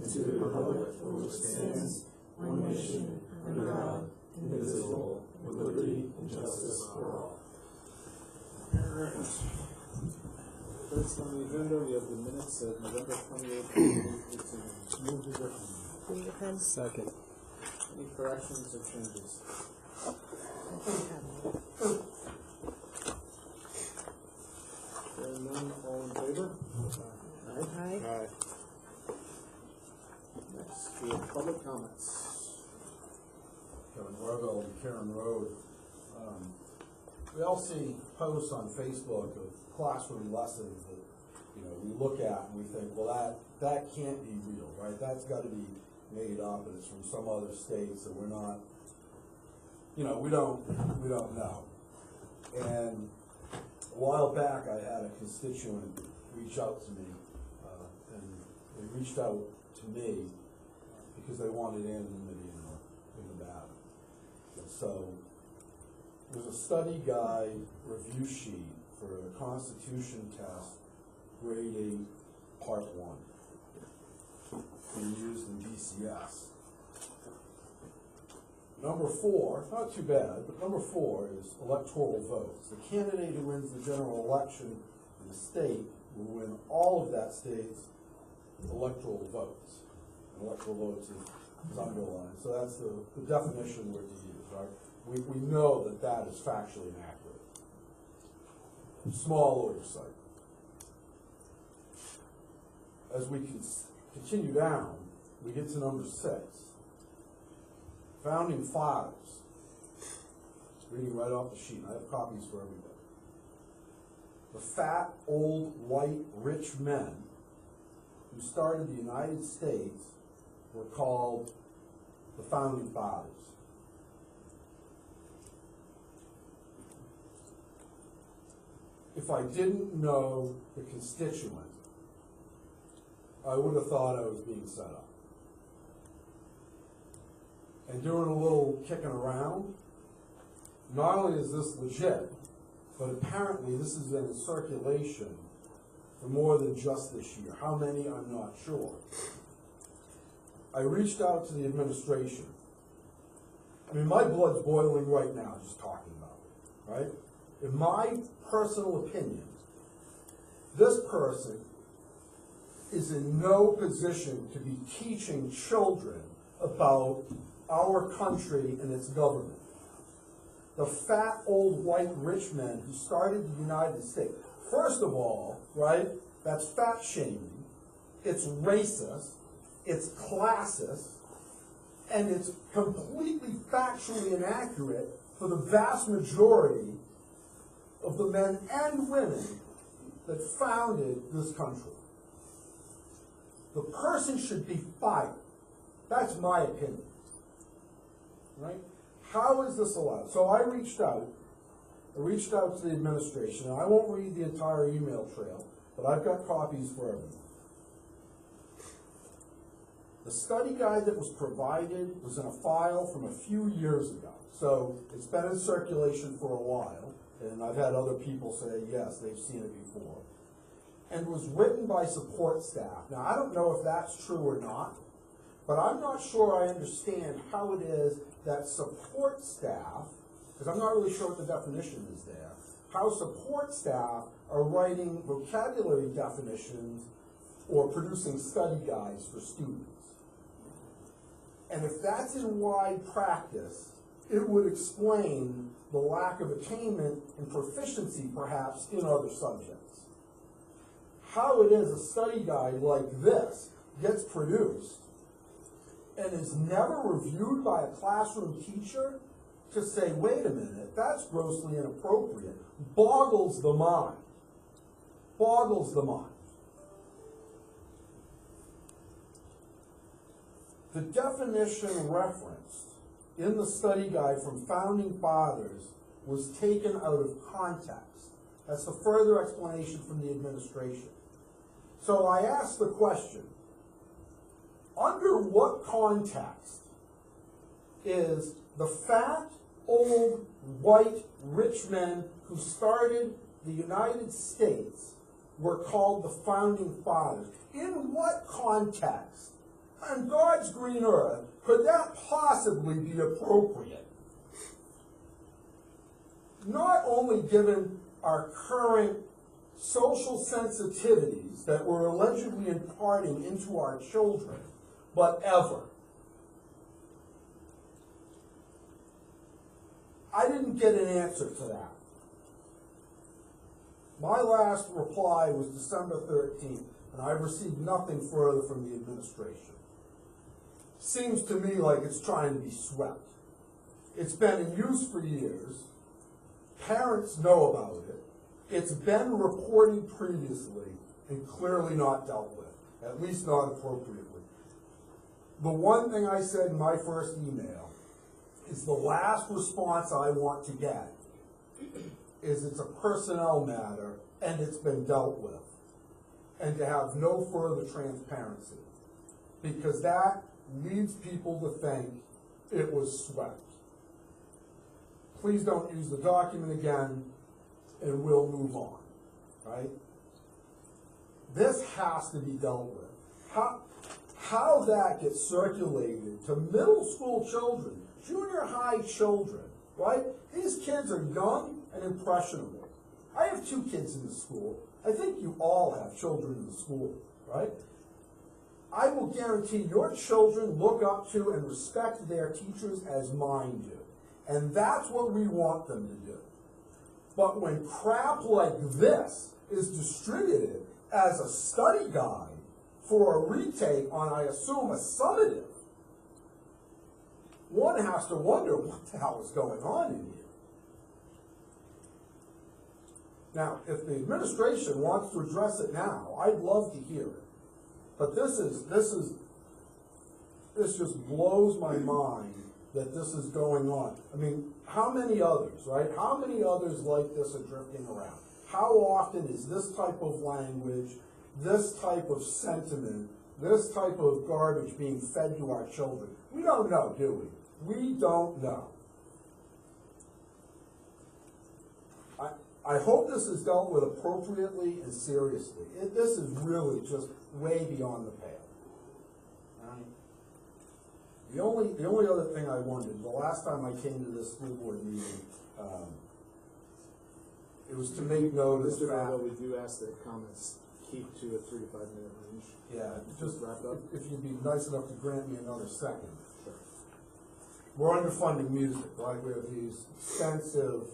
and to the republic for which it stands, one nation, under God, indivisible, with liberty and justice for all. Alright. First on the agenda, we have the minutes of November 28th, 2018. Move to recommend. Second. Any corrections or changes? Hearing none, all in favor? Aye. Aye. Next, we have public comments. Kevin Warville, Karen Road. We all see posts on Facebook of classroom lessons that, we look at and we think, well, that can't be real, right? That's got to be made up, and it's from some other state, so we're not, we don't know. And a while back, I had a constituent reach out to me, and they reached out to me because they wanted anonymity in the matter. And so there's a study guide review sheet for a Constitution test, grade 8, part 1, being used in DCS. Number 4, not too bad, but number 4 is electoral votes. The candidate who wins the general election in the state will win all of that state's electoral votes. And electoral votes is underlined, so that's the definition we're to use, right? We know that is factually inaccurate. Small oversight. As we continue down, we get to number 6. Founding Fathers. Just reading right off the sheet. I have copies for everybody. The fat, old, white, rich men who started the United States were called the Founding Fathers. If I didn't know the constituent, I would have thought I was being set up. And doing a little kicking around, not only is this legit, but apparently this has been in circulation for more than just this year. How many, I'm not sure. I reached out to the administration. I mean, my blood's boiling right now just talking about it, right? In my personal opinion, this person is in no position to be teaching children about our country and its government. The fat, old, white, rich men who started the United States. First of all, right, that's fat shaming, it's racist, it's classist, and it's completely factually inaccurate for the vast majority of the men and women that founded this country. The person should be fired. That's my opinion. Right? How is this allowed? So I reached out to the administration, and I won't read the entire email trail, but I've got copies for everyone. The study guide that was provided was in a file from a few years ago. So it's been in circulation for a while, and I've had other people say, yes, they've seen it before. And was written by support staff. Now, I don't know if that's true or not, but I'm not sure I understand how it is that support staff, because I'm not really sure what the definition is there, how support staff are writing vocabulary definitions or producing study guides for students. And if that's in wide practice, it would explain the lack of attainment and proficiency, perhaps, in other subjects. How it is a study guide like this gets produced and is never reviewed by a classroom teacher to say, wait a minute, that's grossly inappropriate, boggles the mind. Boggles the mind. The definition referenced in the study guide from Founding Fathers was taken out of context. That's the further explanation from the administration. So I asked the question, under what context is the fat, old, white, rich men who started the United States were called the Founding Fathers? In what context? on God's green earth could that possibly be appropriate? Not only given our current social sensitivities that we're allegedly imparting into our children, but ever. I didn't get an answer to that. My last reply was December 13th, and I've received nothing further from the administration. Seems to me like it's trying to be swept. It's been in use for years. Parents know about it. It's been reported previously and clearly not dealt with, at least not appropriately. The one thing I said in my first email is the last response I want to get is it's a personnel matter and it's been dealt with, and to have no further transparency, because that leads people to think it was swept. Please don't use the document again, and we'll move on, right? This has to be dealt with. How that gets circulated to middle school children, junior high children, right? These kids are young and impressionable. I have 2 kids in the school. I think you all have children in the school, right? I will guarantee your children look up to and respect their teachers as mine do. And that's what we want them to do. But when crap like this is distributed as a study guide for a retake on, I assume, a summative, one has to wonder what the hell is going on in here. Now, if the administration wants to address it now, I'd love to hear it. But this just blows my mind that this is going on. I mean, how many others, right? How many others like this are drifting around? How often is this type of language, this type of sentiment, this type of garbage being fed to our children? We don't know, do we? We don't know. I hope this is dealt with appropriately and seriously. This is really just way beyond the pale. The only other thing I wondered, the last time I came to this school board meeting, it was to make notice Mr. that... Vogel, we do ask that comments keep to a 3 to 5 minute range. Yeah, just wrap up. if you'd be nice enough to grant me another second. Sure. We're underfunding music, right? We have these extensive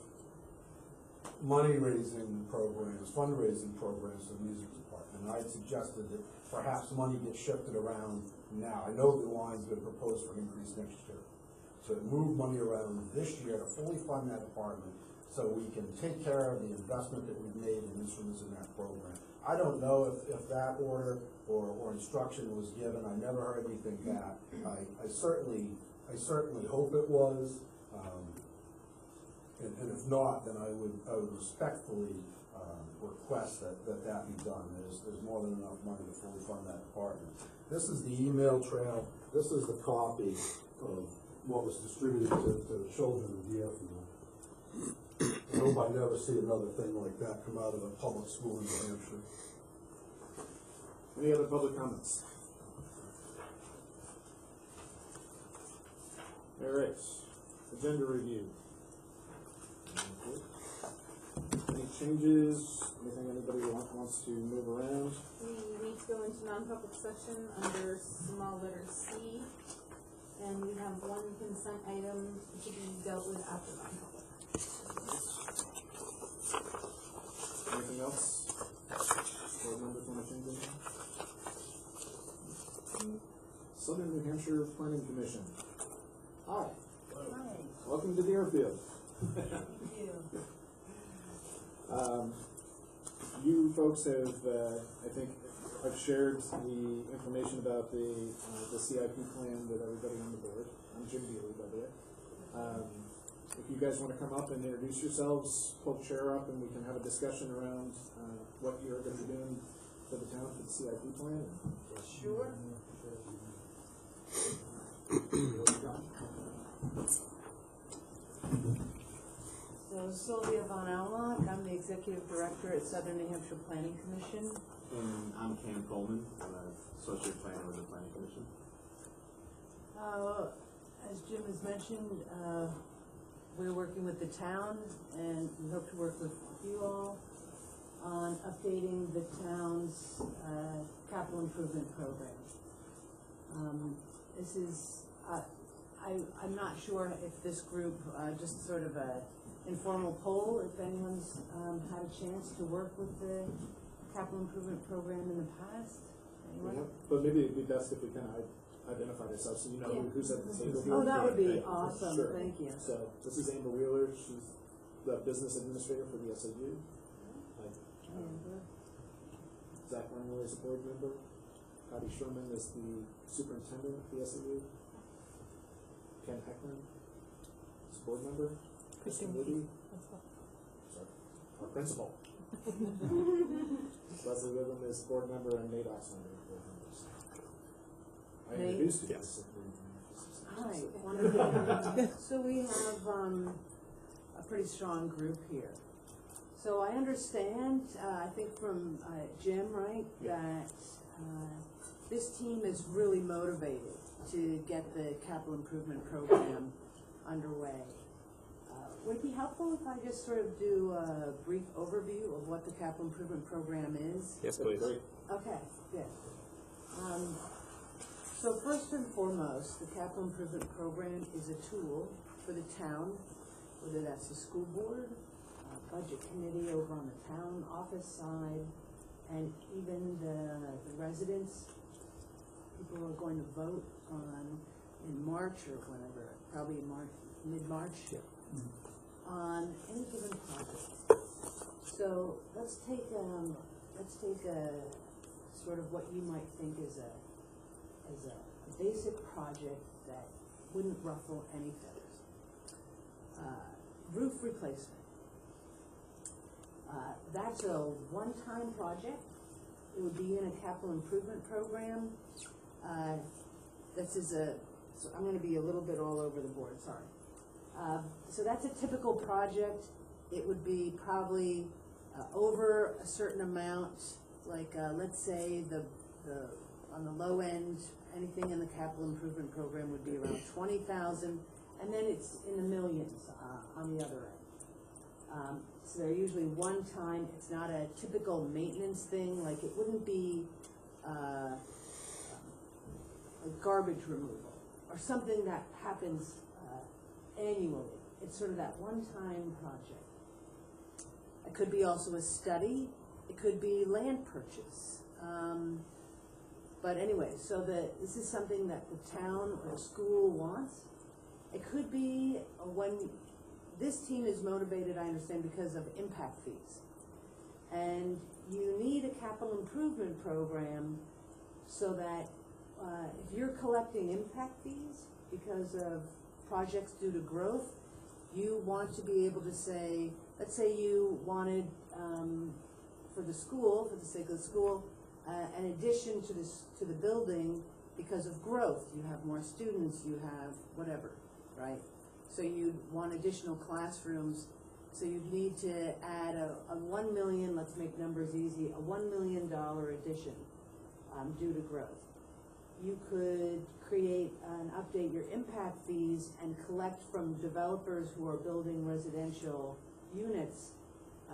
money-raising programs, fundraising programs for the music department. And I suggested that perhaps money gets shifted around now. I know the line's been proposed for an increase next year. So move money around this year to fully fund that department so we can take care of the investment that we've made in instruments in that program. I don't know if that order or instruction was given. I never heard anything back. I certainly hope it was. And if not, then I would respectfully request that be done. There's more than enough money to fully fund that department. This is the email trail. This is the copy of what was distributed to children of Deerfield. I hope I never see another thing like that come out of a public school in New Hampshire. Any other public comments? All right. Agenda review. Any changes? Anything anybody wants to move around? We need to go into non-public session under small letter C, and we have 1 consent item to be dealt with after non-public. Anything else? Board members want to change anything? Southern New Hampshire Planning Commission. Hi. Hi. Welcome to Deerfield. Thank you. You folks have, I think, I've shared the information about the CIP plan with everybody on the board. I'm Jim Dealey, by the way. If you guys want to come up and introduce yourselves, pull the chair up, and we can have a discussion around what you're going to be doing for the town for the CIP plan. Sure. So Sylvia Von Allock, I'm the Executive Director at Southern New Hampshire Planning Commission. And I'm Cam Coleman. I'm an associate planner with the Planning Commission. As Jim has mentioned, we're working with the town, and we hope to work with you all on updating the town's capital improvement program. This is, I'm not sure if this group, just sort of a informal poll, if anyone's had a chance to work with the capital improvement program in the past. Anyone? Yeah, but maybe it'd be best if we kind of identified ourselves so you know who's at the table. Oh, that would be Right. awesome. Sure. Thank you. So this is Amber Wheeler. She's the business administrator for the SAU. Zach Langley is a board member. Patty Sherman is the superintendent of the SAU. Ken Heckman is a board member. Kristen Liddy, our principal. Leslie Whitlam is board member, and Nate Oxlander is board member. I Nate? introduced you. Yes. Hi, wonderful. So we have a pretty strong group here. So I understand, I think from Jim, right, that this team is really motivated to get the capital improvement program underway. Would it be helpful if I just sort of do a brief overview of what the capital improvement program is? Yes, please. Great. Okay, good. So first and foremost, the capital improvement program is a tool for the town, whether that's the school board, budget committee over on the town office side, and even the residents, people who are going to vote on in March or whenever, probably in March, mid-March, on any given project. So let's take a sort of what you might think is a basic project that wouldn't ruffle any feathers. Roof replacement. That's a one-time project. It would be in a capital improvement program. So I'm going to be a little bit all over the board, sorry. So that's a typical project. It would be probably over a certain amount, like let's say on the low end, anything in the capital improvement program would be around 20,000, and then it's in the millions on the other end. So they're usually one time. It's not a typical maintenance thing. Like it wouldn't be like garbage removal or something that happens annually. It's sort of that one-time project. It could be also a study. It could be land purchase. But anyway, so this is something that the town or the school wants. It could be when this team is motivated, I understand, because of impact fees. And you need a capital improvement program so that if you're collecting impact fees because of projects due to growth, you want to be able to say, let's say you wanted for the school, for the sake of the school, in addition to the building, because of growth, you have more students, you have whatever, right? So you'd want additional classrooms, so you'd need to add a 1 million, let's make numbers easy, a $1 million addition due to growth. You could create and update your impact fees and collect from developers who are building residential units.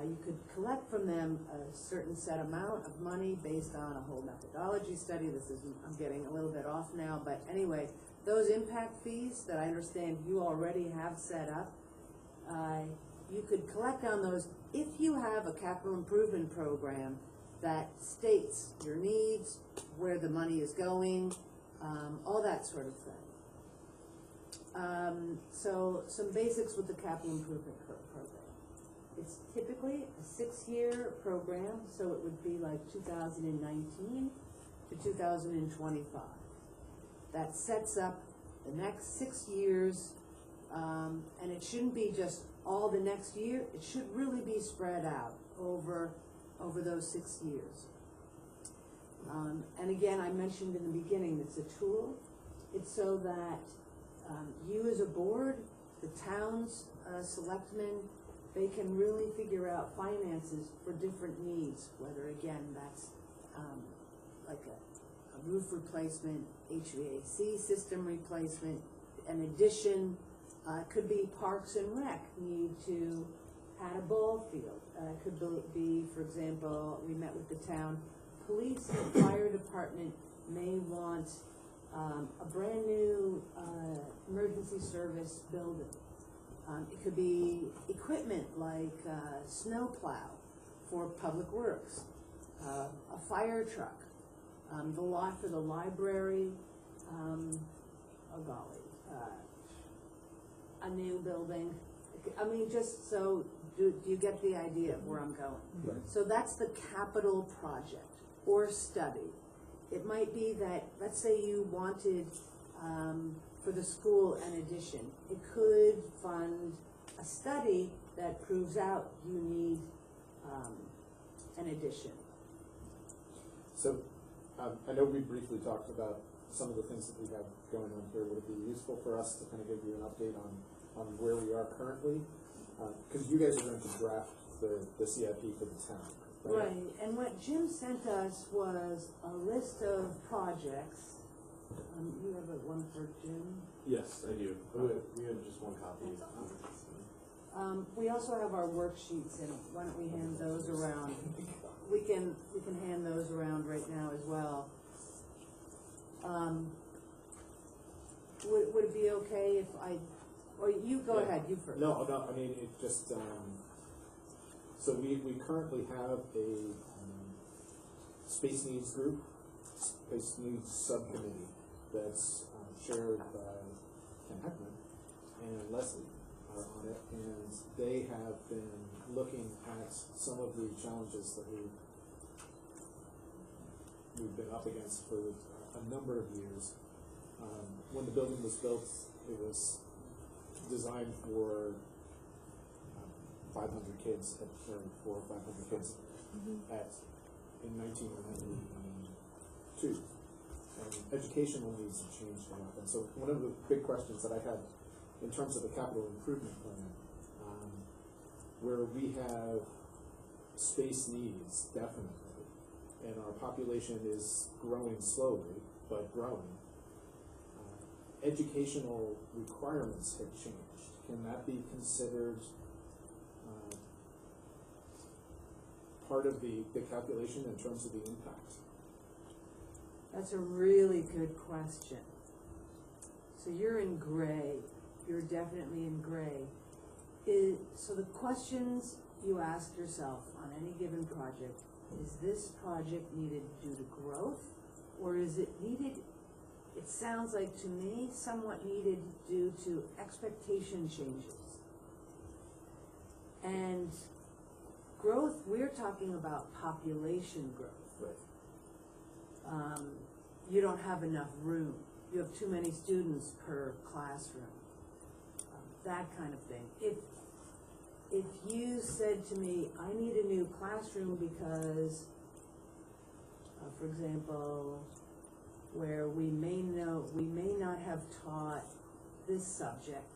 You could collect from them a certain set amount of money based on a whole methodology study. I'm getting a little bit off now, but anyway, those impact fees that I understand you already have set up, you could collect on those if you have a capital improvement program that states your needs, where the money is going, all that sort of thing. So some basics with the capital improvement program. It's typically a 6-year program, so it would be like 2019 to 2025. That sets up the next 6 years, and it shouldn't be just all the next year. It should really be spread out over those 6 years. And again, I mentioned in the beginning, it's a tool. It's so that you as a board, the town's selectmen, they can really figure out finances for different needs, whether again that's like a roof replacement, HVAC system replacement, an addition. It could be Parks and Rec need to add a ball field. It could be, for example, we met with the town police and fire department may want a brand new emergency service building. It could be equipment like snow plow for public works, a fire truck, the lot for the library, oh golly, a new building. I mean, just so, do you get the idea of where I'm going? Right. So that's the capital project or study. It might be that, let's say you wanted for the school an addition. It could fund a study that proves out you need an addition. So, I know we briefly talked about some of the things that we have going on here. Would it be useful for us to kind of give you an update on where we are currently? Because you guys are going to draft the CIP for the town, right? Right, and what Jim sent us was a list of projects. You have one for Jim? Yes, I do. We have just one copy. We also have our worksheets, and why don't we hand those around? We can hand those around right now as well. Would it be okay if or you go ahead, you first. No, I mean, it just, so we currently have a space needs group, space needs subcommittee that's chaired by Ken Heckman and Leslie are on it, and they have been looking at some of the challenges that we've been up against for a number of years. When the building was built, it was designed for 500 kids, or 400 or 500 kids in 1992. And educational needs have changed a lot. And so one of the big questions that I had in terms of the capital improvement plan, where we have space needs, definitely, and our population is growing slowly, but growing, educational requirements have changed. Can that be considered part of the calculation in terms of the impact? That's a really good question. So you're in gray. You're definitely in gray. So the questions you ask yourself on any given project, is this project needed due to growth, or is it needed, it sounds like to me, somewhat needed due to expectation changes? And growth, we're talking about population growth. Right. You don't have enough room. You have too many students per classroom. That kind of thing. If you said to me, I need a new classroom because, for example, where we may not have taught this subject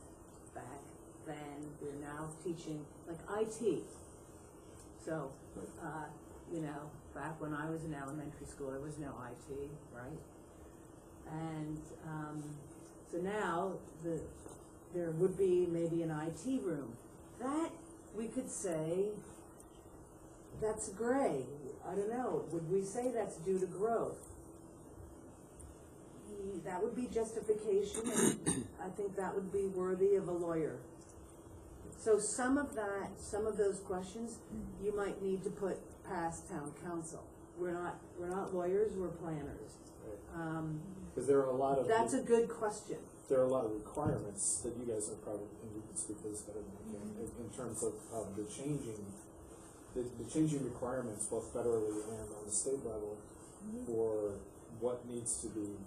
back then, we're now teaching, like IT. So, back when I was in elementary school, there was no IT, right? And so now there would be maybe an IT room. That, we could say, that's gray. I don't know. Would we say that's due to growth? That would be justification, and I think that would be worthy of a lawyer. So some of those questions, you might need to put past town council. We're not lawyers, we're planners. Because there are a lot of That's a good question. there are a lot of requirements that you guys are probably, and you can speak to this better than I can, in terms of the changing requirements both federally and on the state level for what needs to be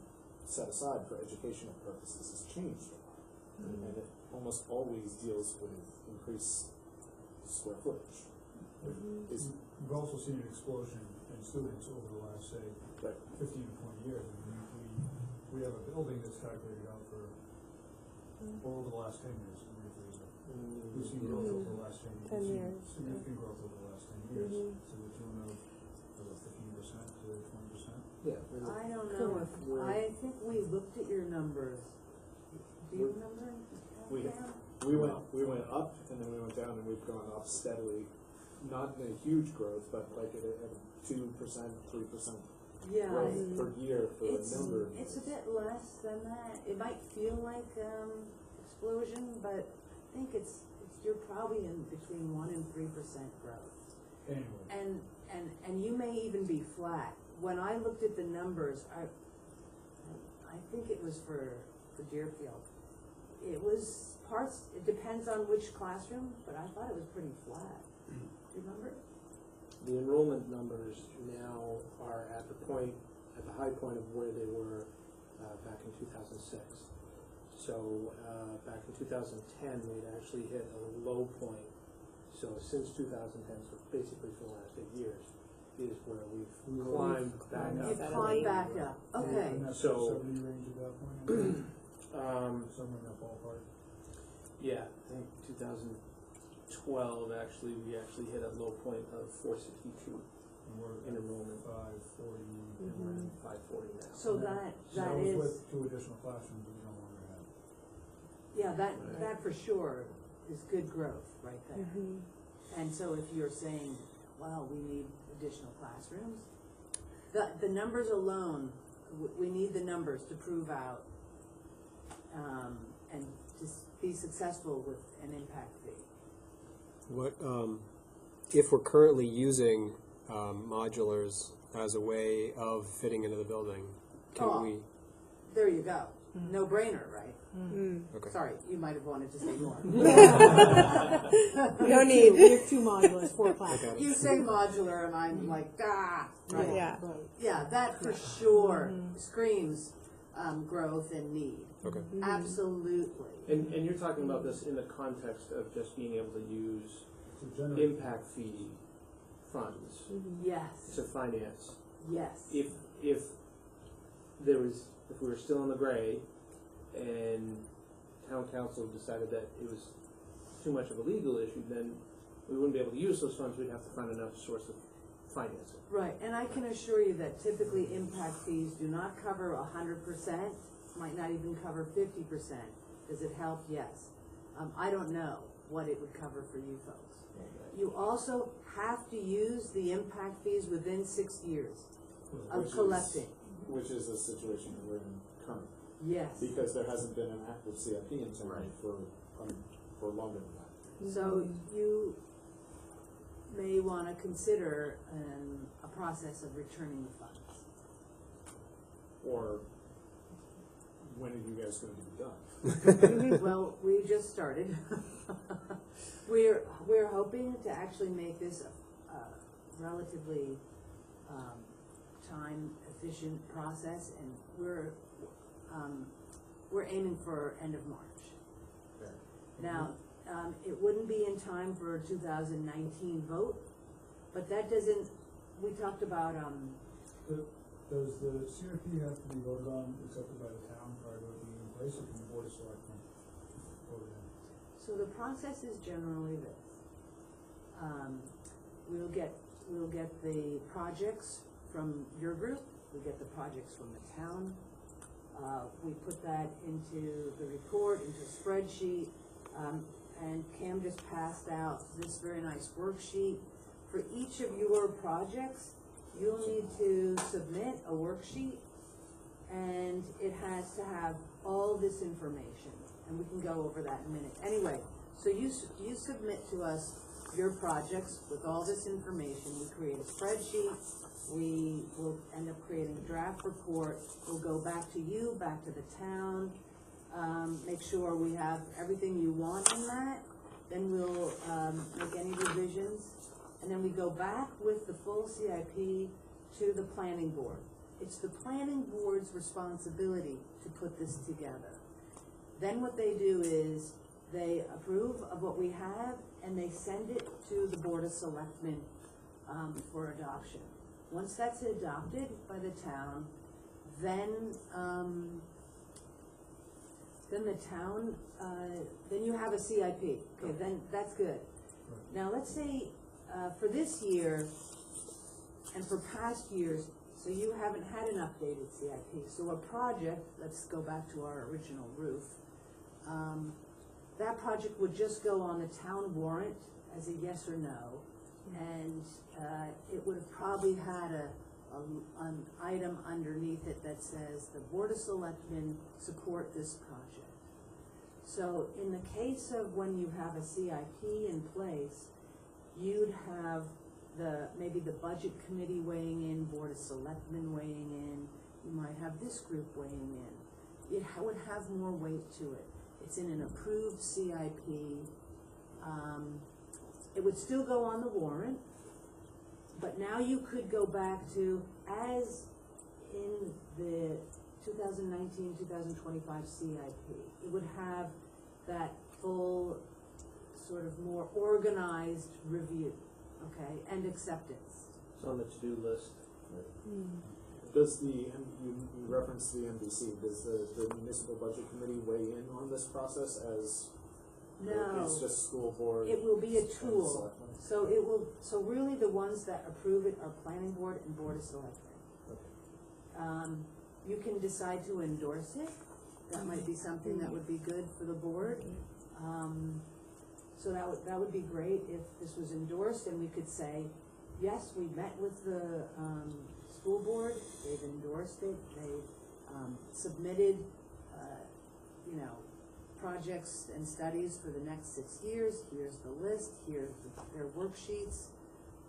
set aside for educational purposes has changed a lot. And it almost always deals with increased square footage. We've also seen an explosion in students over the last, say, 15 to 20 years. I mean, we have a building that's calculated out for over the last 10 years. We've seen growth over the last 10 years. Significant growth over the last 10 years. So the tune of 15% to 20%. Yeah. I don't know if, I think we looked at your numbers. Do you remember? We went up and then we went down and we've gone up steadily, not in a huge growth, but like at a 2%, 3% Yeah. growth per year for a number of It's a years. bit less than that. It might feel like, explosion, but I think you're probably in between 1% and 3% growth. Anyway. And you may even be flat. When I looked at the numbers, I think it was for Deerfield. It was parts, it depends on which classroom, but I thought it was pretty flat. Do you remember? The enrollment numbers now are at the high point of where they were back in 2006. So back in 2010, they'd actually hit a low point. So since 2010, so basically for the last 8 years, is where we've climbed back up. It climbed back up, okay. And that's So- 70 range at that point? Somewhere in that ballpark. Yeah, I think 2012 actually we hit a low point of 462 And we're in at enrollment, 540. and we're at 540 now. So that was is, with 2 additional classrooms we no longer have. yeah, Right. that for sure is good growth right there. And so if you're saying, wow, we need additional classrooms, the numbers alone, we need the numbers to prove out, and to be successful with an impact fee. What, if we're currently using modulars as a way of fitting into the building, can Oh. we? There you go. No brainer, right? Okay. Sorry, you might have wanted to say more. We don't need, we have 2 modulars, 4 classes. You say modular and I'm like, right. Yeah. Yeah, that for sure screams growth and need. Okay. Absolutely. And you're talking about this in the context of just being able to use To generate. impact fee funds Yes, to finance. yes. If we were still in the gray and town council decided that it was too much of a legal issue, then we wouldn't be able to use those funds. We'd have to find another source of financing. Right, and I can assure you that typically impact fees do not cover 100%, might not even cover 50%. Does it help? Yes. I don't know what it would cover for you folks. You also have to use the impact fees within 6 years of collecting. Which is the situation that we're in currently, Yes. because there hasn't been an active CIP in town for longer than that. So you may want to consider a process of returning the funds. Or when are you guys going to be done? Well, we just started. We're hoping to actually make this a relatively time efficient process, and we're aiming for end of March. Now, it wouldn't be in time for a 2019 vote, but that doesn't, we talked about, Does the CIP have to be voted on, accepted by the town prior to it being in place, or can the board of selectmen vote it in? so the process is generally this. We'll get the projects from your group, we get the projects from the town. We put that into the report, into a spreadsheet, and Cam just passed out this very nice worksheet. For each of your projects, you'll need to submit a worksheet, and it has to have all this information, and we can go over that in a minute. Anyway, so you submit to us your projects with all this information. We create a spreadsheet. We will end up creating a draft report. We'll go back to you, back to the town, make sure we have everything you want in that. Then we'll make any revisions. And then we go back with the full CIP to the planning board. It's the planning board's responsibility to put this together. Then what they do is they approve of what we have, and they send it to the Board of Selectmen for adoption. Once that's adopted by the town, then the town, then you have a CIP. Okay, then that's good. Now let's say for this year, And for past years, so you haven't had an updated CIP. So a project, let's go back to our original roof, that project would just go on the town warrant as a yes or no, and it would have probably had an item underneath it that says the Board of Selectmen support this project. So in the case of when you have a CIP in place, you'd have maybe the budget committee weighing in, Board of Selectmen weighing in, you might have this group weighing in. It would have more weight to it. It's in an approved CIP. It would still go on the warrant, but now you could go back to, as in the 2019-2025 CIP, it would have that full, sort of more organized review, okay, and acceptance. It's on the to-do list. Does you referenced the MDC, does the municipal budget committee weigh in on this process as No. it's just school board? It will be a and tool. selectmen? So really the ones that approve it are planning board and board of selectmen. Okay. You can decide to endorse it. That might be something that would be good for the board. So that would be great if this was endorsed and we could say, yes, we met with the, school board, they've endorsed it, they've, submitted, projects and studies for the next 6 years, here's the list, here's their worksheets,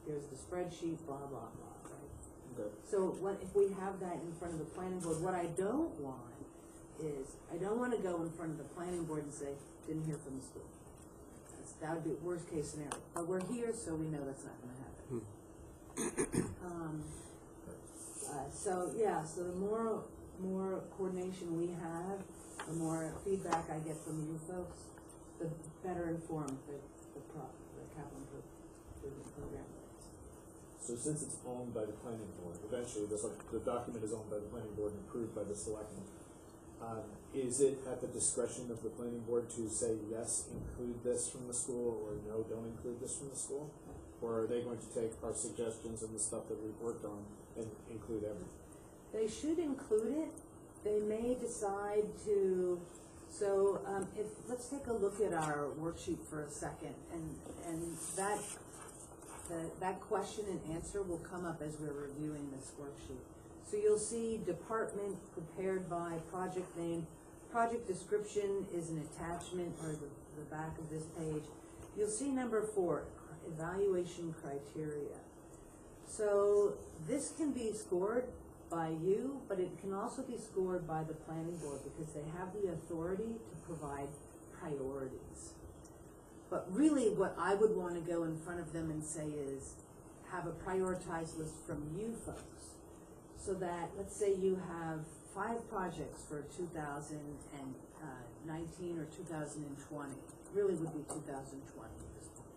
here's the spreadsheet, blah, blah, blah, right? Okay. So if we have that in front of the planning board, what I don't want is, I don't wanna go in front of the planning board and say, didn't hear from the school. That would be worst case scenario, but we're here, so we know that's not gonna happen. So the more coordination we have, the more feedback I get from you folks, the better informed the capital improvement program is. So since it's owned by the planning board, eventually the document is owned by the planning board and approved by the selectmen. Is it at the discretion of the planning board to say, yes, include this from the school, or no, don't include this from the school? Or are they going to take our suggestions and the stuff that we've worked on and include everything? They should include it. They may decide to, let's take a look at our worksheet for a second, and that question and answer will come up as we're reviewing this worksheet. So you'll see department prepared by project name. Project description is an attachment, or the back of this page. You'll see number 4, evaluation criteria. So this can be scored by you, but it can also be scored by the planning board because they have the authority to provide priorities. But really what I would want to go in front of them and say is, have a prioritized list from you folks. So that, let's say you have 5 projects for 2019 or 2020, really would be 2020 at this point.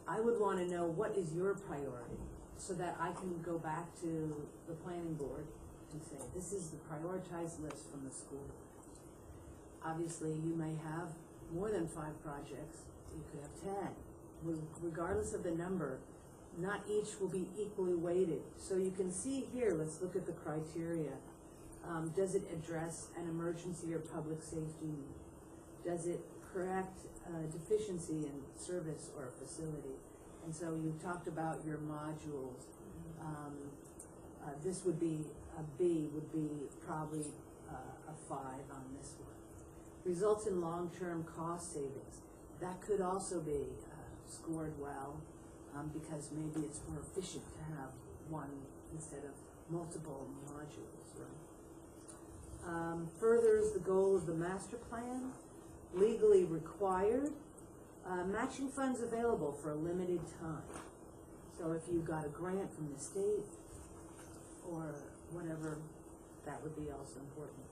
I would want to know what is your priority so that I can go back to the planning board and say, this is the prioritized list from the school board. Obviously, you may have more than 5 projects, you could have 10. Regardless of the number, not each will be equally weighted. So you can see here, let's look at the criteria. Does it address an emergency or public safety need? Does it correct deficiency in service or facility? And so you talked about your modules. This would be, a B would be probably a 5 on this one. Results in long-term cost savings. That could also be scored well. Because maybe it's more efficient to have one instead of multiple modules, right? Furthers the goal of the master plan, legally required, matching funds available for a limited time. So if you got a grant from the state or whatever, that would be also important.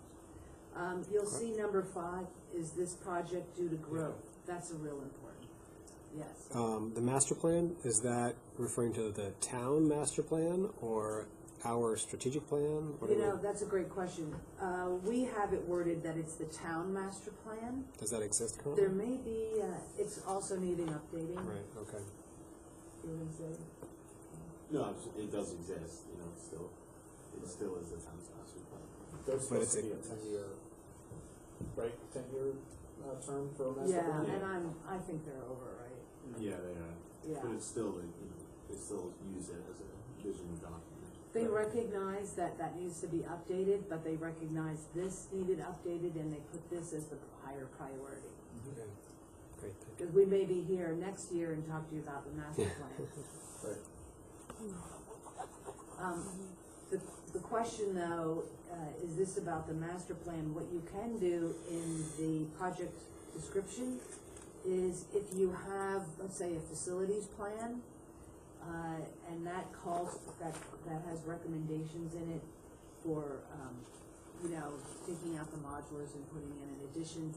You'll see number 5 is this project due to growth. That's a real important. Yes. The master plan, is that referring to the town master plan or our strategic plan? That's a great question. We have it worded that it's the town master plan. Does that exist currently? There may be, it's also needing updating. Right, okay. You were gonna say? No, it does exist, you know, it still is a town's master plan. There's But supposed to it's be a 10-year, right, 10-year term for a master Yeah, plan? and I think they're over, right? Yeah, they are, Yeah. but it's still, you know, they still use it as a vision document. They Right. recognize that that needs to be updated, but they recognize this needed updated, and they put this as the higher priority. Okay. Great, thank Because we may be here next year and talk to you about the master plan. Right. The question though, is this about the master plan? What you can do in the project description is if you have, let's say, a facilities plan, and that calls, that has recommendations in it for, you know, taking out the modulars and putting in an addition,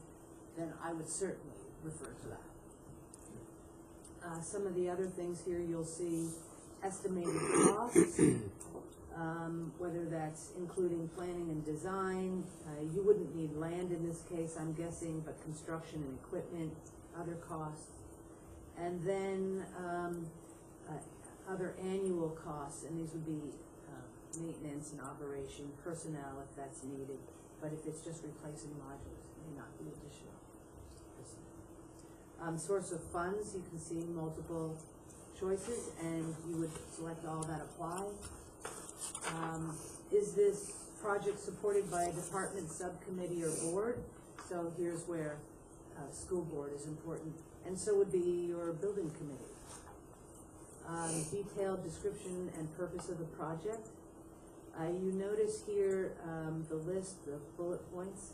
then I would certainly refer to that. Some of the other things here you'll see estimated costs, whether that's including planning and design. You wouldn't need land in this case, I'm guessing, but construction and equipment, other costs. And then other annual costs, and these would be maintenance and operation, personnel if that's needed, but if it's just replacing modules, it may not be additional. Source of funds, you can see multiple choices, and you would select all that apply. Is this project supported by a department, subcommittee, or board? So here's where school board is important, and so would be your building committee. Detailed description and purpose of the project. You notice here the list, the bullet points.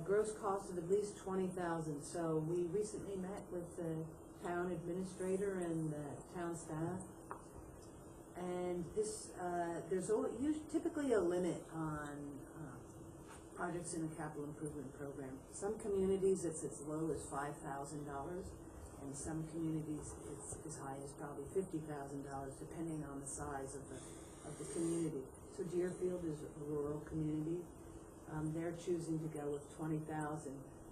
Gross cost of at least $20,000. So we recently met with the town administrator and the town staff, and this there's typically a limit on projects in a capital improvement program. Some communities it's as low as $5,000, and some communities it's as high as probably $50,000, depending on the size of the community. So Deerfield is a rural community. They're choosing to go with $20,000,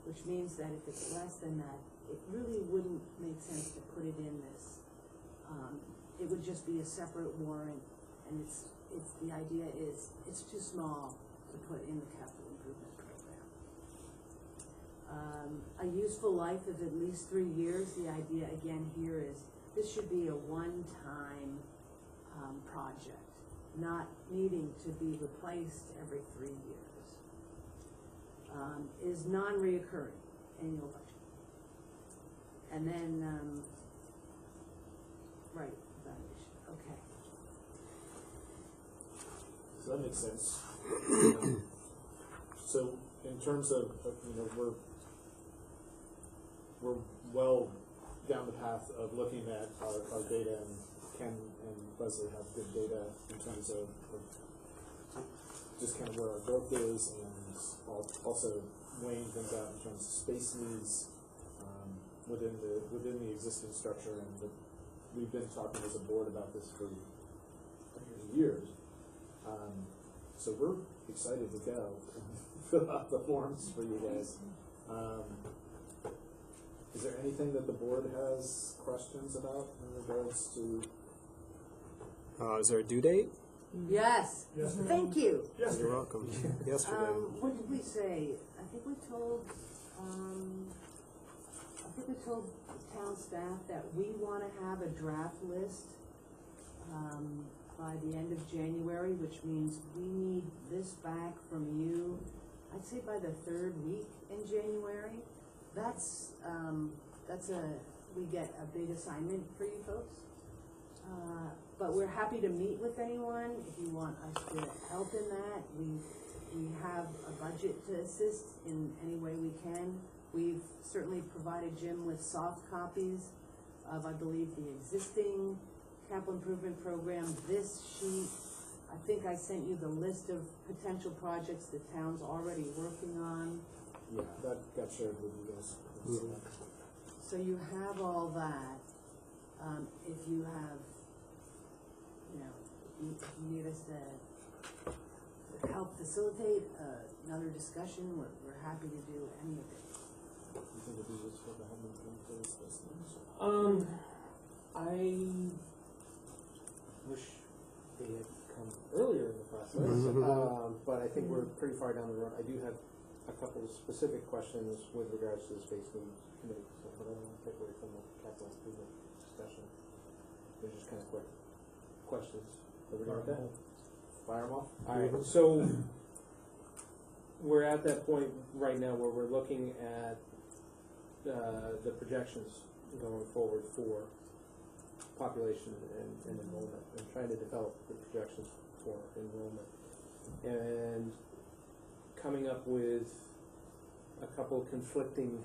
which means that if it's less than that, it really wouldn't make sense to put it in this. It would just be a separate warrant, and it's the idea is it's too small to put in the capital improvement program. A useful life of at least 3 years. The idea again here is this should be a one-time project, not needing to be replaced every 3 years. Is non-reoccurring annual budget. And then, right, valuation, okay. So that makes sense. So in terms of you know, we're well down the path of looking at our data, and Ken and Leslie have good data in terms of just kind of where our growth is, and also weighing things out in terms of space needs within the existing structure. And we've been talking as a board about this for years. So we're excited to go fill out the forms for you guys. Is there anything that the board has questions about in regards to? Is there a due date? Yes, Yes. thank you. Yes. You're welcome. Yesterday. What did we say? I think we told the town staff that we want to have a draft list by the end of January, which means we need this back from you, I'd say by the 3rd week in January. We get a big assignment for you folks. But we're happy to meet with anyone if you want us to help in that. We have a budget to assist in any way we can. We've certainly provided Jim with soft copies of, I believe, the existing capital improvement program. This sheet, I think I sent you the list of potential projects the town's already working on. Yeah, that got shared with you guys. So you have all that. If you have, if you need us to help facilitate another discussion, we're happy to do any of it. You think it'd be useful to have them come to this list? I wish they had come earlier in the process, but I think we're pretty far down the road. I do have a couple of specific questions with regards to the space needs committee, so but I don't want to take away from the capital improvement discussion. They're just kind of quick questions. Are we done with that? Fire them off? Alright, so we're at that point right now where we're looking at the projections going forward for population and enrollment, and trying to develop the projections for enrollment, and coming up with a couple of conflicting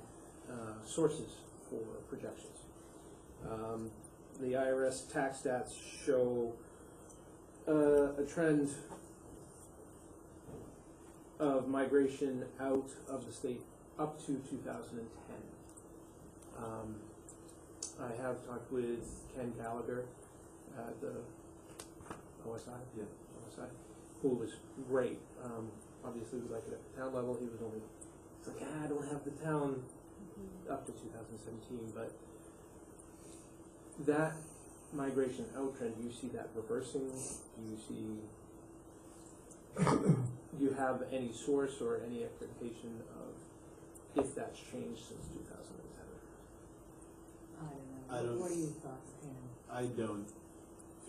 sources for projections. The IRS tax stats show a trend of migration out of the state up to 2010. I have talked with Ken Gallagher at the OSI, OSI, who was great. Obviously, we like it at the town level. He was only, it's like, I don't have the town up to 2017, but that migration out trend, do you see that reversing? Do you have any source or any expectation of if that's changed since 2007? I don't know. What are your thoughts, Pam? I don't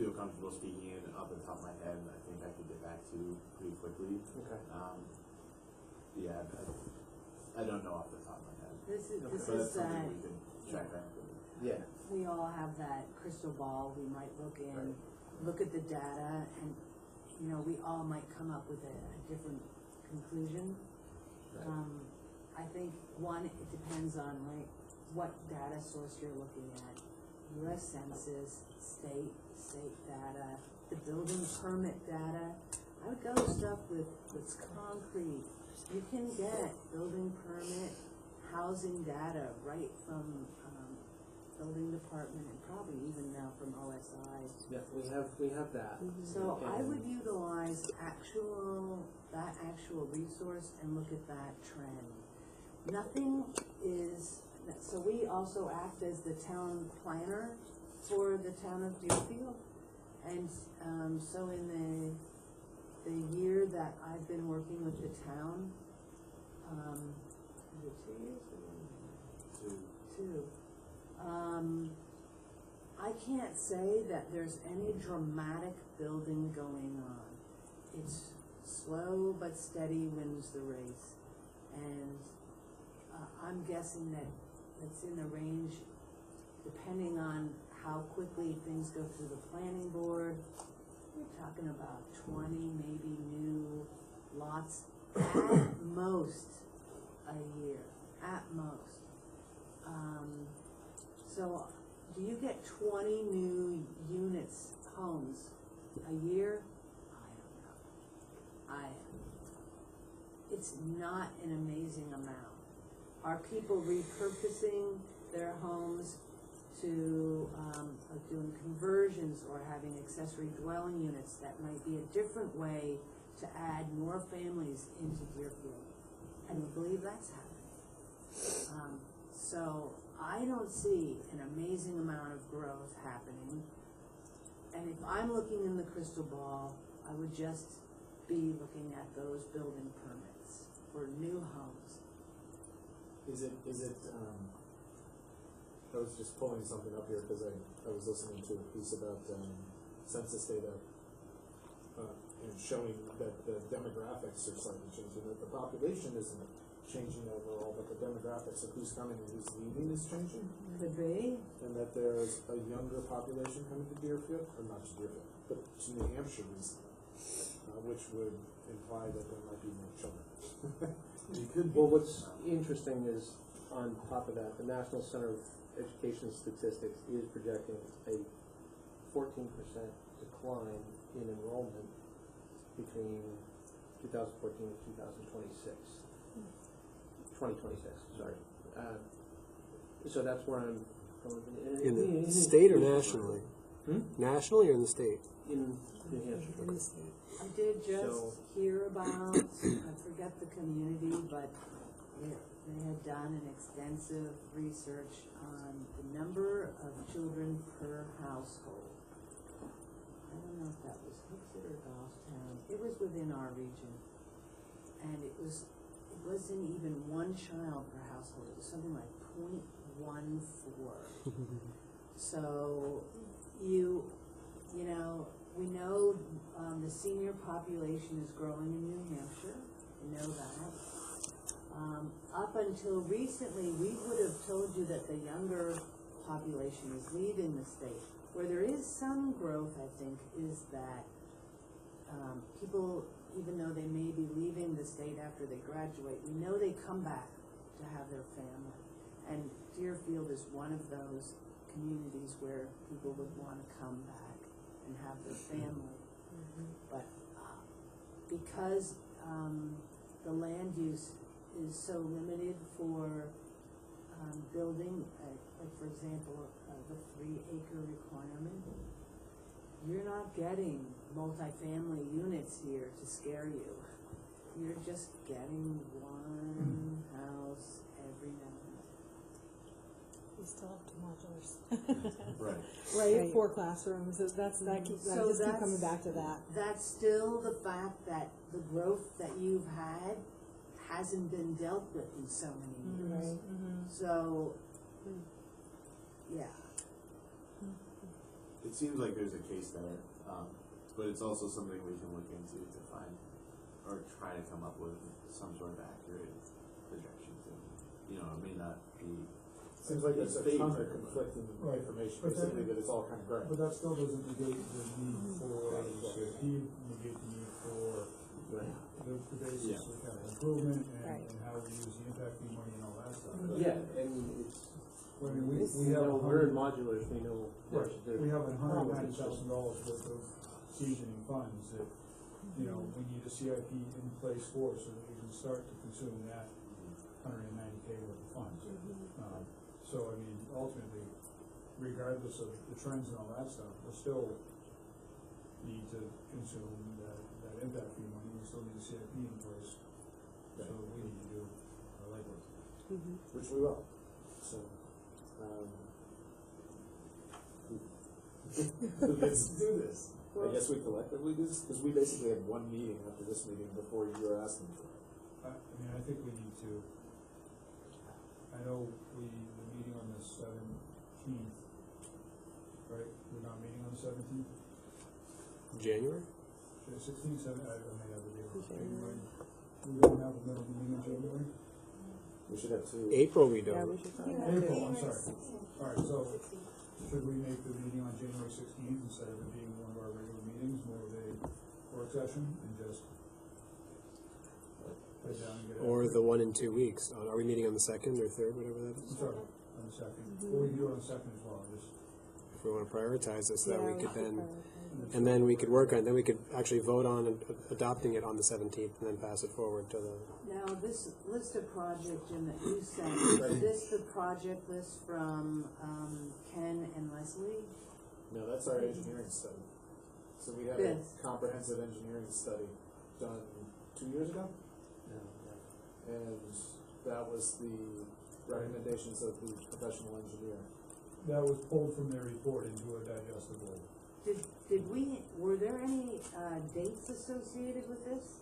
feel comfortable speaking it off the top of my head. I think I could get back to pretty quickly. Okay. Yeah, I don't know off the top of my head. This is But that's something that we can check back. Yeah. we all have that crystal ball. We might look in, look at the data, and you know, we all might come up with a different conclusion. I think one, it depends on what data source you're looking at. U.S. Census, state data, the building permit data. I would go with stuff that's concrete. You can get building permit, housing data right from building department, and probably even now from OSI. Yeah, we have that. So I would utilize that actual resource and look at that trend. Nothing is, so we also act as the town planner for the town of Deerfield. And so in the year that I've been working with the town, is it 2 years? Two. I can't say that there's any dramatic building going on. It's slow but steady wins the race. And I'm guessing that it's in the range, depending on how quickly things go through the planning board. We're talking about 20 maybe new lots at most a year, at most. So do you get 20 new units, homes, a year? I don't know. It's not an amazing amount. Are people repurposing their homes to like doing conversions or having accessory dwelling units? That might be a different way to add more families into Deerfield. I don't believe that's happening. So I don't see an amazing amount of growth happening. And if I'm looking in the crystal ball, I would just be looking at those building permits for new homes. Is it, I was just pulling something up here because I was listening to a piece about census data and showing that the demographics are slightly changing, that the population isn't changing overall, but the demographics of who's coming and who's leaving is changing. Could be. And that there's a younger population coming to Deerfield, or not to Deerfield, but to New Hampshire recently, which would imply that there might be more children. Well, what's interesting is, on top of that, the National Center of Education Statistics is projecting a 14% decline in enrollment between 2014 and 2026. 2026, sorry. So that's where I'm going. In the state or nationally? Nationally or in the state? In New Hampshire. In the state. I did just hear about, I forget the community, but They had done an extensive research on the number of children per household. I don't know if that was Hooksett or Goffstown. It was within our region. And it wasn't even one child per household. It was something like 0.14. So you know, we know the senior population is growing in New Hampshire. We know that. Up until recently, we would have told you that the younger population is leaving the state. Where there is some growth, I think, is that people, even though they may be leaving the state after they graduate, we know they come back to have their family. And Deerfield is one of those communities where people would want to come back and have their family. But because the land use is so limited for building, like for example, the 3-acre requirement, you're not getting multifamily units here to scare you. You're just getting one house every now and then. We still have 2 modulars. Right. Right, 4 classrooms, that keeps, I So just keep that's- coming back to that. That's still the fact that the growth that you've had hasn't been dealt with in so many years. Right, So, yeah. It seems like there's a case there, but it's also something we can look into to find, or try to come up with some sort of accurate projections. You know, it may not be. Seems like there's a State. ton of conflicting Right. information, But basically, that- that it's all kind of gray. But that still doesn't negate the need for CIP, negate the need for the basis of kind of improvement Right. and how we use the impact fee money and all that stuff. Yeah, and it's, I mean, we we have know a we're in hundred, modulars, we know right, there's we have $190,000 worth of seasoning funds that, you know, we need a CIP in place for, so that we can start to consume that $190K worth of funds. So, I mean, ultimately, regardless of the trends and all that stuff, we'll still need to consume that impact fee money, we still need a CIP in place. So we need to do our legwork. Which we will. So, who gets to do this? I guess we collectively do this, because we basically had one meeting after this meeting before you were asking for it. I mean, I think we need to, I know the meeting on the 17th, right? We're not meeting on the 17th? January? 16th, 17th, I may have a day wrong. January. We're gonna have another meeting in January? We should have 2. April we Yeah, don't. we should probably. April, I'm sorry. Alright, so should we make the meeting on January 16th instead of it being one of our regular meetings, more of a work session and just put it down and get it? Or the one in 2 weeks. Are we meeting on the 2nd or 3rd, whatever that I'm is? sorry, on the second. Or we can do it on the second as well, just. If we want to prioritize this, so that Yeah, we could should then, prioritize. and then we could work on, then we could actually vote on adopting it on the 17th and then pass it forward to the, Now, this list of project, Jim, that you sent, is this the project list from Ken and Leslie? No, that's our engineering study. So we had This. a comprehensive engineering study done 2 years ago, and that was the recommendations of the professional engineer. That was pulled from their report into a digestible. Were there any dates associated with this?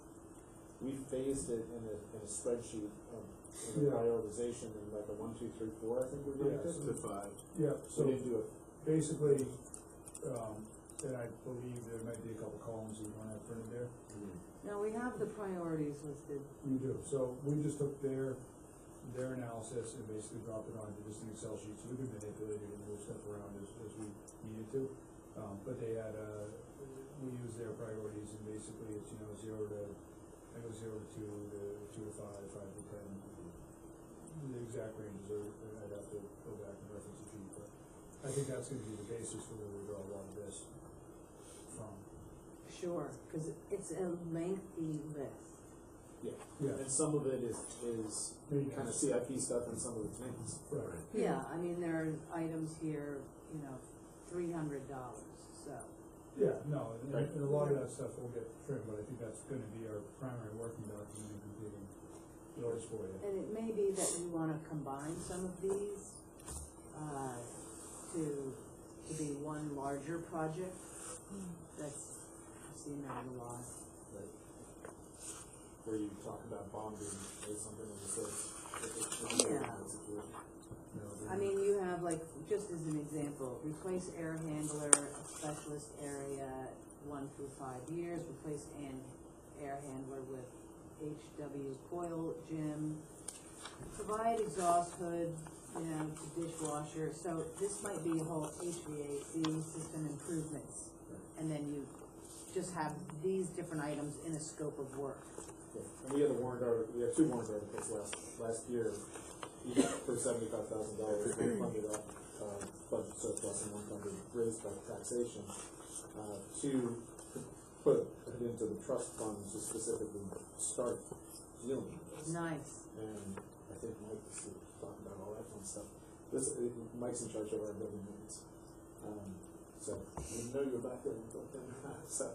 We phased it in a spreadsheet in a Yeah. prioritization in like a 1, 2, 3, 4, I think we did. Yeah, To 5. Yeah, So so we didn't do it. basically, and I believe there might be a couple columns that you don't have printed there. Now, we have the priorities listed. You do, so we just took their analysis and basically dropped it onto just an Excel sheet, so we could manipulate it and move stuff around as we needed to. But they had, we used their priorities and basically it's, 0 to, I think it was 0 to 2, to 2 to 5, 5 to 10. The exact ranges are, I'd have to go back and reference the sheet, but I think that's gonna be the basis for where we draw a lot of this from. Sure, because it's a lengthy list. Yeah. And some of it is Maybe kind of just- CIP stuff and some of it's things. Right. Yeah, I mean, there are items here, $300, so. Yeah, no, and, Right. and a lot of that stuff will get trimmed, but I think that's gonna be our primary working document in completing those for you. And it may be that you wanna combine some of these, to be one larger project. That's, I've seen that a lot. Right. Where you talk about bonding or something of the sort. Yeah. I mean, you have like, just as an example, replace air handler, specialist area, 1 through 5 years, replace an air handler with HW coil gym, provide exhaust hood, to dishwasher, so this might be a whole HVAC system improvements. And then you just have these different items in a scope of work. Yeah. And we had a warrant article, we had 2 warrant articles last year, each for $75,000, one funded up, budget surplus and one funded raised by taxation, to put it into the trust fund to specifically start dealing with this. Nice. And I think Mike is talking about all that fun stuff. Mike's in charge of our building maintenance. So I didn't know you were back there. So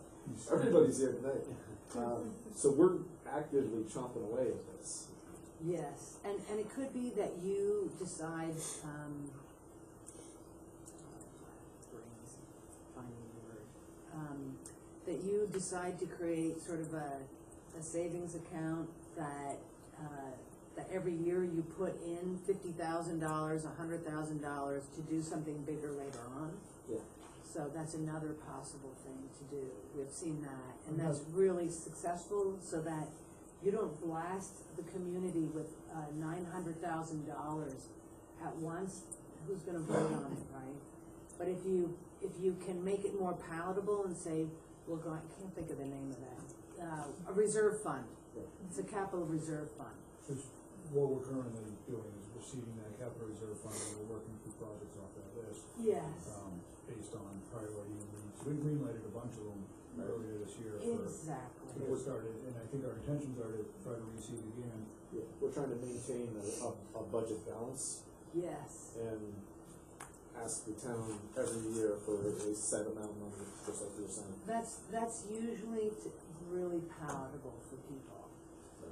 everybody's here tonight. So we're actively chomping away at this. Yes, and it could be that you decide, finding the word, that you decide to create sort of a savings account that every year you put in $50,000, $100,000 to do something bigger later on. Yeah. So that's another possible thing to do. We've seen that, and that's really successful, so that you don't blast the community with $900,000 at once. Who's going to vote on it, right? But if you can make it more palatable and say, I can't think of the name of that, a reserve fund. It's a capital reserve fund. Which, what we're currently doing is receiving that capital reserve fund, and we're working through projects off that list. Yes. Based on priority and needs. We greenlighted a bunch of them earlier this year. Exactly. To get started, and I think our intentions are to try to receive again. Yeah, we're trying to maintain a budget balance Yes. and ask the town every year for a set amount of money, just like you were saying. That's usually really palatable for people,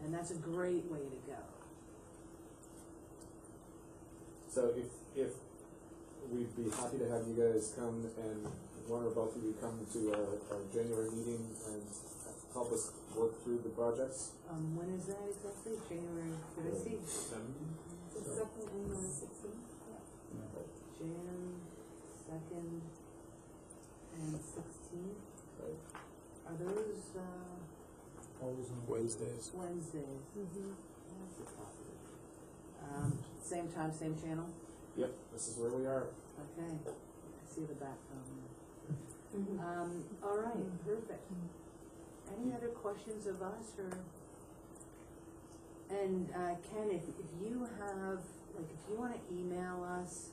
and that's a great way to go. So if we'd be happy to have you guys come, and one or both of you come to our January meeting and help us work through the projects. When is that exactly? January, did I see? The second and the 16th. Jan 2nd and 16th. Right. Are those, Always on Wednesdays. Wednesdays? Same time, same channel? Yep, this is where we are. Okay, I see the background there. All right, perfect. Any other questions of us, or? And Ken, if you have, like, if you wanna email us,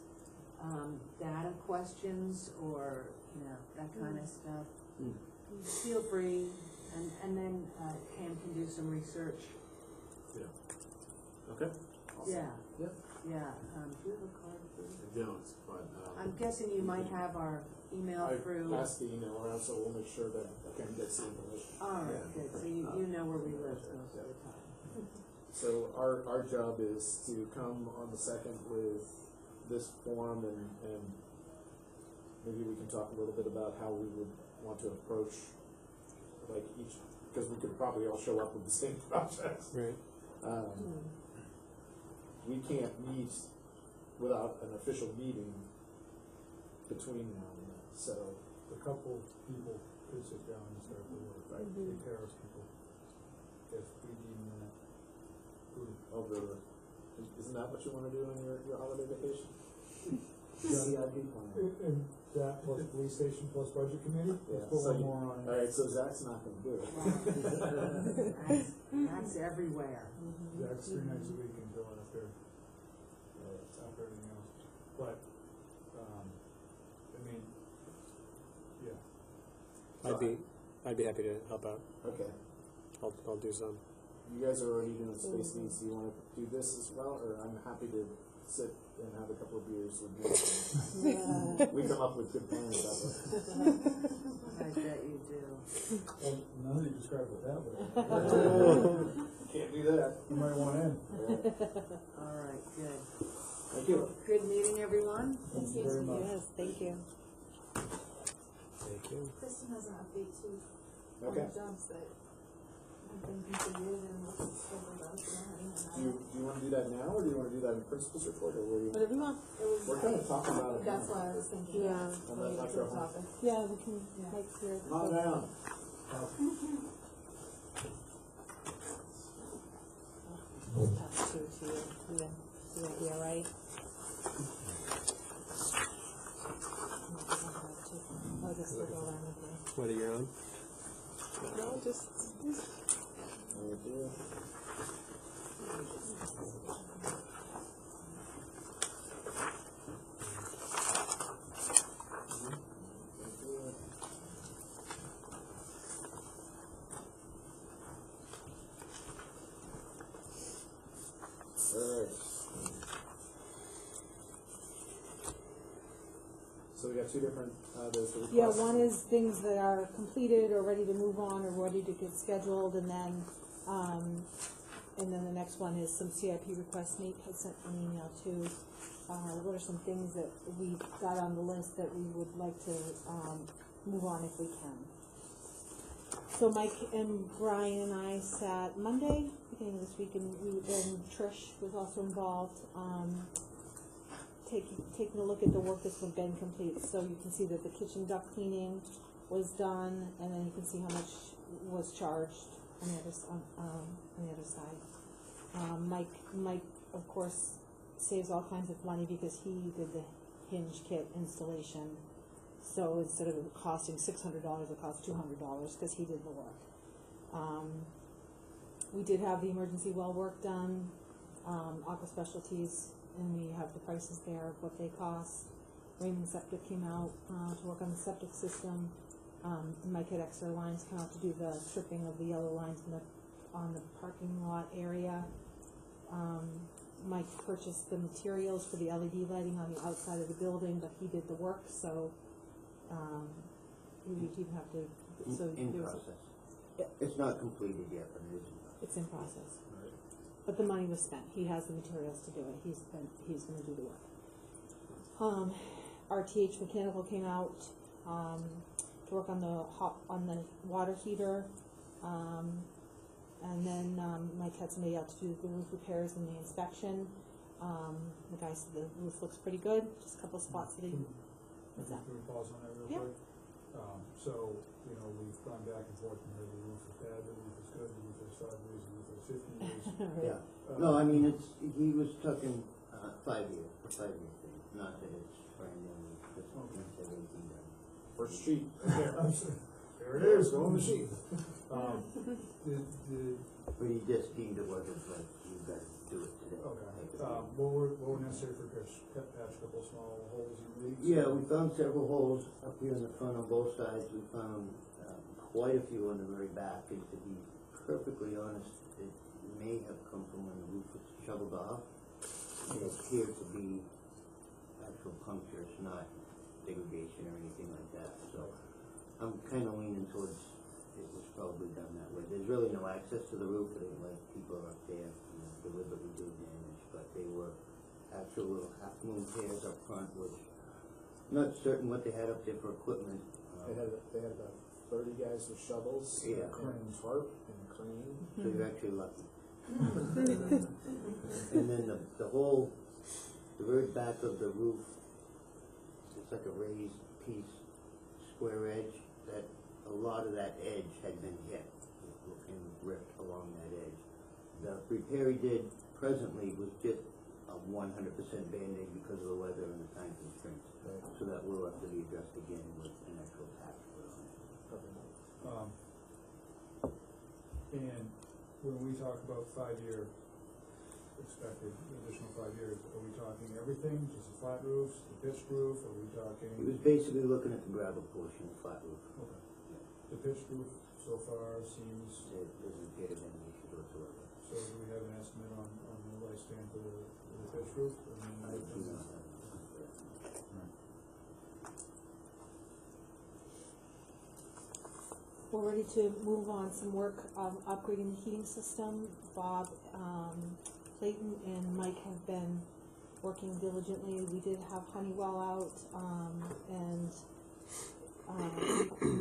data questions or, that kind of stuff, feel free, and then Ken can do some research. Yeah. Okay. Yeah. Yeah. Yeah, do you have a card, please? I don't, but, I'm guessing you might have our email through. I passed the email around, so we'll make sure that Ken gets the information. All right, Yeah. good, so you know where we live most of the time. So our job is to come on the 2nd with this form, and maybe we can talk a little bit about how we would want to approach, like, each, because we could probably all show up with the same projects. Right. We can't meet without an official meeting between now and then, so. A couple people could sit down and start the work, right? Take care of people. If we deem that group. Isn't that what you want to do on your holiday vacation? Yeah. CIP plan. And that plus police station plus budget committee? Yeah, Let's put so one you- more on. All right, so Zach's not going to do it. That's everywhere. That's 3 nights a week until after everything else. But, I mean, yeah. I'd be happy to help out. Okay. I'll do some. You guys are already doing space needs. Do you want to do this as well, or I'm happy to sit and have a couple of beers with you? We come up with good plans that way. I bet you do. Well, none of you described it that way. Can't do that. You might want in. All right, good. Thank you. Good meeting, everyone. Thank you very much. Yes, thank you. Thank you. Kristen has an update too. On Okay. the jobs that have been completed and what's scheduled out Do you want to do that now, or do you want to do that in principal's report, or will you? Whatever you want. We're kind of talking about it That's now. what I was thinking. Yeah. On that Related to after the a- topic. Yeah, we can Yeah. make sure. Come on down. Pass two to you. You'll be all right. Oh, this will go around with you. What are you on? No, just. Thank you. Alright. So we got two different, there's the request. Yeah, one is things that are completed or ready to move on or ready to get scheduled, and then the next one is some CIP requests. Nate had sent an email to, what are some things that we got on the list that we would like to, move on if we can. So Mike and Brian and I sat Monday, beginning of this week, and Trish was also involved, taking a look at the work that's been complete. So you can see that the kitchen duct cleaning was done, and then you can see how much was charged on the other side. Mike, of course, saves all kinds of money because he did the hinge kit installation. So instead of it costing $600, it cost $200 because he did the work. We did have the emergency well work done, Aqua Specialties, and we have the prices there of what they cost. Raymond Septic came out to work on the septic system. Mike had extra lines come out to do the stripping of the yellow lines on the parking lot area. Mike purchased the materials for the LED lighting on the outside of the building, but he did the work, so we would even have to. So In there was process. It's not completed yet, but it is. it's in process. But the money was spent. He has the materials to do it. He's going to do the work. RTH Mechanical came out to work on the water heater, and then Mike had somebody out to do the roof repairs and the inspection. The guy said the roof looks pretty good. Just a couple of spots that he. What's that? Can we pause on that real Yeah. quick? So, you know, we've gone back and forth and heard the roof is bad, the roof is good, the roof is sideways, the roof is 50 years. Yeah. No, I mean, he was talking 5 years, a 5 year thing, not that it's brand new, it's not that 18 done. First sheet. There it is, on the sheet. But he just deemed it wasn't like, you gotta do it today. Okay. What were necessary for patch a couple of small holes in leaks? Yeah, we found several holes up here in the front on both sides. We found quite a few on the very back, and to be perfectly honest, it may have come from when the roof was shoveled off. It appeared to be actual punctures, not degradation or anything like that. So I'm kind of leaning towards it was probably done that way. There's really no access to the roof. It ain't like people are up there, you know, deliberately doing damage, but they were actual little half moon tears up front, which not certain what they had up there for equipment. They had about 30 guys with shovels, Yeah. and tarp, and a crane. So you're actually lucky. And then the whole, the very back of the roof, it's like a raised piece, square edge, that a lot of that edge had been hit and ripped along that edge. The repair he did presently was just a 100% Band-Aid because of the weather and the time constraints. Right. So that will have to be addressed again with an actual patch put on it. And when we talk about 5-year expected additional 5 years, are we talking everything, just the flat roofs, the pitched roof, are we talking? He was basically looking at the gravel portion of flat roof. Okay. The pitched roof so far seems, It doesn't appear to be any issues whatsoever. so do we have an estimate on the lifespan for the pitched roof? I do not have. we're ready to move on some work upgrading the heating system. Bob, Clayton and Mike have been working diligently. We did have Honeywell out, and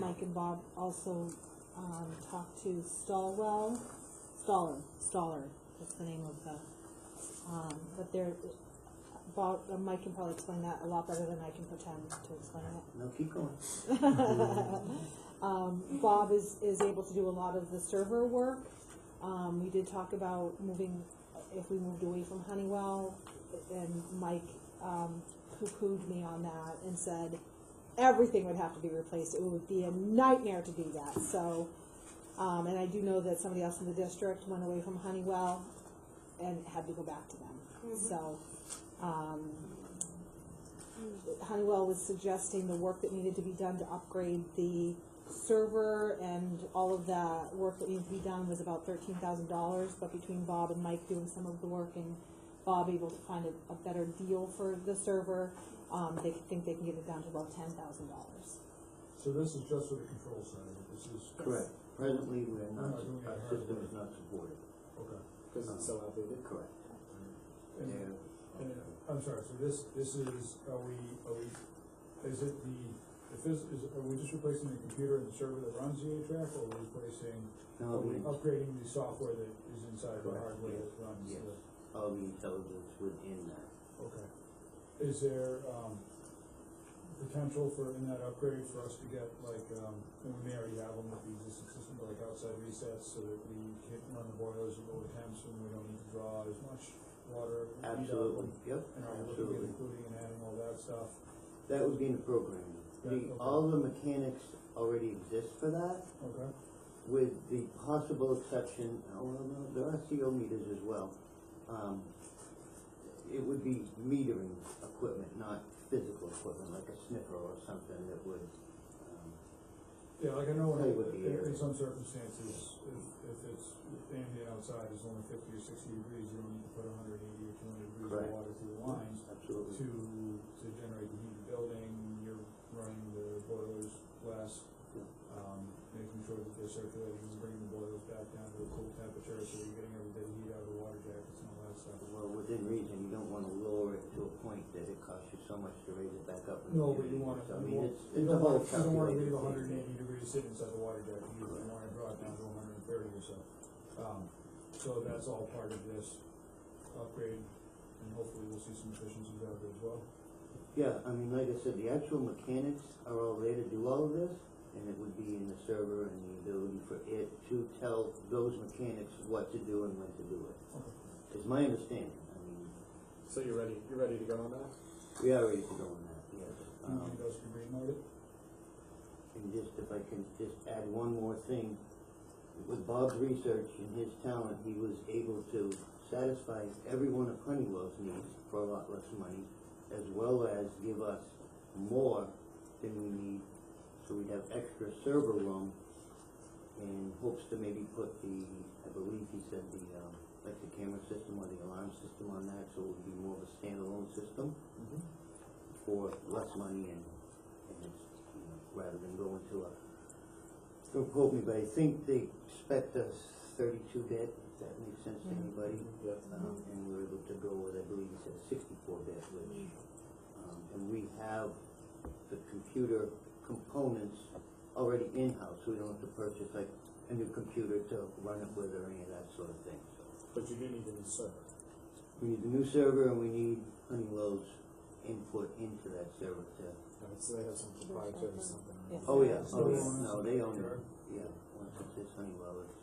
Mike and Bob also talked to Staller, that's the name of the, but they're, Bob, Mike can probably explain that a lot better than I can pretend to explain it. No, keep going. Bob is able to do a lot of the server work. We did talk about moving, if we moved away from Honeywell, and Mike poo-pooed me on that and said everything would have to be replaced. It would be a nightmare to do that. So, and I do know that somebody else in the district went away from Honeywell and had to go back to them. So, Honeywell was suggesting the work that needed to be done to upgrade the server and all of the work that needed to be done was about $13,000, but between Bob and Mike doing some of the work and Bob able to find a better deal for the server, they think they can get it down to about $10,000. So this is just for the control center, this is. Correct. Presently, we're We're not, not doing our that system hardware. is not supported. Okay. Because it's so outdated. Correct. And, They're- I'm sorry, so this is, is it are we just replacing the computer and the server that runs the HVAC, or are we replacing, No, are we we- upgrading the software that is inside the Correct, hardware yes, that runs yes. the? all the intelligence within that. Okay. Is there, potential for, in that upgrade, for us to get like, and we may already have them with the existing system, but like outside resets, so that we can run the boilers at lower temps and we don't need to draw as much water? heat out of Absolutely, them? yep, And are we looking at absolutely. including and adding all that stuff? That would be in the programming. Okay. All the mechanics already exist for that, Okay. with the possible exception, well, no, there are CO meters as well. It would be metering equipment, not physical equipment, like a sniffer or something that would, Yeah, like I know Play with the in air. some circumstances, if it's ambient outside is only 50 or 60 degrees, you don't need to put 180 or 200 degrees Correct. of water through the lines absolutely. to generate the heat in the building. You're running the boilers less, making sure that they're circulating and bringing the boilers back down to a cool temperature, so you're getting every bit of heat out of the water jackets and all that stuff. Well, within reason, you don't wanna lower it to a point that it costs you so much to raise it back up. No, but you want So, I to, mean, you it's a whole don't want to leave calculation. 180 degrees sitting inside the water jacket, you want to draw it down to 130 or so. So that's all part of this upgrade, and hopefully we'll see some efficiencies out of it as well. Yeah, I mean, like I said, the actual mechanics are all there to do all of this, and it would be in the server and the ability for it to tell those mechanics what to do and when to do it. Okay. Is my understanding. I mean, So you're ready to go on that? we are ready to go on that, yes. You want us to green light it? And just, if I can just add one more thing, with Bob's research and his talent, he was able to satisfy every one of Honeywell's needs for a lot less money, as well as give us more than we need, so we'd have extra server room, and hopes to maybe put the, I believe he said the, like the camera system or the alarm system on that, so it would be more of a standalone system for less money and it's, you know, rather than going to a, don't quote me, but I think they expect us 32-bit, if that makes sense to anybody. Yep. And we were able to go with, I believe he said 64-bit, which, and we have the computer components already in-house, so we don't have to purchase like a new computer to run it with or any of that sort of thing, so. But you do need a new server. We need the new server and we need Honeywell's input into that server to, So they have some proprietary something. Yes. oh yeah, So no, they own it, Sure. yeah, once it's Honeywell, it's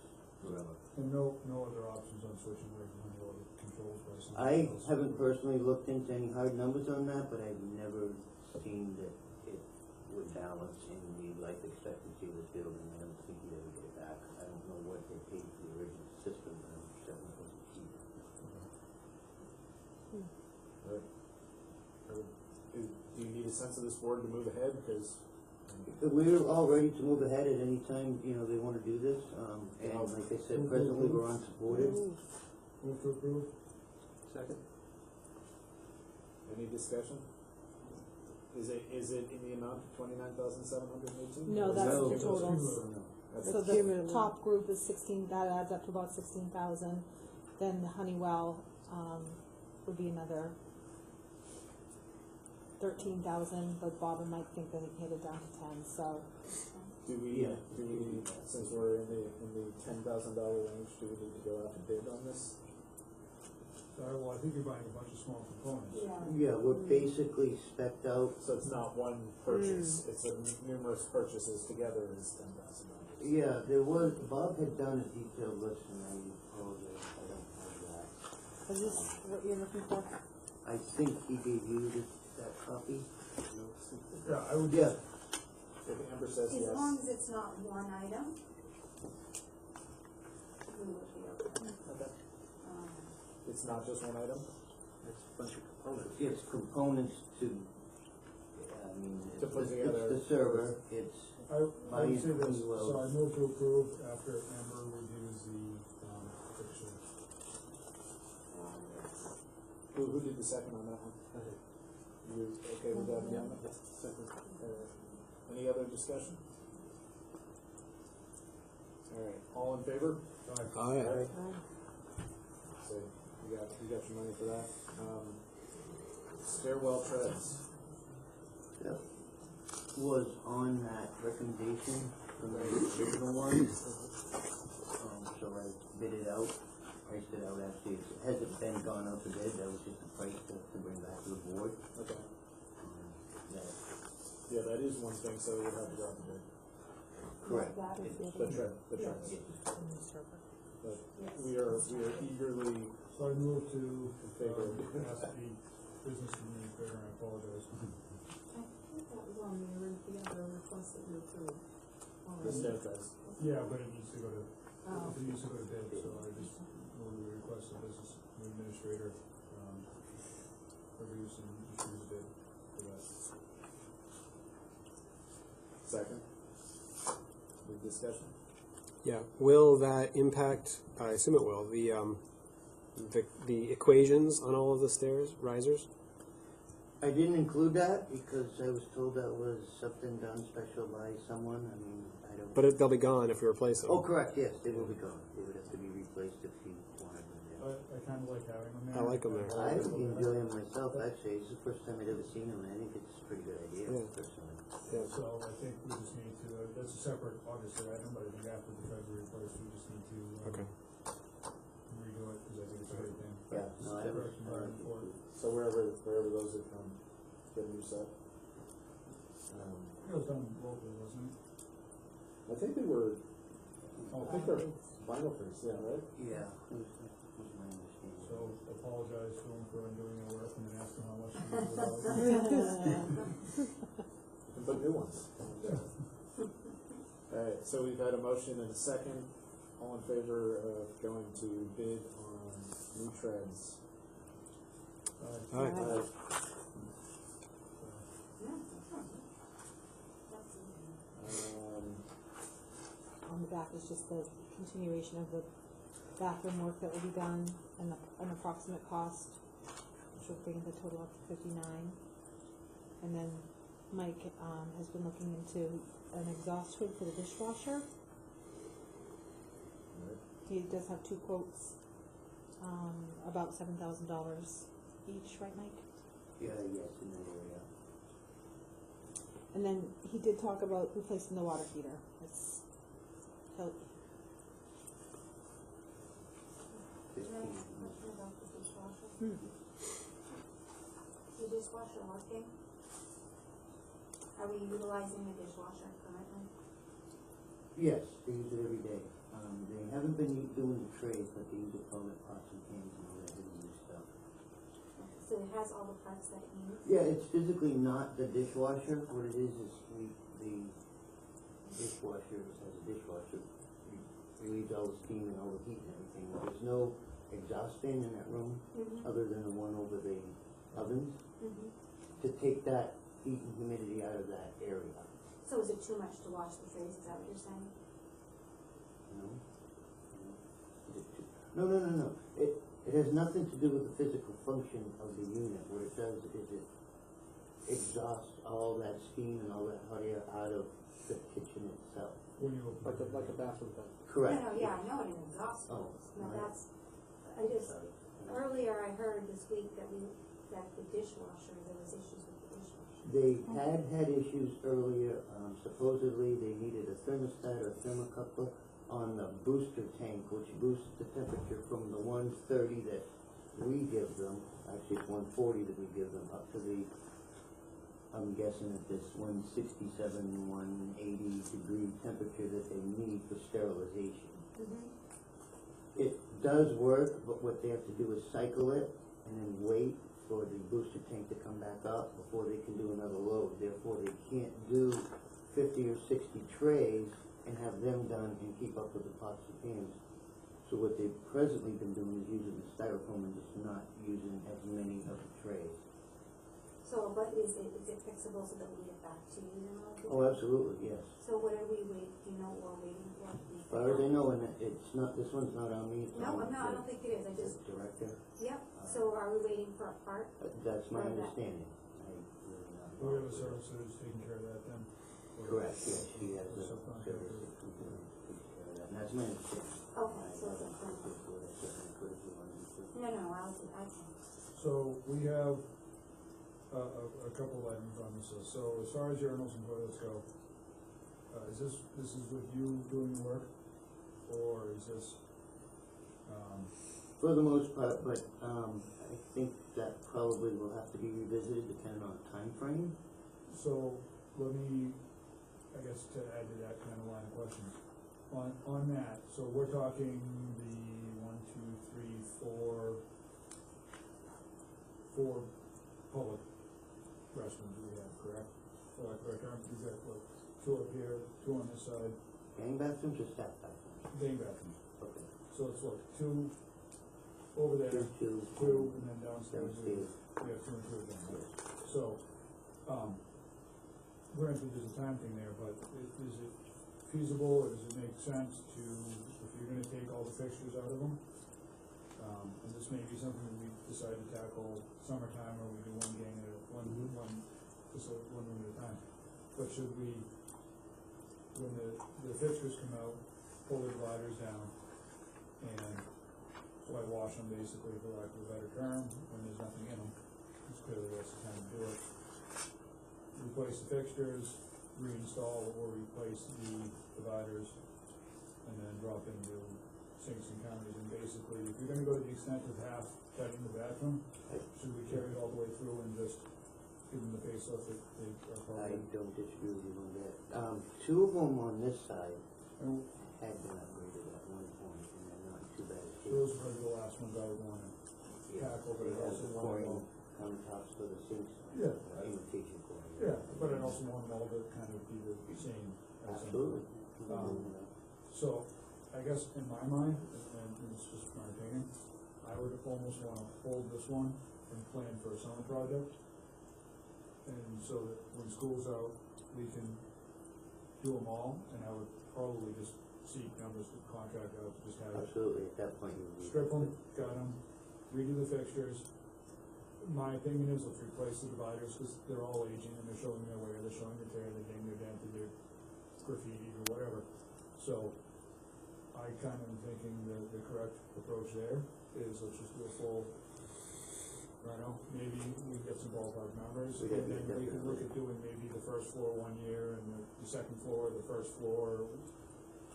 forever. And no other options on switching away from Honeywell to controls by something I else? haven't personally looked into any hard numbers on that, but I've never seen that it would balance in the life expectancy of the building. I don't think you'd ever get it back. I don't know what they paid for the original system, but I'm sure it wasn't cheap. Do you need a sense of this board to move ahead? Because We're all ready to move ahead at any time, you know, they wanna do this, and like I said, presently we're unsupported. Move to approve? Second? any discussion? Is it in the amount of $29,718? No, that's No, the total. no. Okay. So the Cumulative. top group is 16, that adds up to about 16,000. Then the Honeywell, would be another 13,000, but Bob and Mike think that they can get it down to 10, so. Do we, since we're in the $10,000 range, do we need to go out to bid on this? Well, I think you're buying a bunch of small components. Yeah, we're basically spec'd out. So it's not one purchase, it's numerous purchases together is $10,000. Yeah, Bob had done a detailed list and I apologize, I don't have that. Is this what you're looking for? I think he gave you that copy. Yeah, I would. Yeah, If Amber says As yes. long as it's not one item, we would be okay. Okay. It's not just one item? It's a bunch of components. it's components to, I mean, To put together. it's the server, it's, I would say this, Well- so I move to approve after Amber reviews the, picture. Who did the second on that one? You okay with that amendment? Second. Any other discussion? Alright, all in favor? Aye. So, you got your money for that. Stairwell treads. that was on that recommendation from the original one. So I bid it out, priced it out actually, it hasn't been gone out to bid, that was just a price to bring back to the board. Okay. That, Yeah, that is one thing, so we'll have to go out to bid. correct. The treads. But Yes. we are eagerly So I move to, in favor of ask the business administrator, and I apologize. I think that was on the other request that you approved. the stair treads. Yeah, but it needs to go to, Oh. it needs to go to bid, so I just move the request the business administrator, produce and issue the bid for that. Second. Any discussion? Yeah, will that impact, I assume it will, the equations on all of the stairs, risers? I didn't include that because I was told that was something done special by someone, I mean, I don't. But they'll be gone if we replace them. Oh, correct, yes, they will be gone, they would have to be replaced if you wanted them there. I kinda like having them there. I like 'em there. I enjoy them myself, actually, it's the first time I'd ever seen them, and I think it's a pretty good idea, Yeah. personally. Yeah. So I think we just need to, that's a separate, obviously, item, but I think after the treasury replaced, we just need to, Okay. redo it, cause I think it's a great thing. Yeah, no, I Correct environment for it. So wherever those that come, get a new set. It was done locally, wasn't it? I think they were, Oh, I think they're vinyl prints, yeah, right? Yeah, that was my understanding. So apologize to them for undoing their work and then ask them how much they were. You can put new ones. Alright, so we've had a motion and a second. All in favor of going to bid on new treads? All right. Aye. On the back is just the continuation of the bathroom work that will be done and an approximate cost, which will bring the total up to 59. And then Mike has been looking into an exhaust hood for the dishwasher. He does have two quotes, about $7,000 each, right, Mike? Yeah, yes, in that area. And then he did talk about replacing the water heater. It's he'll, 15. About the dishwasher. The dishwasher working? Are we utilizing the dishwasher currently? Yes, they use it every day. They haven't been doing the trays, but they use it for the pots and pans and all that heavy use stuff. So it has all the parts that it needs? Yeah, it's physically not the dishwasher. What it is the dishwasher has a dishwasher. It relieves all the steam and all the heat and everything. There's no exhaust fan in that room other than the one over the ovens to take that heat and humidity out of that area. So is it too much to wash the trays, is that what you're saying? No. It has nothing to do with the physical function of the unit. What it does is it exhaust all that steam and all that hot air out of the kitchen itself. When you open. Like a bathroom vent. Correct. No, yeah, I know what an exhaust Oh, is, but right. that's, I just, Sorry. earlier I heard this week that the dishwasher, there was issues with the dishwasher. They had issues earlier, supposedly they needed a thermostat or thermocouple on the booster tank, which boosts the temperature from the 130 that we give them, actually it's 140 that we give them, up to the, I'm guessing at this 167, 180 degree temperature that they need for sterilization. It does work, but what they have to do is cycle it and then wait for the booster tank to come back up before they can do another load. Therefore, they can't do 50 or 60 trays and have them done and keep up with the pots and pans. So what they've presently been doing is using the styrofoam and just not using as many of the trays. So, but is it fixable so that we get back to you now? Oh, absolutely, yes. So what are we waiting, do you know what we're waiting for? As far as I know, and it's not, this one's not on me. It's No, on I don't think it is, I the just, director. yep, so are we waiting for a part? That's my Or that- understanding. I really not We have a service that is taking care of that then? Correct, yes, she has a Subcontractor. service that can take care of that, and that's my understanding. Okay, so it's a I part. don't know if that's good if you want me to. No, I can. So we have a couple of items on this list. So as far as urinals and toilets go, is this is with you doing the work? Or is this, For the most part, but, I think that probably will have to be revisited depending on time frame. so let me, I guess to add to that kind of line of questions. On that, so we're talking the 1, 2, 3, 4 public restrooms we have, correct? For like, correct term, you got what, 2 up here, 2 on this side, Gang bathrooms or staff bathrooms? gang bathrooms. Okay. So it's what, 2 over there, Two, 2, and then downstairs we downstairs. have 2 and 2 again. Yes. So, granted, there's a time thing there, but is it feasible, or does it make sense to, if you're gonna take all the fixtures out of them, and this may be something that we decide to tackle summertime, or we do one gang at a, one room at a time, but should we, when the fixtures come out, pull the dividers down, and whitewash them basically, for lack of a better term, when there's nothing in them, because clearly that's the time to do it. Replace the fixtures, reinstall or replace the dividers, and then drop into sinks and counters. And basically, if you're gonna go to the extent of half cutting the bathroom, should we carry it all the way through and just give them the facelift that they are I probably? don't disagree with you on that. 2 of them on this side And had been upgraded at one point, and they're not too bad a shape. those are probably the last ones I would wanna Yeah, tackle, but it I has also the want pouring them all. countertops for the sinks. Yeah. Imitation pouring. Yeah, but I also want them all to kind of be the same. as them. Absolutely. So, I guess in my mind, and it's just my opinion, I would almost wanna hold this one and plan for a summer project. And so that when school's out, we can do them all, and I would probably just seek numbers to contract out, to just have it. Absolutely, at that point you would be. Strip them, gut them, redo the fixtures. My opinion is let's replace the dividers, cause they're all aging and they're showing their wear, they're showing their tear, they're getting their dented, they're graffiti or whatever. So, I kind of am thinking the correct approach there is let's just do a full, maybe we get some ballpark numbers, We and then we can look definitely. at doing maybe the first floor 1 year and the second floor, the first floor.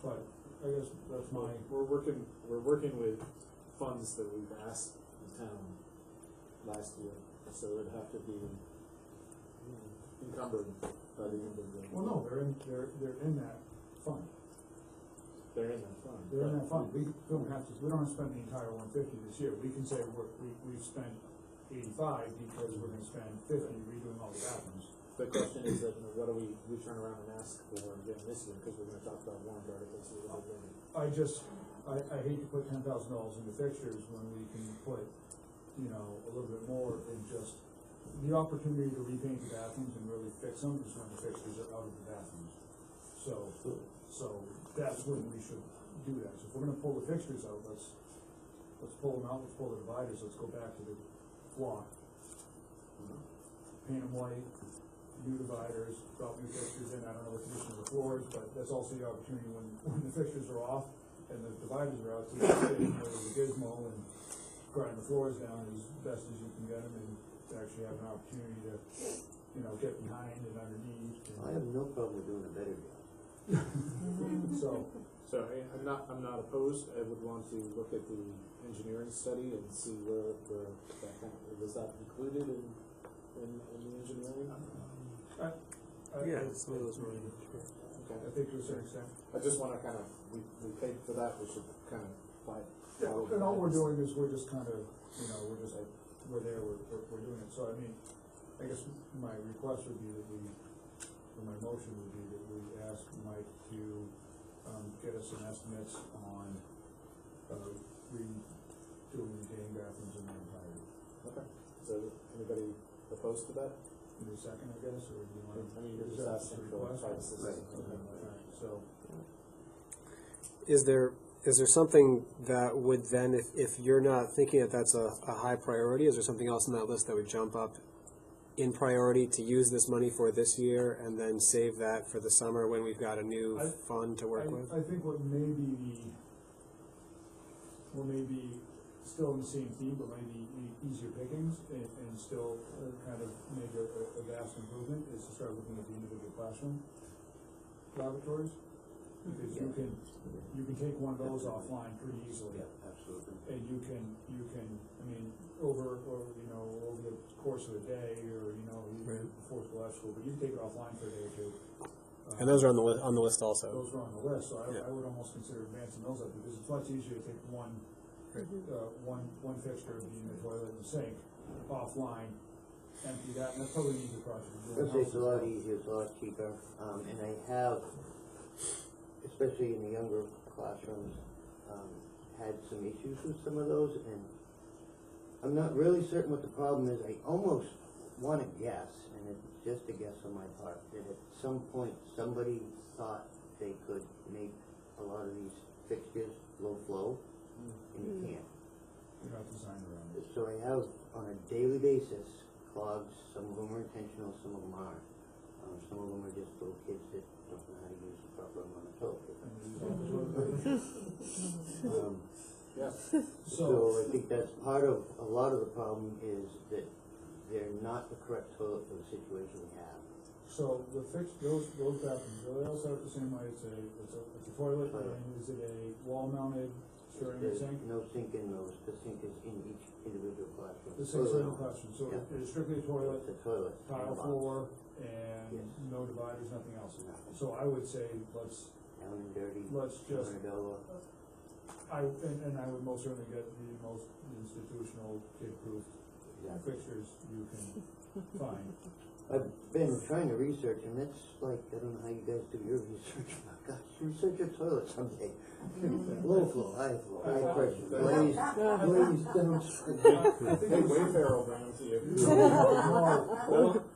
But I guess that's my, We're working with funds that we've asked the town last year, so it'd have to be encumbered by the end of the. well, no, they're in that fund. They're in that fund. They're in that fund, we don't have to spend the entire 150 this year, we can say we've spent 85 because we're gonna spend 50 redoing all the bathrooms. The question is that, what do we turn around and ask for again this year, because we're gonna talk about warrant articles a little bit later. I hate to put $10,000 into fixtures when we can put, a little bit more in just the opportunity to repaint the bathrooms and really fix them is when the fixtures are out of the bathrooms. So that's when we should do that. So if we're gonna pull the fixtures out, let's pull them out, let's pull the dividers, let's go back to the block. paint them white, new dividers, drop new fixtures in, I don't know what the condition of the floors, but that's also the opportunity when the fixtures are off and the dividers are out, to stay with a gizmo and grind the floors down as best as you can get them, and to actually have an opportunity to, you know, get behind and underneath. I have no problem with doing a better job. So I'm not opposed. I would want to look at the engineering study and see where that kind of, was that included in the engineering? Yeah, some of those were. Okay. I think to a certain extent. I just want to kind of, we paid for that, we should kind of follow. And all we're doing is we're just kind of, you know, we're there, we're doing it. So I mean, I guess my request would be that my motion would be that we ask Mike to get us some estimates on redoing retaining bathrooms in their entirety. Okay. So anybody opposed to that? Need a second, I guess, or do you want? I mean, you're just asking for prices. Right. Okay, so. Is there something that would then, if you're not thinking that that's a high priority, is there something else on that list that would jump up in priority to use this money for this year and then save that for the summer when we've got a new fund to work with? I think what may be still in the same theme, but maybe easier pickings and still kind of make a vast improvement is to start looking at the individual classroom laboratories. Because you can take one of those offline pretty easily. Yeah, absolutely. And you can, I mean, over the course of a day, or, you know, before school, after school, but you can take it offline for a day or two. And those are on the list also. Those are on the list, so I would almost consider advancing those up, because it's much easier to take one fixture, being the toilet and the sink, offline, empty that, and that's probably an easier project. It's a lot easier, it's a lot cheaper, and I have, especially in the younger classrooms, had some issues with some of those, and I'm not really certain what the problem is. I almost want to guess, and it's just a guess on my part, that at some point somebody thought they could make a lot of these fixtures low flow, and you can't. You're not designed around it. So I have, on a daily basis, clogs. Some of them are intentional, some of them aren't. Some of them are just little kids that don't know how to use the proper amount of toilet paper. Yeah. So I think that's part of, a lot of the problem is that they're not the correct toilet for the situation we have. So those bathrooms, do they also have the same way? It's a toilet, and is it a wall mounted sharing the There's sink? no sink in those, the sink is in each individual classroom. The sink's in the classroom, so Yeah. it is strictly a toilet, It's a toilet. tile floor, and Yes. no dividers, nothing else. Nothing. So I would say Down and dirty. let's just, Vanilla. and I would most certainly get the most institutional kid-proof Exactly. fixtures you can find. I've been trying to research, and that's like, I don't know how you guys do your research. Oh my gosh, research your toilet someday. Low flow, high pressure, glazed, don't. Hey, Wayfair will bring them to you.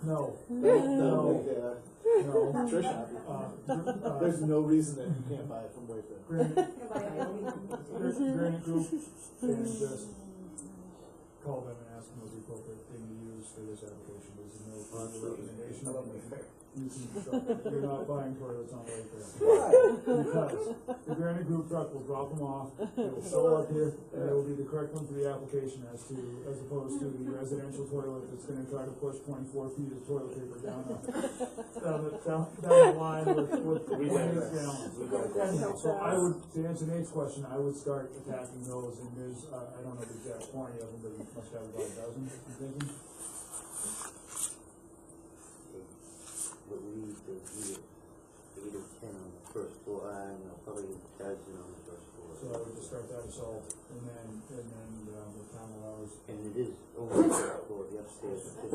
No. Trisha, there's no reason that you can't buy it from Wayfair. Granite group, and just call them and ask them what the appropriate thing to use for this application is, and they'll find the recommendation. You're not buying toilets on Wayfair. Because the granite group truck will drop them off, they will show up here, and they will be the correct one for the application as opposed to the residential toilet that's gonna try to push 24 feet of toilet paper down the line with 20 gallons. So I would, to answer Nate's question, I would start attacking those, and there's, I don't know the exact quantity of them, but you must have about a dozen, I'm thinking. But we need to do 8 or 10 on the first floor, I don't know, probably a dozen on the first floor. So I would just start that assault, and then with time allows, And it is only the first floor, the upstairs is just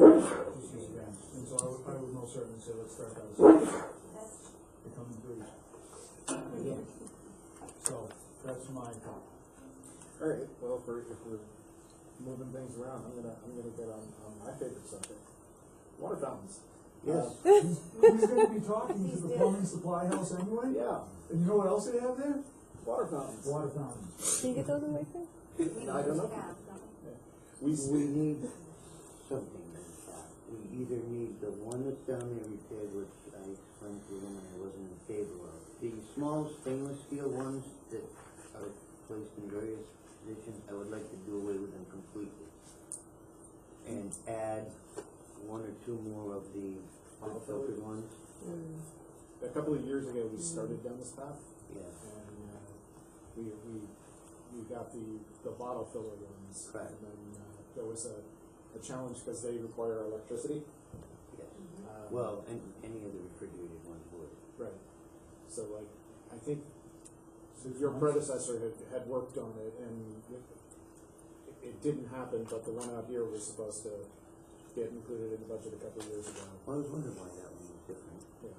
use again. And so I would most certainly say let's start that assault. It comes through. Yeah. So that's my thought. All right. Well, if we're moving things around, I'm gonna get on my favorite subject: water fountains. Yes. He's gonna be talking to the plumbing supply house anyway? Yeah, And you know what else they have there? water fountains. Water fountains. Can you get those in my phone? I don't know. We need something in the shop. we either need the one that's down there repaired, which I explained to the woman I wasn't in favor of. The small stainless steel ones that are placed in various positions, I would like to do away with them completely. And add one or two more of the unfiltered ones. A couple of years ago, we started down this path, Yeah. and we got the bottle filler ones. Right. And then there was a challenge because they require electricity. Yes. Well, and any of the refrigerated ones would. Right. So like, I think your predecessor had worked on it, and it didn't happen, but the one out here was supposed to get included in the budget a couple of years ago. I was wondering why that one was different. Yeah.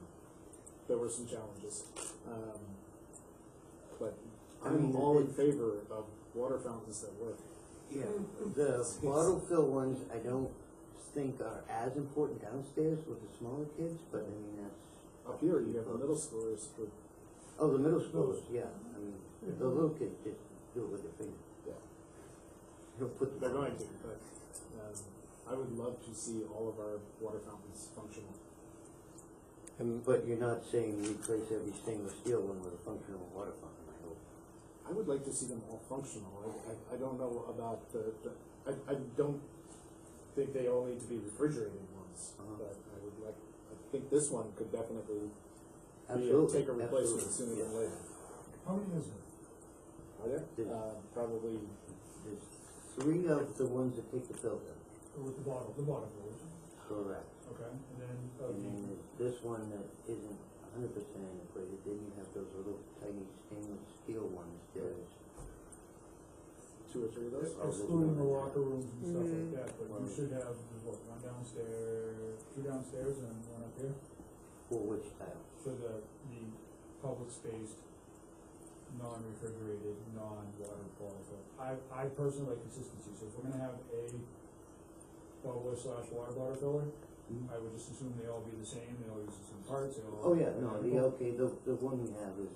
There were some challenges. But I I'm mean, all in favor of water fountains that work. Yeah, the bottle fill ones I don't think are as important downstairs with the smaller kids, but I mean that's. Up here, you have the middle schoolers with, Oh, the middle schoolers, yeah, I mean, the little kids just do it with their fingers. yeah, They'll put the. they're going to, but I would love to see all of our water fountains functional. But you're not saying replace every stainless steel one with a functional water fountain, I hope. I would like to see them all functional. I don't know about I don't think they all need to be refrigerated ones, but I think this one could definitely Absolutely. take a replacement Absolutely. sooner than later. How many is there? Are there? There's- Probably, There's 3 of the ones that take the filter. With the bottle fillers, Correct. okay, and then, And then there's this one that isn't 100% integrated, then you have those little tiny stainless steel ones, there's 2 or 3 of those. excluding the locker rooms and stuff like that, but you should have, what, one downstairs, 2 downstairs and 1 up here? for which style? For the public spaced, non-refrigerated, non-water bottle. I personally like consistency, so if we're gonna have a bubbler/water bottle filler, I would just assume they all be the same, they all use the same parts, they all. Oh, yeah, no, the one we have is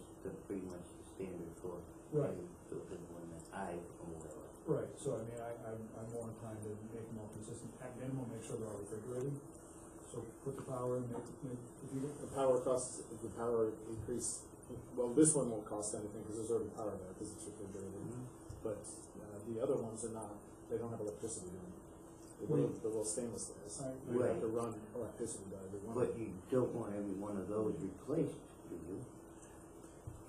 pretty much the standard for Right. the one that I am aware of. Right, so I mean, I'm more inclined to make them all consistent, at minimum, make sure they're all refrigerated. So put the power in, if you, The power costs, the power increase, well, this one won't cost anything because there's already power there because it's refrigerated. But the other ones are not, they don't have electricity in them. The little stainless ones. You have to run electricity by every one. But you don't want every one of those replaced, do you?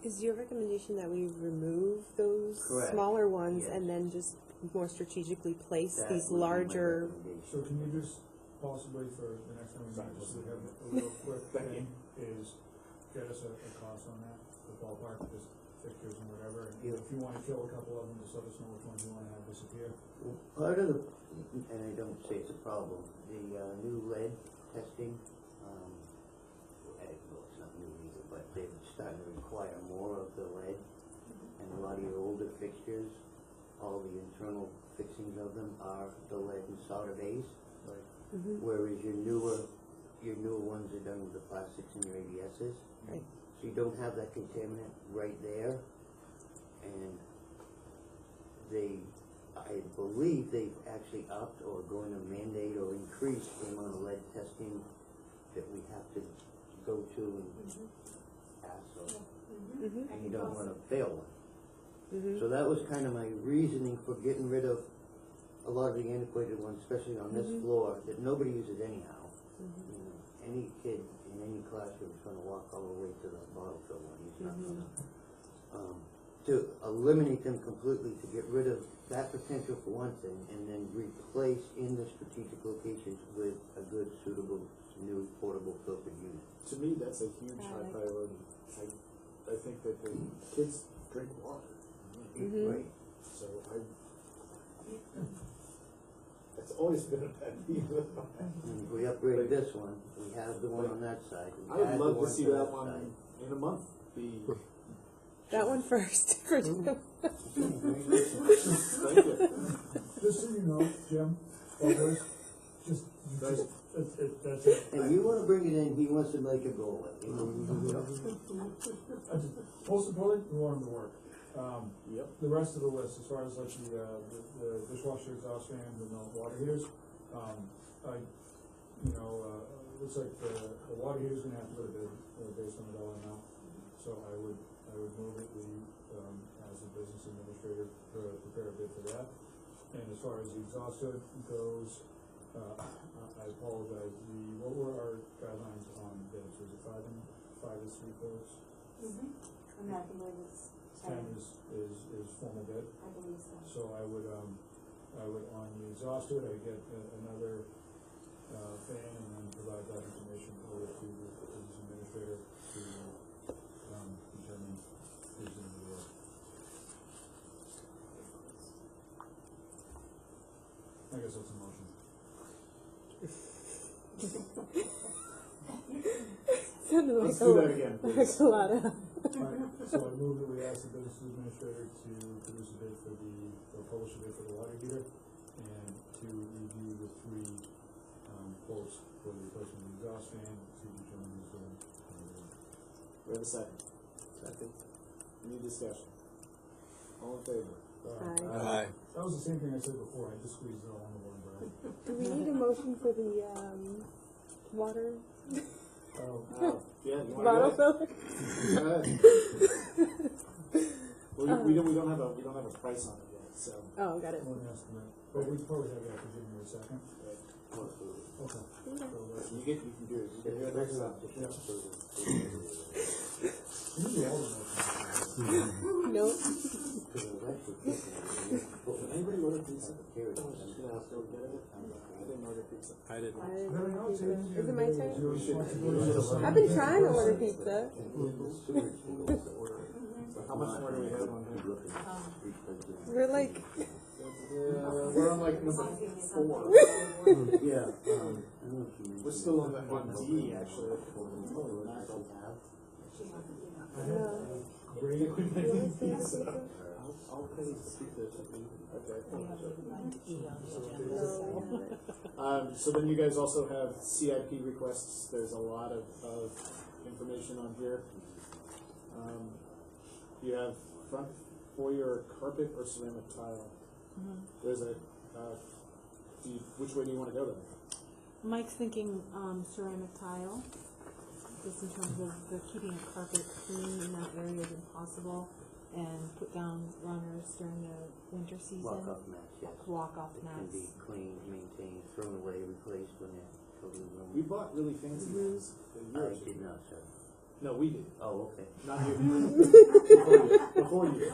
Is your recommendation that we remove those Correct. smaller ones Yes. and then just more strategically place That these would be my larger? recommendation. so can you just possibly for the next time we meet, just to have a real quick thing, is get us a cost on that, the ballpark, just fixtures and whatever, and Yeah. if you wanna kill a couple of them, just let us know which ones you wanna have disappear. Well, part of the, and I don't say it's a problem, the new lead testing, well, it's not new either, but they're starting to require more of the lead, and a lot of your older fixtures, all the internal fixings of them are the lead and solder base, whereas your newer ones are done with the plastics and your ABSs. Right. So you don't have that contaminant right there, and I believe they've actually upped or going to mandate or increase the amount of lead testing that we have to go to and pass, and you don't wanna fail one. So that was kind of my reasoning for getting rid of a lot of the antiquated ones, especially on this floor, that nobody uses anyhow. You know, any kid in any classroom is gonna walk all the way to the bottle fill one, he's not gonna. To eliminate them completely, to get rid of that potential for one thing, and then replace in the strategic locations with a good, suitable, new portable filtered unit. To me, that's a huge high priority. I think that the kids drink water. Right. So it's always been a pet peeve of mine. And if we upgrade this one, we have the one on that side. we I would add the love to see to that side. one in a month be. That one first. For Mm-hmm. Just so you know, Jim, always, just, that's it. And you wanna bring it in, he wants to make it go away. Most importantly, we want them to work. Yep. The rest of the list, as far as like the dishwasher exhaust fans and the water heaters, looks like the water heater's gonna have to go to bid, based on the dollar amount. So I would move that we, as the business administrator, prepare a bid for that. And as far as the exhaust hood goes, I apologize, what were our guidelines on bids? Was it 5 is 3/4? And I believe it's 10 is formal bid. I believe so. So I would on the exhaust hood, I would get another fan and then provide that information over to the business administrator to determine who's in the work. I guess that's a motion. Sounded Let's like do that again, like please. a lot of. Alright, so I move that we ask the business administrator to produce a bid or publish a bid for the water heater and to review the 3 quotes for the replacement of the exhaust fan to determine who's going to We have a second. Second. Any discussion? All in favor? Aye. That was the same thing I said before, I just squeezed it all on the one, Brad. Do we need a motion for the water Yeah, you want bottle to filler? go ahead? Well, we don't have a price on it yet, so. Oh, got it. I wouldn't ask them that, but we probably have that for January 2nd. Okay. You can do it. You can do it next time. Usually all of them. Nope. Anybody order pizza? I didn't order pizza. I didn't. Very nice. Is it my turn? You should- I've been trying to order pizza. How much more do we have on here? We're like, We're on like number 4. Yeah, We're still on D actually. I'll pay to speak to Okay. So then you guys also have CIP requests. There's a lot of information on here. You have front foyer carpet or ceramic tile. There's a, which way do you want to go then? Mike's thinking ceramic tile, just in terms of the keeping a carpet clean in that area is impossible, and put down runners during the winter season. walk-off mats, yes. Walk-off It can mats. be cleaned, maintained, thrown away, replaced when they're totally ruined. We bought really fancy ones. I did not, sir. No, we did. Oh, okay. Not you. Before you.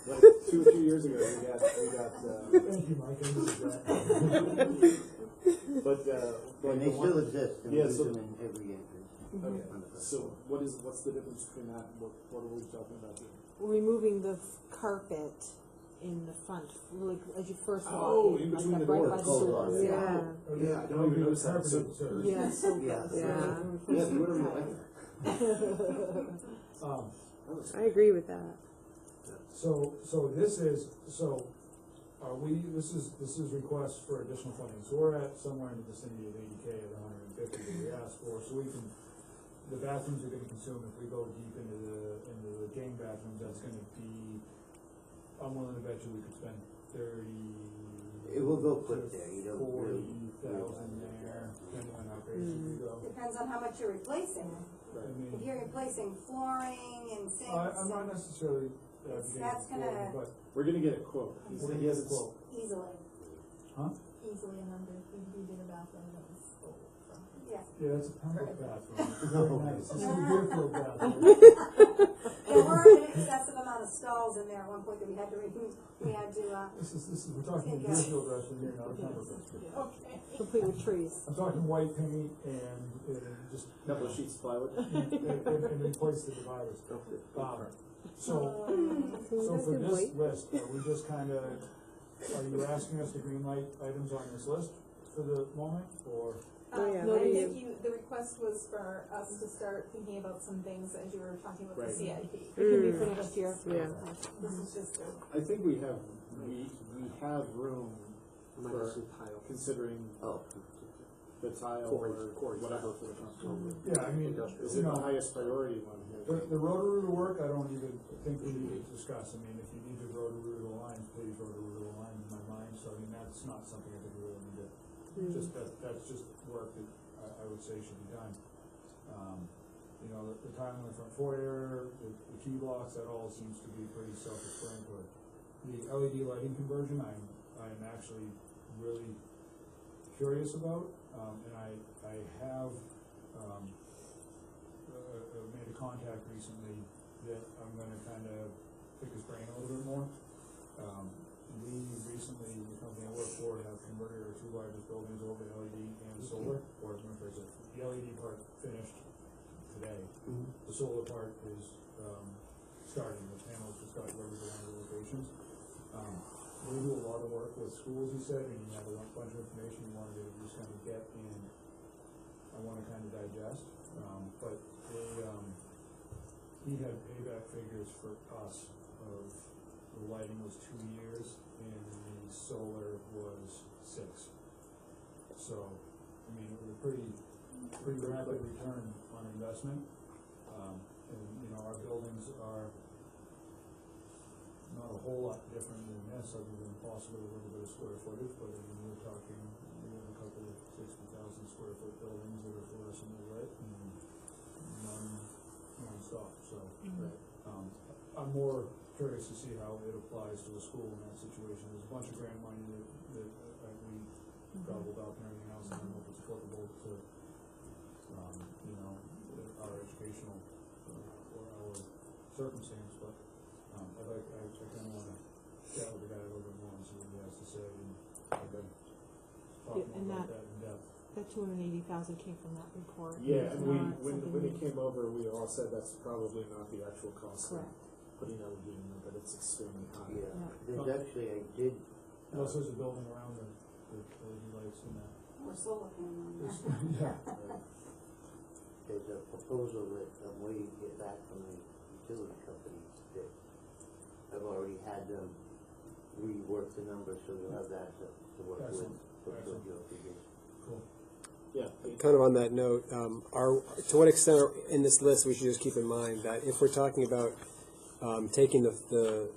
Like 2 or 3 years ago, we got. Thank you, Mike. I needed that. But And they still exist, and we Yeah, use so- them in every entrance. Okay. On the first So floor. what's the difference between that? And what are we talking about here? Removing the carpet in the front, like as you first walk Oh, in, in like between that the right doors. by the Cold doors. water. yeah. Yeah, I don't even notice that. So, Yeah, so Yeah. Yeah. yeah, do whatever you like. I agree with that. So this is this is request for additional funding, so we're at somewhere in the vicinity of 80K of the 150 that we asked for, so we can, the bathrooms are gonna consume, if we go deep into the gang bathrooms, that's gonna be, I'm willing to bet you we could spend 30. It will go quick there, you don't really. 40,000 there, depending on how crazy we go. Depends on how much you're replacing. I mean, If you're replacing flooring and sinks. I'm not necessarily advocating That's for gonna- it, but We're gonna get a quote. we're gonna He get a hasn't. quote. Easily, Easily a number, we did a bathroom that was full from. yeah. Yeah, that's a Pembroke bathroom. It's very nice. It's a Deerfield bathroom. There were an excessive amount of stalls in there at one point that we had to remove, we're talking Deerfield restroom here, not a Pembroke restroom. Okay. complete with trees. I'm talking white paint and just. Couple of sheets of plywood. And replace the dividers. So for this list, are we just kinda, are you asking us to green light items on this list for the moment, or? Oh, yeah, no, I you- think the request was for us to start thinking about some things as you were talking about Right. the CIP. It can be for next year. Yeah. This is just a. I think we have room for considering Oh, the tile or whatever for the company. Yeah, I mean, Is you it the know, highest priority one here? the Roto-Rooter work, I don't even think we need to discuss. I mean, if you need to Roto-Rooter the lines, please Roto-Rooter the lines in my mind, so I mean, that's not something I think we really need to, that's just work that I would say should be done. You know, the tile in the front foyer, the key blocks, that all seems to be pretty self-explanatory. The LED lighting conversion, I'm actually really curious about, and I have, made a contact recently that I'm gonna kinda pick his brain a little bit more. We recently, the company I work for, have converted our two largest buildings over to LED and solar, or let me phrase it, the LED part finished today. The solar part is, starting, the panels just got delivered to one of the locations. We do a lot of work with schools, he said, and you have a bunch of information you wanted to just kind of get in, I wanna kind of digest, but he had payback figures for us of, the lighting was 2 years and the solar was 6. So, I mean, it was a pretty rapid return on investment. And, you know, our buildings are not a whole lot different than this, other than possibly a little bit of square footage, but I mean, we're talking, we have a couple of 60,000 square foot buildings that are fluorescently lit and non-stop, so. I'm more curious to see how it applies to a school in that situation. There's a bunch of grant money that we gobbled up and everything else, I don't know if it's applicable to, you know, our educational, or our circumstance, but, I kinda wanna chat with the guy a little bit more and see what he has to say, and I've been talking and about that in depth. That 280,000 came from that report. Yeah, It's and not when something it came over, we all said that's probably not the actual cost of Correct. putting LED in there, but it's extremely high. Yeah, Yeah. there's actually, I did, Unless there's a building around the LED lights in that. Or solar panel. Yeah. there's a proposal that I'm waiting to get back from the utility company that I've already had them rework the numbers, so you'll have that to work with. Excellent. for Excellent. your figures. Cool. Yeah. Kind of on that note, to what extent in this list we should just keep in mind that if we're talking about taking the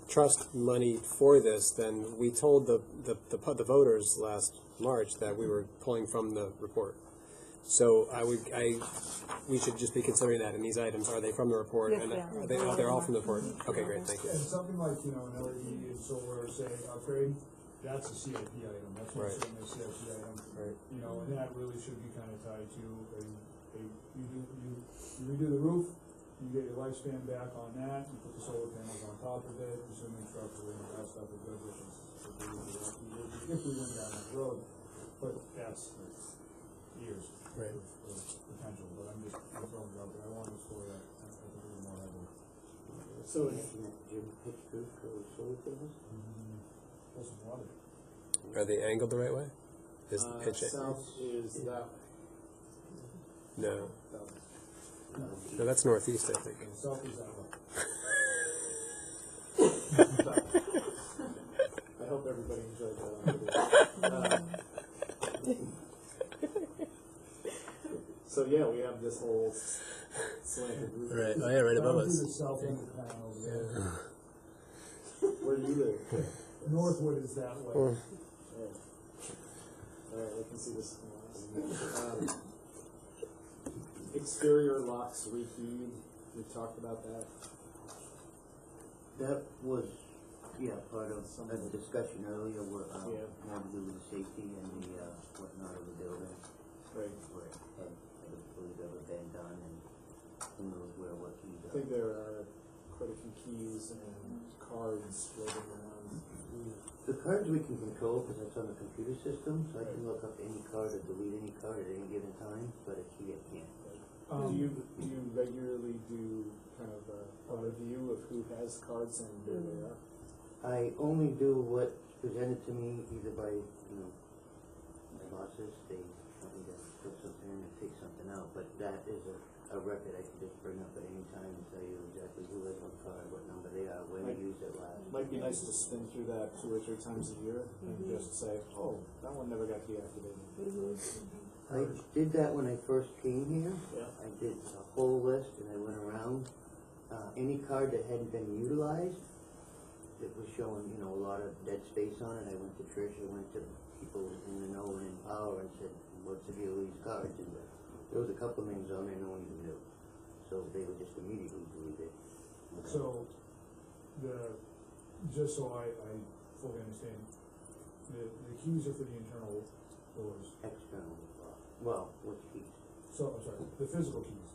trust money for this, then we told the voters last March that we were pulling from the report. So we should just be considering that in these items. Are they from the report? Yes, And they are. they're all from the report. Okay, great, thank you. And something like, you know, an LED and solar, say, upgrade, that's a CIP item, that's not Right. certainly a CIP item. Right. You know, and that really should be kind of tied to you redo the roof, you get your lifespan back on that, you put the solar panels on top of it, assuming structurally and that stuff is good, which is if we went down that road, but that's years Right. of potential, but I'm throwing it out there, I want to explore that a little more heavily. So Jim pitched roof for solar panels? Pull some water. Are they angled the right way? south is that No. south. No, that's northeast, I think. South is that way. I hope everybody enjoyed that. So yeah, we have this whole slanted roof. Right. Oh yeah, right above Down to us. the south end of town over there. Where do you live? Northwood is that way. Oh. Alright, we can see this. Exterior locks rekeyed, we talked about that. That was, part of a discussion earlier where, Yeah. had to do with the safety and the, whatnot of the building, Right. where it had ever been done, and who knows where what he's I think there are quite a few keys and cards floating around. The cards we can control because it's on the computer system, so I can look up any card or delete any card at any given time, but a key I can't. Do you regularly do kind of a review of who has cards and where they are? I only do what's presented to me either by, my bosses, they want me to put something in and take something out, but that is a record I can just bring up at any time and tell you exactly who has what card, what number they are, when they used it last. Might be nice to spin through that 2 or 3 times a year and just say, oh, that one never got deactivated. I did that when I first came here. Yeah. I did a whole list and I went around. Any card that hadn't been utilized, it was showing, a lot of dead space on it. I went to Trish, I went to people in the know and in power and said, what's the deal with these cards? And there was a couple of names on there no one even knew. So they were just immediately deleted. So, just so I fully understand, the keys are for the internal doors. External, well, which keys? So, I'm sorry, the physical keys,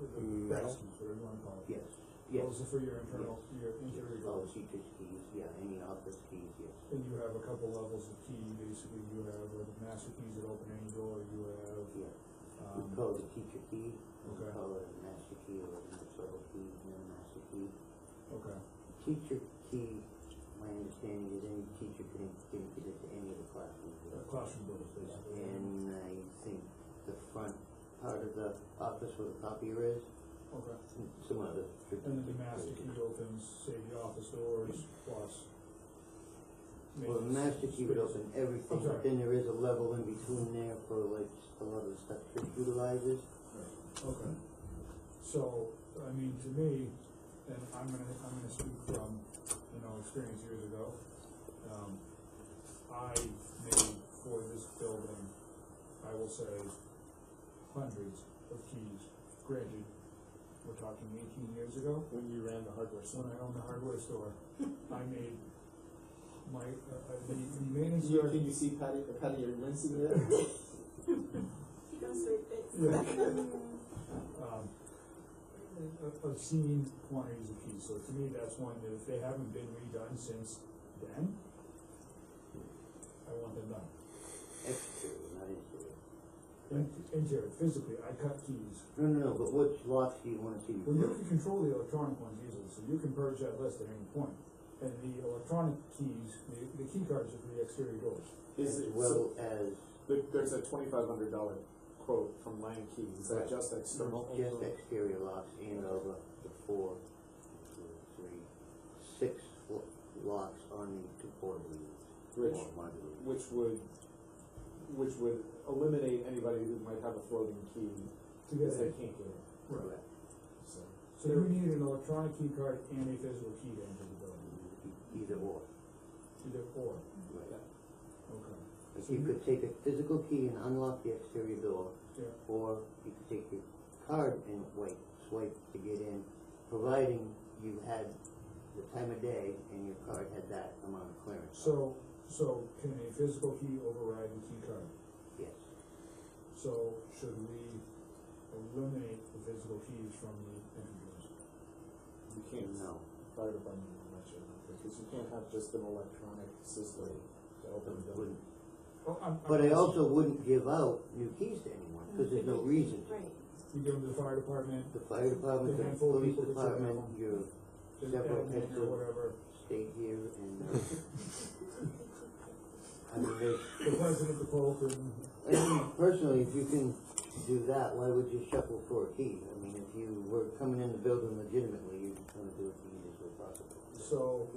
the brass keys, whatever you wanna call it. Yes, yes. Those are for your internal, your interior Oh, doors. teacher's keys, yeah, any office keys, yes. And you have a couple levels of key, basically you have the master keys that open any door, you have, Yeah. We call it a teacher key, we okay. call it a master key or a next level key, and then a master key. Okay, Teacher key, my understanding is any teacher can get into any of the classrooms. classroom doors, basically. And I think the front part of the office where the copier is, Okay, some other. and then the master key opens, say, the office doors plus. Well, the master key would open everything, Okay. but then there is a level in between there for like a lot of the stuff Chris utilizes. Okay, so, I mean, to me, and I'm gonna speak from, experience years ago. I made for this building, I will say, hundreds of keys. Granted, we're talking 18 years ago, When you ran the hardware store. when I owned the hardware store, I made my, the maintenance. Can you see Patty rinsing there? Keep on straight face. Obscene quantities of keys, so to me, that's one that if they haven't been redone since then, I want them done. Exterior, not interior. Interior, physically, I cut keys. No, but which locks do you wanna see? Well, you can control the electronic ones easily, so you can purge that list at any point. And the electronic keys, the key cards are for the exterior doors. Is As it, well as there's a $2,500 quote from Lang Key, is that Right. just external? just exterior locks and over the 4, 2, 3, 6 locks on the two portable units. Which, or modular units. which would eliminate anybody who might have a floating key, To get because they it. can't get in. Right. So, So you need an electronic key card and a physical key to enter the building, Either or. either or. Right. Okay. If you could take a physical key and unlock the exterior door, Yeah. or you could take your card and swipe to get in, providing you had the time of day and your card had that amount of clearance. So can a physical key override the key card? Yes. So should we eliminate the physical keys from the entry doors? you can't, No. fire department will let you, because you can't have just an electronic system to open the building. Well, But I also wouldn't give out new keys to anyone, because there's no reason to. Right. You give them to the fire department, The fire department, The the handful of police people that check department, them. your the several admin heads or of whatever, state here, and, I mean, the president, the pope, and, personally, if you can do that, why would you shuffle for a key? I mean, if you were coming in the building legitimately, you're just gonna do it the easiest way possible. so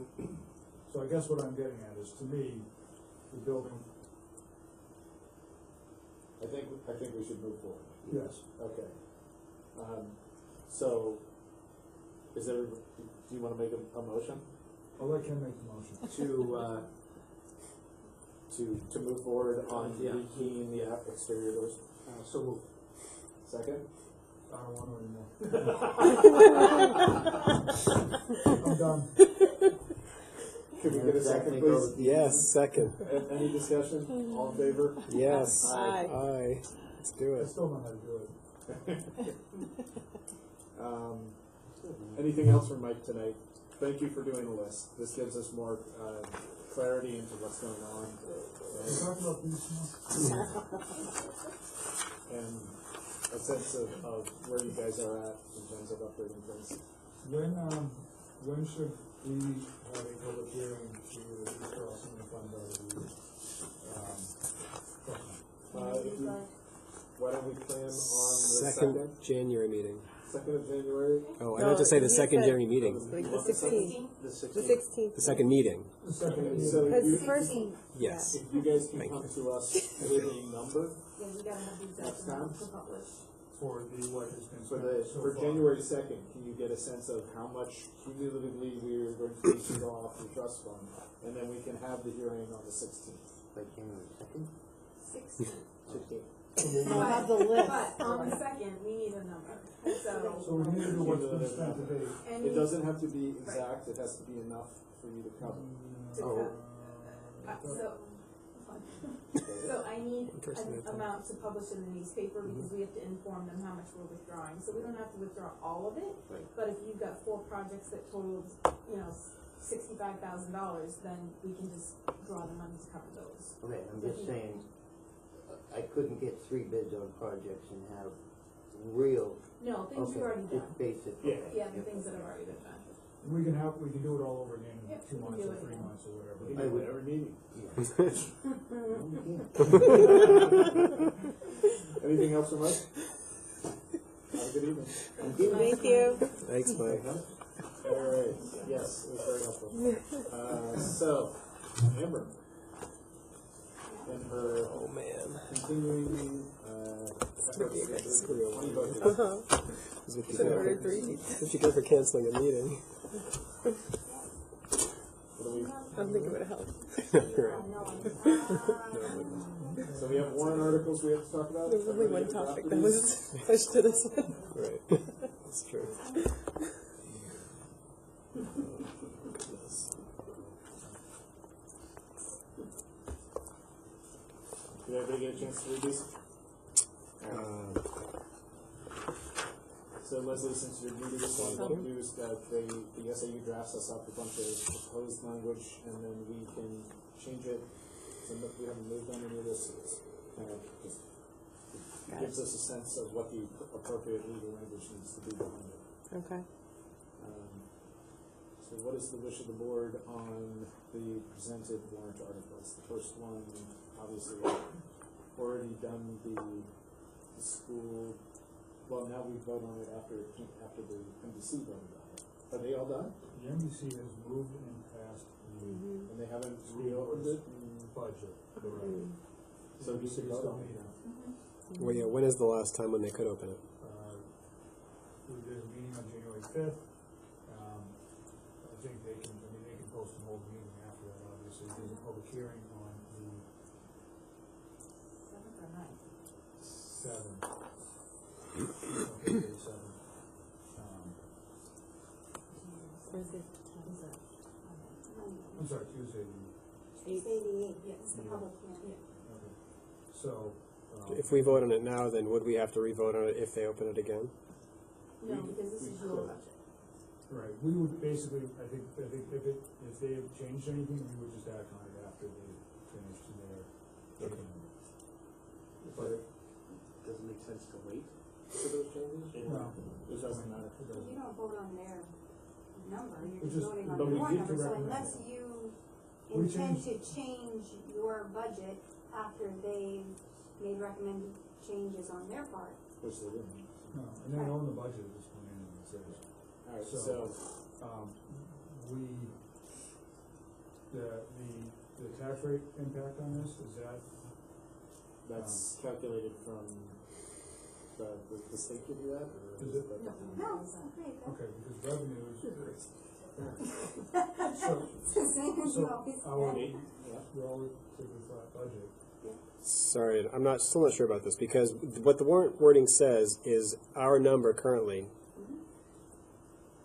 I guess what I'm getting at is, to me, the building, I think we should move forward. yes, Okay. So, is there, do you wanna make a motion I'll let Ken make the motion. to move forward on rekeying the exterior doors? So moved. Second? I don't want to anymore. I'm done. Could we get a second, please? Yes, second. Any discussion? All in favor? Yes. Aye. Aye. Let's do I it. still don't know how to do it. Anything else from Mike tonight? Thank you for doing the list. This gives us more clarity into what's going on. We talked about these now. And a sense of where you guys are at in terms of upgrading things. When should we have a public hearing to withdraw some of the funds out of the, Why don't we plan on the Second January meeting. 2nd of January? Oh, I meant to say the second January meeting. Like the 16th. The The 16th. 16th. The second meeting. the second, So Because you, first, Yes. if you guys can Thank come to us with a number Yeah, we gotta have these Next out time? to publish. for the what has been for spent so for far. January 2nd, can you get a sense of how much cumulatively we are going to draw off the trust fund? And then we can have the hearing on the 16th. By January 2nd? 16. 16. I'll have the list. But on the second, we need a number. So we need to know what's been spent to date. And It we- doesn't have to be exact, it has to be enough for you to cover. Oh. So I need Interesting. an amount to publish in the newspaper because we have to inform them how much we're withdrawing. So we don't have to withdraw all of it, Right. but if you've got 4 projects that totaled, $65,000, then we can just draw the money to cover those. Okay, I'm just saying, I couldn't get 3 bids on projects and have real, No, things you've already done. just basic, Yeah. okay. Yeah, the things that have already been done. We can do it all over again in Yep, 2 we can months do or it 3 again. months or whatever. You can do it every meeting. Anything else from us? Have a good evening. Thank you. Thanks, Mike. Alright, yes, it was very helpful. So, Amber. And her Oh, man. continuing, efforts with the 20 budget. That's what you get for canceling a meeting. What do we- I don't think it would have helped. So we have warrant articles we have to talk about? There was only one topic that was pushed to this one. Right. That's true. Did everybody get a chance to read these? So Leslie, since you're new to this one, what we do is that the SAU drafts us up a bunch of proposed language, and then we can change it. So if we haven't moved on any of this, it's kind of just, it gives us a sense of what the appropriate legal language needs to be behind it. Okay. So what is the wish of the board on the presented warrant articles? The first one, obviously, we've already done the school, well, now we vote on it after the MDC voted on it. Are they all done? The NBC has moved and passed the And they haven't reopened it? budget, correct? So we should vote on it now. Well, yeah, when is the last time when they could open it? There's a meeting on January 5th. I think they can post an old meeting after that, obviously. There's a public hearing on the 7th or 9th? 7th. Okay, 7th. Thursday. I'm sorry, Tuesday. Tuesday the 8th, yes, the public hearing. Okay. So, If we vote on it now, then would we have to re-vote on it if they open it again? No, because this is your budget. right, we would basically, I think if they have changed anything, we would just act on it after they finish their. Okay. But Does it make sense to wait for those changes? No. It doesn't matter. You don't vote on their number, We you're just voting on but we your get number, to so recommend unless it. you We intend change- to change your budget after they've made recommended changes on their part. Which they didn't. No, and they own the budget at this point anyway, so. Alright, So- so, The tax rate impact on this, is that, that's calculated from the state give you that, or? Is it? No, it's okay, okay, because revenues. It's the same as you So, always our, say. we're always taking a flat budget. Sorry, I'm still not sure about this, because what the warrant wording says is our number currently.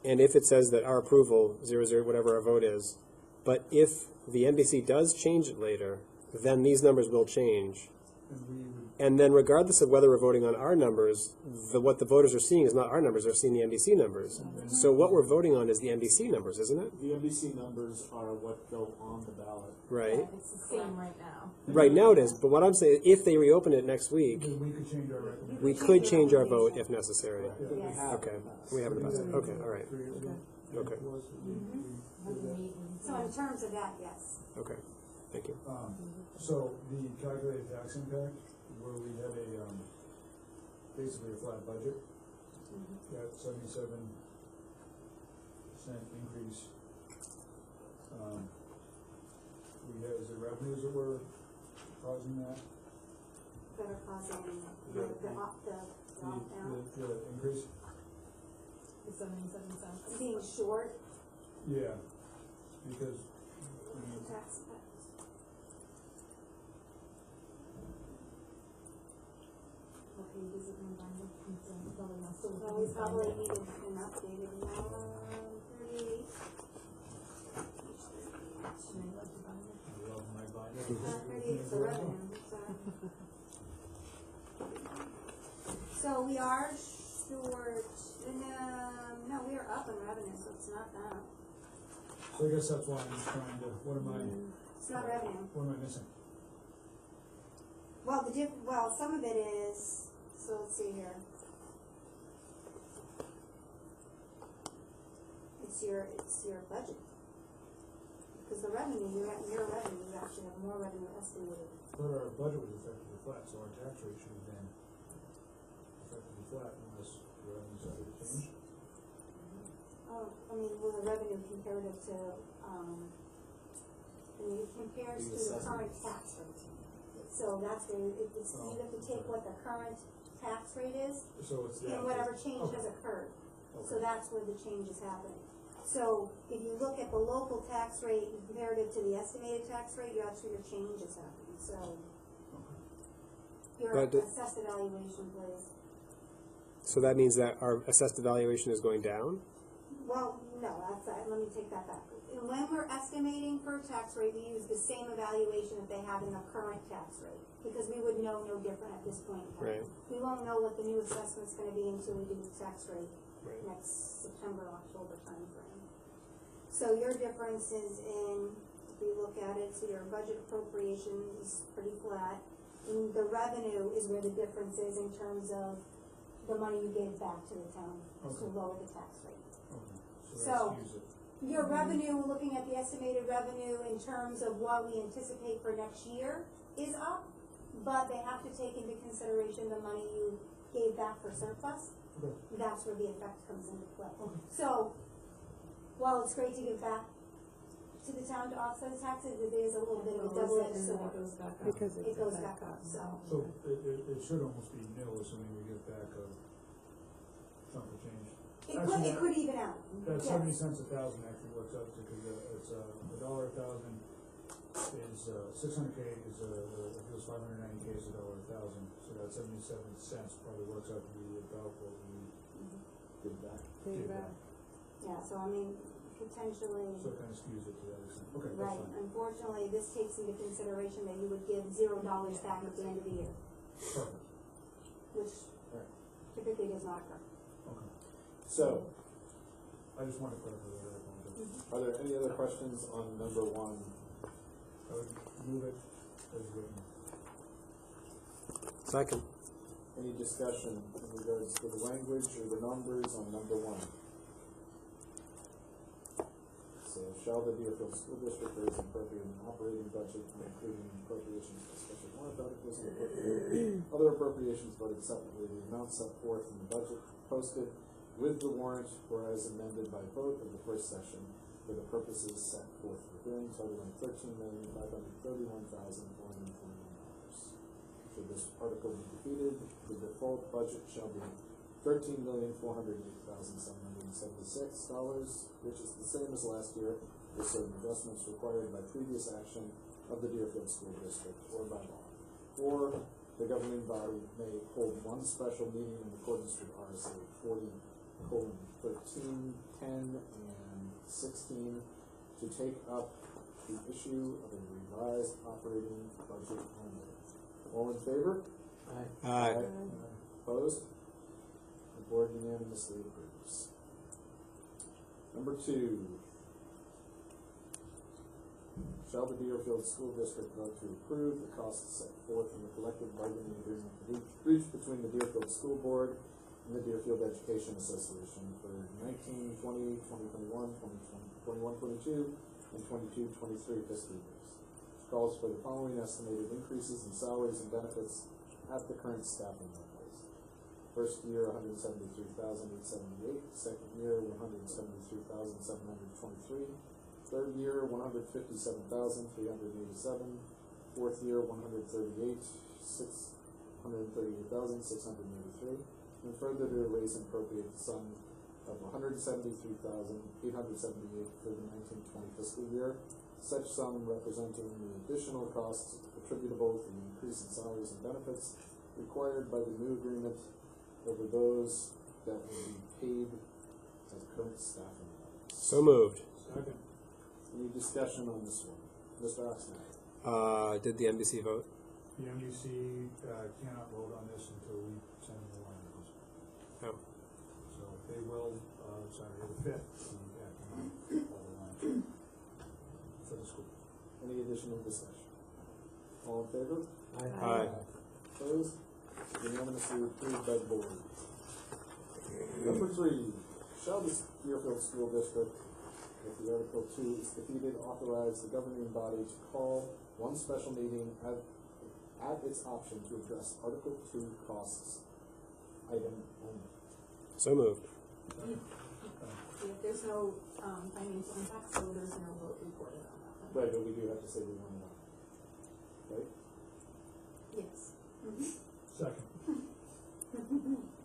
And if it says that our approval, 0, whatever our vote is, but if the NBC does change it later, then these numbers will change. And we would, And then regardless of whether we're voting on our numbers, what the voters are seeing is not our numbers, they're seeing the NBC numbers. So what we're voting on is the NBC numbers, isn't it? The NBC numbers are what go on the ballot. Right? It's the same right now. Right now it is, but what I'm saying, if they reopen it next week, then we could change our recommendation. we could change our vote if necessary. But we Yes. have Okay, in the past. we haven't passed it, okay, all right, 3 years ago. Okay. It was, we did that. So in terms of that, yes. okay, thank you. So the calculated tax impact, where we had basically a flat budget, got 77% increase. Is the revenues that were causing that? That are causing the drop down. The increase? The 77 cents. Being short, Yeah, because, tax cuts. pages of my binder, and so I'm probably not still Well, we probably need an updated one, 38. Should I love the binder? I love my binder. 38 is the revenue, so. So we are short, no, we are up in revenue, so it's not that. So I guess that's why I'm just trying to, what am I, It's not revenue. what am I missing? Well, some of it is, so let's see here. It's your budget. Because the revenue, your revenue, you actually have more revenue estimated. But our budget was effectively flat, so our tax rate should have been effectively flat unless the revenue started to change. Oh, I mean, well, the revenue comparative to, it compares to the current tax rate. So that's where you have to take what the current tax rate is, So it's the. and whatever change has occurred. So that's where the change is happening. So if you look at the local tax rate comparative to the estimated tax rate, your change is happening, so. Your But assessed evaluation, please. So that means that our assessed evaluation is going down? Well, no, let me take that back. And when we're estimating for a tax rate, we use the same evaluation that they have in the current tax rate, because we would know no different at this point in time. Right. We won't know what the new assessment's gonna be until we do the tax rate Right. next September, October timeframe. So your difference is in, if we look at it, so your budget appropriation is pretty flat. And the revenue is where the difference is in terms of the money you gave back to the town to lower the tax rate. Okay, So- so that skews it. Your revenue, looking at the estimated revenue in terms of what we anticipate for next year is up, but they have to take into consideration the money you gave back for surplus. Okay. That's where the effect comes into play. So, while it's great to give back to the town to offset taxes, it is a little bit of a double-edged sword. Because It goes back up, so. So it should almost be nil, assuming we get back a chunk of change. It could even out. That Yes. 70 cents a thousand actually works out to, because it's $1 a thousand is 600K is if it was 590K is $1 a thousand, so that 77 cents probably works out to be about what we give back. Give back. Yeah, so I mean, potentially. So it kind of skews it to that extent. Okay, that's Right, fine. unfortunately, this takes into consideration that you would give $0 back at the end of the year, Perfect. which Right. typically does not occur. Okay. So, I just wanted to clarify that. I apologize. are there any other questions on number one? I would move it as written. Second. Any discussion in regards to the language or the numbers on number one? So, shall the Deerfield School District raise and appropriate an operating budget, including appropriations for special warrant articles and appropriate other appropriations voted separately, the amount set forth in the budget posted with the warrant or as amended by vote of the first session for the purposes set forth within, totaling $13,531,441. Should this article be defeated, the default budget shall be $13,408,776, which is the same as last year, with certain adjustments required by previous action of the Deerfield School District or by law. Or the governing body may hold one special meeting in accordance with RSA 40:13, 10, and 16 to take up the issue of a revised operating budget only. All in favor? Aye. Opposed? The board unanimously approves. Number two. Shall the Deerfield School District vote to approve the costs set forth in the collective bargaining agreement reached between the Deerfield School Board and the Deerfield Education Association for 19-20, 2021, 2021-22, and 22-23 fiscal years. Which calls for the following estimated increases in salaries and benefits at the current staffing levels. First year, $173,878. Second year, $173,723. Third year, $157,387. Fourth year, $138,683. And further to raise and appropriate the sum of $173,878 for the 1920 fiscal year. Such sum representing the additional costs attributable to the increase in salaries and benefits required by the new agreement over those that will be paid as current staffing levels. So moved. Second. Any discussion on this one? Mr. Oxnard? Did the NBC vote? The MDC, cannot vote on this until we send them the line items. Oh. So they will, Saturday the fifth, be at the line for the school. Any additional discussion? All in favor? Aye. Opposed? Unanimously approved by the board. Number 3, shall the Deerfield School District, if the Article 2 is defeated, authorize the governing body to call one special meeting at its option to address Article 2 costs, item only. So moved. If there's no, financial impact, so there's no vote recorded on that one. Right, but we do have to say we want one. Right? Yes. Second.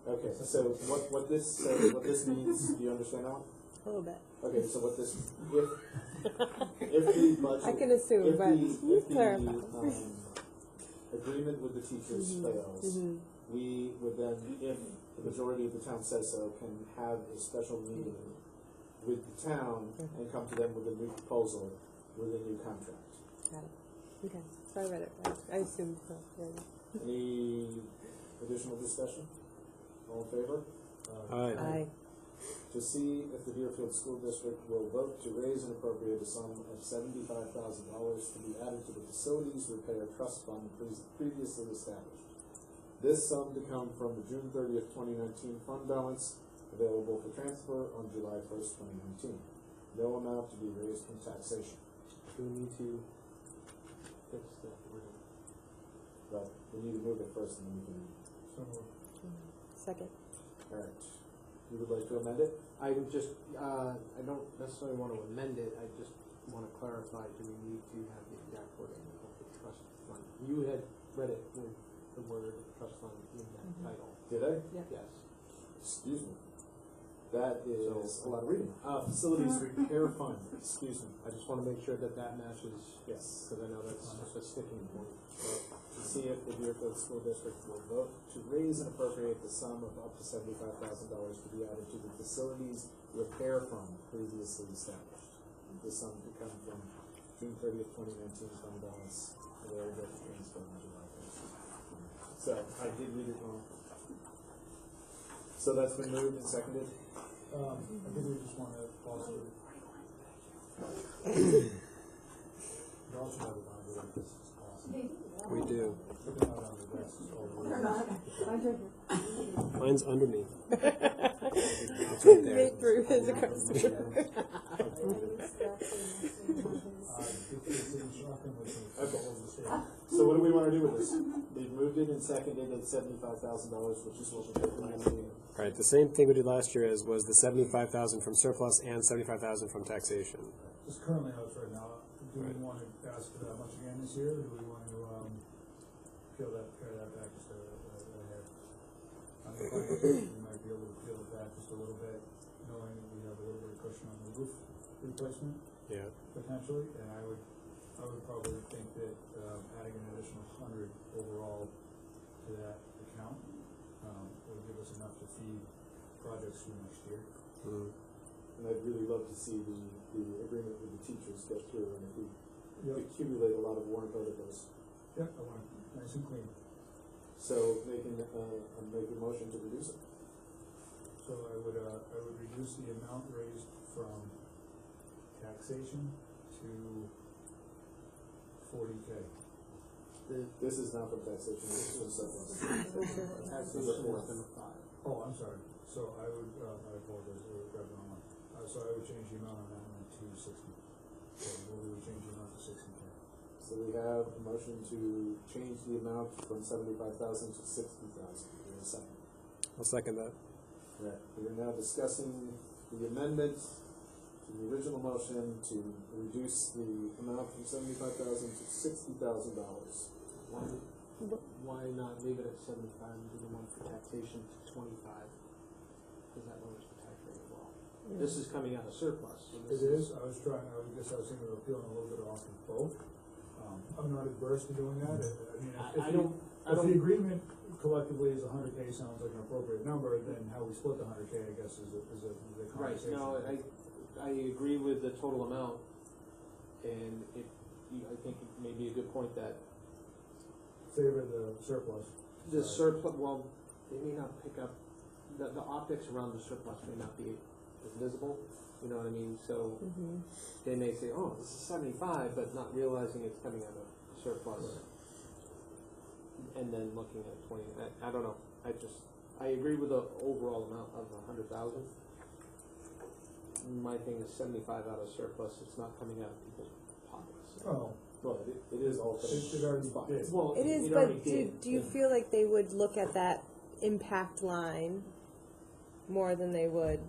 Okay, so what this means, do you understand now? A little bit. Okay, so what this, if the budget. I can assume, if but the clarify. Agreement with the teachers fails, we would then, if the majority of the town says so, can have a special meeting with the town and come to them with a new proposal with a new contract. Got it. Okay. So I read it right. I assumed so. Yeah. Any additional discussion? All in favor? Aye. Aye. To see if the Deerfield School District will vote to raise and appropriate a sum of $75,000 to be added to the Facilities Repair Trust Fund previously established. This sum to come from the June 30th, 2019 fund balance available for transfer on July 1st, 2019. No amount to be raised from taxation. Do we need to fix that wording? But we need to move it first and then we can. So moved. Second. All right. You would like to amend it? I would just, I don't necessarily want to amend it, I just want to clarify, do we need to have the exact wording of the trust fund? You had read it with the word trust fund in that title. Did I? Yes. Excuse me. That is a lot of reading. Facilities Repair Fund. Excuse me. I just want to make sure that that matches, Yes. because I know that's a sticking point. To see if the Deerfield School District will vote to raise and appropriate the sum of up to $75,000 to be added to the Facilities Repair Fund previously established. The sum to come from June 30th, 2019 fund balance available for transfer on July 1st. So I did read it wrong. So that's been moved and seconded. I think we just want to also. We also have it on the list, this is awesome. We do. Put them out on the desk, so Mine's underneath. It's right there. Made through his across the Okay. So what do we want to do with this? They've moved it and seconded at $75,000, which is what we did last meeting. Right. The same thing we did last year was the 75,000 from surplus and 75,000 from taxation. Just currently how it's right now, do we want to ask for that much again this year, or do we want to, carry that back just a hair? On the finance, we might be able to peel it back just a little bit, knowing that we have a little bit of cushion on the roof replacement, Yeah. potentially, and I would probably think that, adding an additional 100 overall to that account, would give us enough to feed projects through next year. And I'd really love to see the agreement with the teachers go through, and if we accumulate a lot of warrant articles. Yep, I want it nice and clean. So making make a motion to reduce it. So I would reduce the amount raised from taxation to 40K. This is not from taxation, this is from surplus. Taxation is number 5. Oh, I'm sorry. So I would, I apologize, I grabbed the wrong one. So I would change the amount on that one to 60. So we would change the amount to 60K. So we have a motion to change the amount from 75,000 to 60,000. In a second. I'll second that. Right. We are now discussing the amendment to the original motion to reduce the amount from $75,000 to $60,000. Why not leave it at 75 and do the one for taxation to 25? Because that lowers the tax rate as well. This is coming out of surplus. So It is. I guess I was thinking of appealing a little bit off of both. I'm not adverse to doing that. I mean, if the agreement collectively is 100K sounds like an appropriate number, then how we split the 100K, I guess, is a Right, conversation. no, I agree with the total amount, and I think it may be a good point that Favor the surplus. the surplus, well, they may not pick up, the optics around the surplus may not be as visible, you know what I mean? So they may say, oh, this is 75, but not realizing it's coming out of surplus. And then looking at 20, I don't know, I agree with the overall amount of 100,000. My thing is 75 out of surplus, it's not coming out of people's pockets. Well, it is all. It already did. Well, It is, already but did. do you feel like they would look at that impact line more than they would?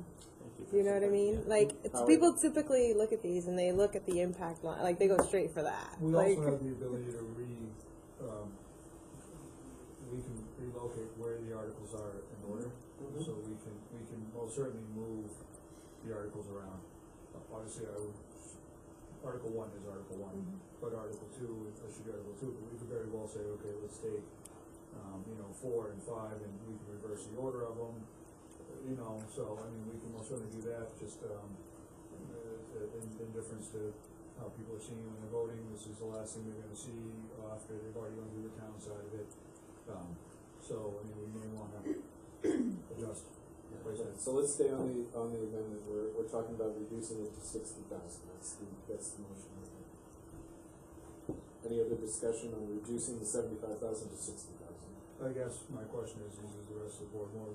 Do you know what I mean? Like, people typically look at these and they look at the impact line, like they go straight for that. We Like, also have the ability to we can relocate where the articles are in order, so we can most certainly move the articles around. Obviously, Article 1 is Article 1, but Article 2 should be Article 2, but we could very well say, okay, let's take, 4 and 5, and we can reverse the order of them, so, I mean, we can most certainly do that, just, in difference to how people are seeing when they're voting. This is the last thing they're gonna see after they've already gone through the town side of it. So, I mean, we may wanna adjust. So let's stay on the amendment. We're talking about reducing it to 60,000. That's the motion. Any other discussion on reducing the 75,000 to 60,000? I guess my question is the rest of the board more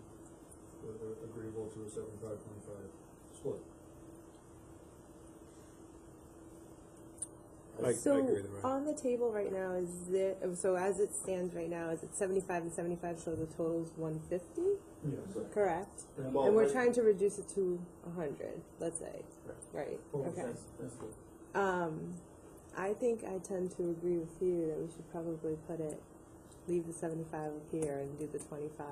agreeable to a 75-25 split? I so agree with Ryan. on the table right now, so as it stands right now, is it 75 and 75, so the total's 150? Yes. Correct. Well, And we're trying to reduce it to 100, let's say. Right. Cool. Okay. That's good. I think I tend to agree with you that we should probably leave the 75 up here and do the 25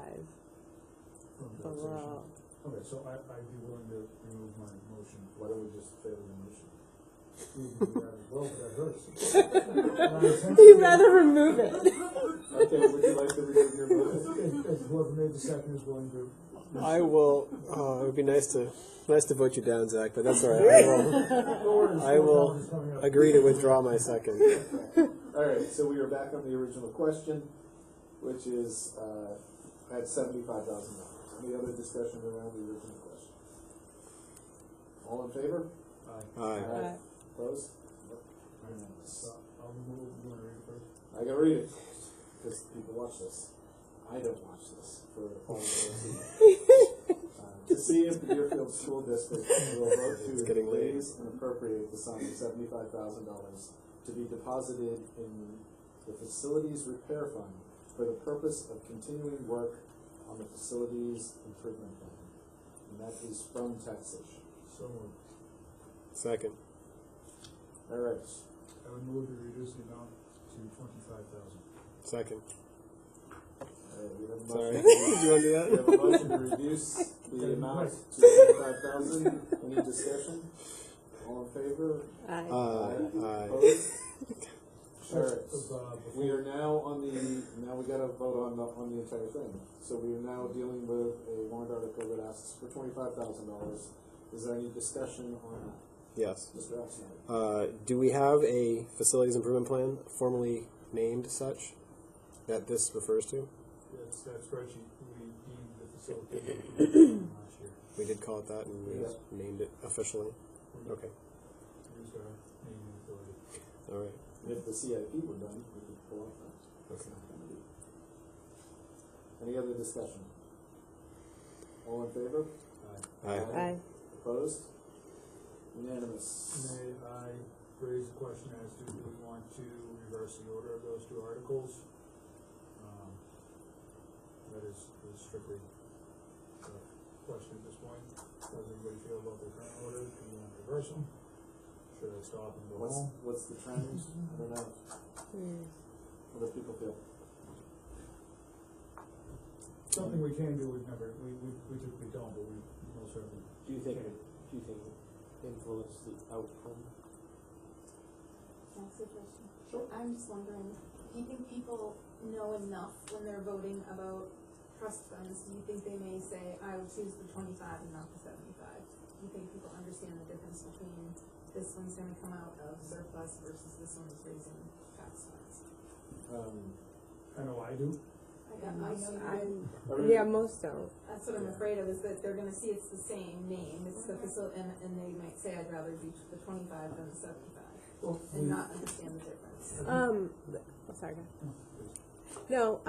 below. Okay, so I'd be willing to remove my motion. Why don't we just fail the motion? Well, that hurts. You'd rather remove it. Okay, would you like to remove your motion? If whoever made the second is willing to. I will. It would be nice to vote you down, Zach, but that's all right. I will agree to withdraw my second. All right, so we are back on the original question, which is at $75,000. Any other discussion around the original question? All in favor? Aye. Opposed? I'll move. You want to read it first? I gotta read it, because people watch this. I don't watch this for the following to see if the Deerfield School District will vote to raise and appropriate the sum of $75,000 to be deposited in the Facilities Repair Fund for the purpose of continuing work on the Facilities Improvement Plan. And that is from taxation. So moved. Second. All right. I would move to reduce the amount to 25,000. Second. We have a Sorry. motion. Do you want to do We that? have a motion to reduce the amount to 25,000. Any discussion? All in favor? Aye. Aye. Opposed? All right. Before- We are now now we gotta vote on the entire thing. So we are now dealing with a warrant article that asks for $25,000. Is there any discussion on that? Yes. Mr. Axelrod? Do we have a facilities improvement plan formally named such that this refers to? That's that spreadsheet we deemed the facility last year. We did call it that, and we named it officially. Okay. Used our naming authority. All right. If the CIP were done, we could pull up that. That's not gonna be. Any other discussion? All in favor? Aye. Aye. Opposed? Unanimous. May I raise a question as to do we want to reverse the order of those two articles? That is strictly a question at this point. How does everybody feel about their current order? Do we want to reverse them? Should I stop and go home? What's the trend? I don't know. What do people feel? Something we can do, we typically don't, but we most certainly. Do you think influence the outcome? Can I ask you a question? Sure. I'm just wondering, do you think people know enough when they're voting about trust funds? Do you think they may say, I will choose the 25 and not the 75? Do you think people understand the difference between this one's gonna come out of surplus versus this one's raising tax funds? I know I do. Yeah, I know you I'm, do. yeah, most don't. That's what I'm afraid of, is that they're gonna see it's the same name, it's the facility, and they might say, I'd rather do the 25 than the 75, and not understand the difference. Sorry. No,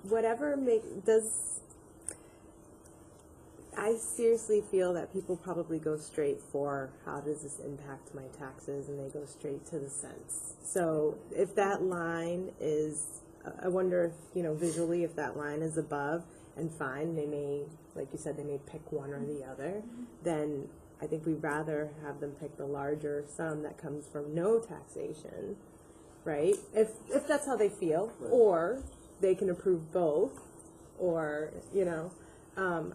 whatever does. I seriously feel that people probably go straight for how does this impact my taxes, and they go straight to the cents. So if that line is, I wonder if, visually if that line is above and fine, they may, like you said, they may pick one or the other, then I think we'd rather have them pick the larger sum that comes from no taxation, right? If that's how they feel, Right. or they can approve both, or,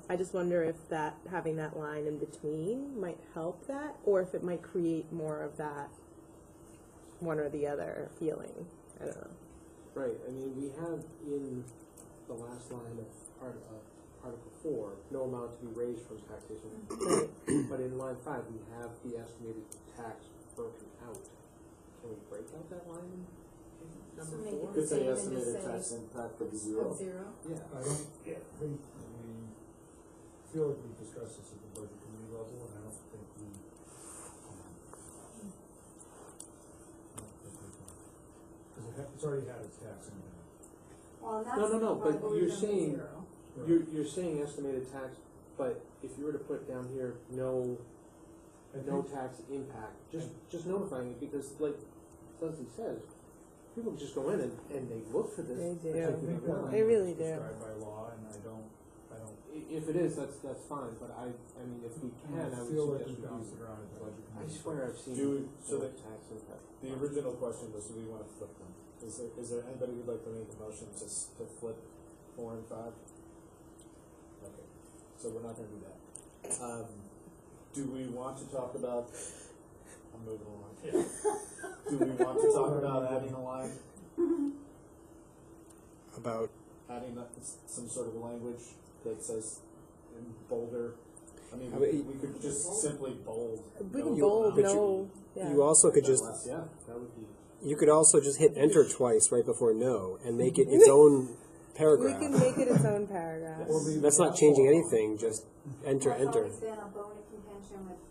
I just wonder if that, having that line in between might help that, or if it might create more of that one or the other feeling. I don't know. Right, I mean, we have in the last line of Article 4, no amount to be raised from taxation. But in line 5, we have the estimated tax broken out. Can we break out that line in So number make 4? it Could say Same and estimated just say tax impact would be Of zero. zero. Yeah. I don't think we feel like we've discussed this at the budget committee level, and I don't think we can. Because it's already had its tax impact. Well, and that's. No, but the part you're we're saying, Zero. you're saying estimated tax, but if you were to put down here, no tax impact, just notifying it, because like Leslie says, people just go in and they look for this. They do. I particular think that line. They really do. prescribed by law, and I don't. If it is, that's fine, but I mean, if we can, I would feel like suggest we we bounced use it around at the budget I committee. swear I've seen So no the, tax impact. the original question was, do we want to flip them? Is there anybody who'd like to make a motion to flip 4 and 5? Okay, so we're not gonna do that. Do we want to talk about, I'm moving along. Do we want to talk about adding a line, About adding some sort of language that says in bolder? I mean, I we mean, could just simply bold. We can no bold, amount. no. Yeah. you also could just Yeah, that would be. you could also just hit enter twice right before no and make it its own We paragraph. can make it its own paragraph. That's not changing anything. Just enter, That's enter. always been a bone of contention with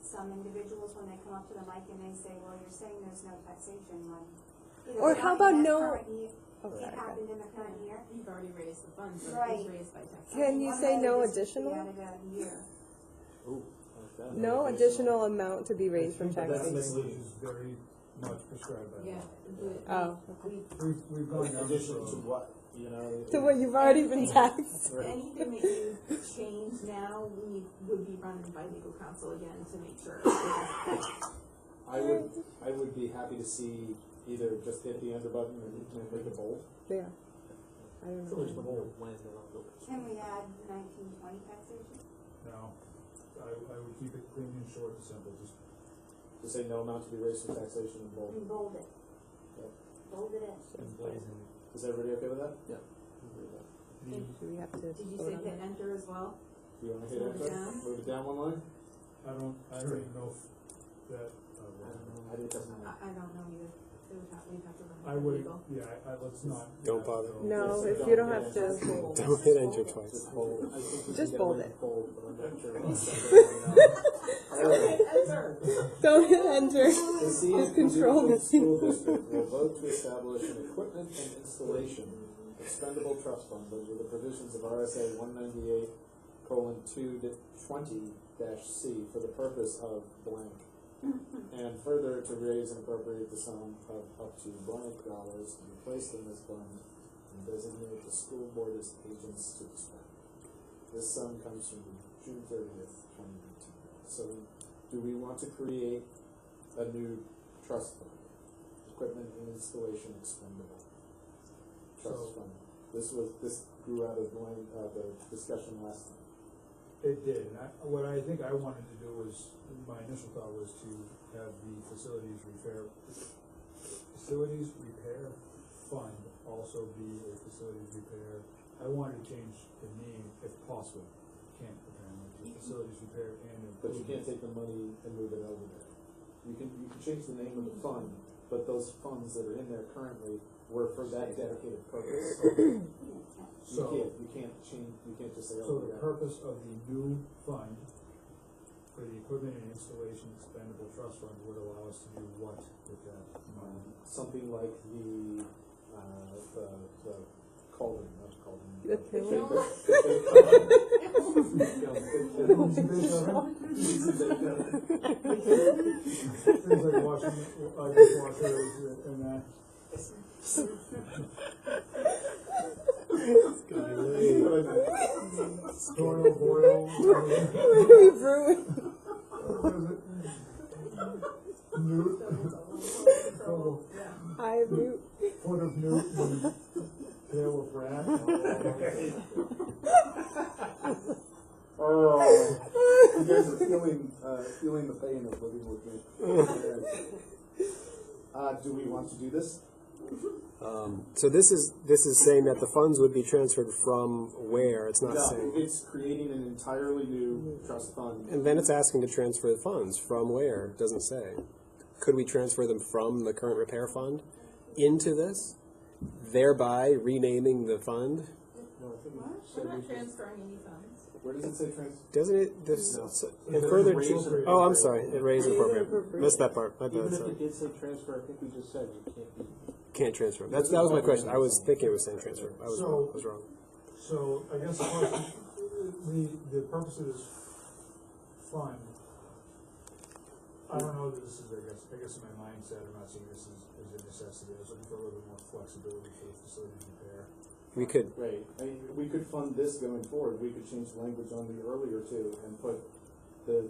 some individuals when they come up to the mic and they say, well, you're saying there's no taxation when. either Or it's how not about in that no- current year- Oh, It sorry, happened in the current year. You've already raised the funds, so it Right. was raised by taxation. Can you One say way no this is additional? the added a year. Ooh, like that. No additional amount to be raised from But that taxation. language is very much prescribed by Yeah. law. Oh. We've gone down this Addition to road. what, you know? To what you've already been taxed. Right. Anything that you change now, would be run by legal counsel again to make sure. I would be happy to see either just hit the enter button or make it bold. Yeah. I don't know. Can we add 1920 taxation? No, I would keep it clean and short and simple, just To say no amount to be raised from taxation in bold. And bold it. Yep. Bold it in. Is everybody okay with that? Yeah. Do we have to Did you vote say on hit that? enter as well? Do you want to hit Move it enter? down? Move it down one line? I don't even know if that, I think that's I don't know either. We'd have to run I it by would, legal. yeah, let's not. Don't bother. No, Yes, if you don't hit have enter. to. Don't hit enter twice. Just bold. I think we Just can get bold away it. with bold, but I'm not sure about that. Don't hit enter. The Just control Newton the School District will vote to establish an equipment and installation expendable trust fund under the provisions of RSA 198:2-20-C for the purpose of blank. And further to raise and appropriate the sum of up to blank dollars to be placed in this fund and designate the school board as agents to expend. This sum comes from June 30th, 2019. So do we want to create a new trust fund? Equipment and installation expendable trust fund. This grew out of the discussion last time. It did, and what I think I wanted to do was, my initial thought was to have the facilities repair facilities repair fund also be a facilities repair? I wanted to change the name if possible. Can't apparently, to facilities repair and But you can't take the money and move it over there. You can change the name of the fund, but those funds that are in there currently were for that dedicated purpose. So- you can't change, you can't just say, So oh, the yeah. purpose of the new fund for the equipment and installation expendable trust fund would allow us to do what with that money? Something like the cauldron, not cauldron. The Things like washing, dishwashers and that. Oil, boil. We've ruined. What is it? Newt. Oh, I mute. foot of newt and tail of rat. Oh, you guys are feeling the pain of living with me. Do we want to do this? So this is saying that the funds would be transferred from where? It's not No, saying. it's creating an entirely new trust fund. And then it's asking to transfer the funds from where? It doesn't say. Could we transfer them from the current repair fund into this, thereby renaming the fund? No, I think we We're said we not just, transferring any funds. where does it say trans? Doesn't it? This No. it further. Raise and Oh, I'm appropriate. sorry. It raised and appropriate. Missed that part. My Even bad. if Sorry. it did say transfer, I think we just said you can't be. Can't transfer. That was my question. I was thinking it was saying transfer. I was wrong. So I guess the question, the purpose of this fund, I don't know that this is, I guess in my mindset, I'm not seeing this as a necessity. I was looking for a little bit more flexibility for facilities repair. We could. Right, we could fund this going forward, we could change the language on the earlier two and put the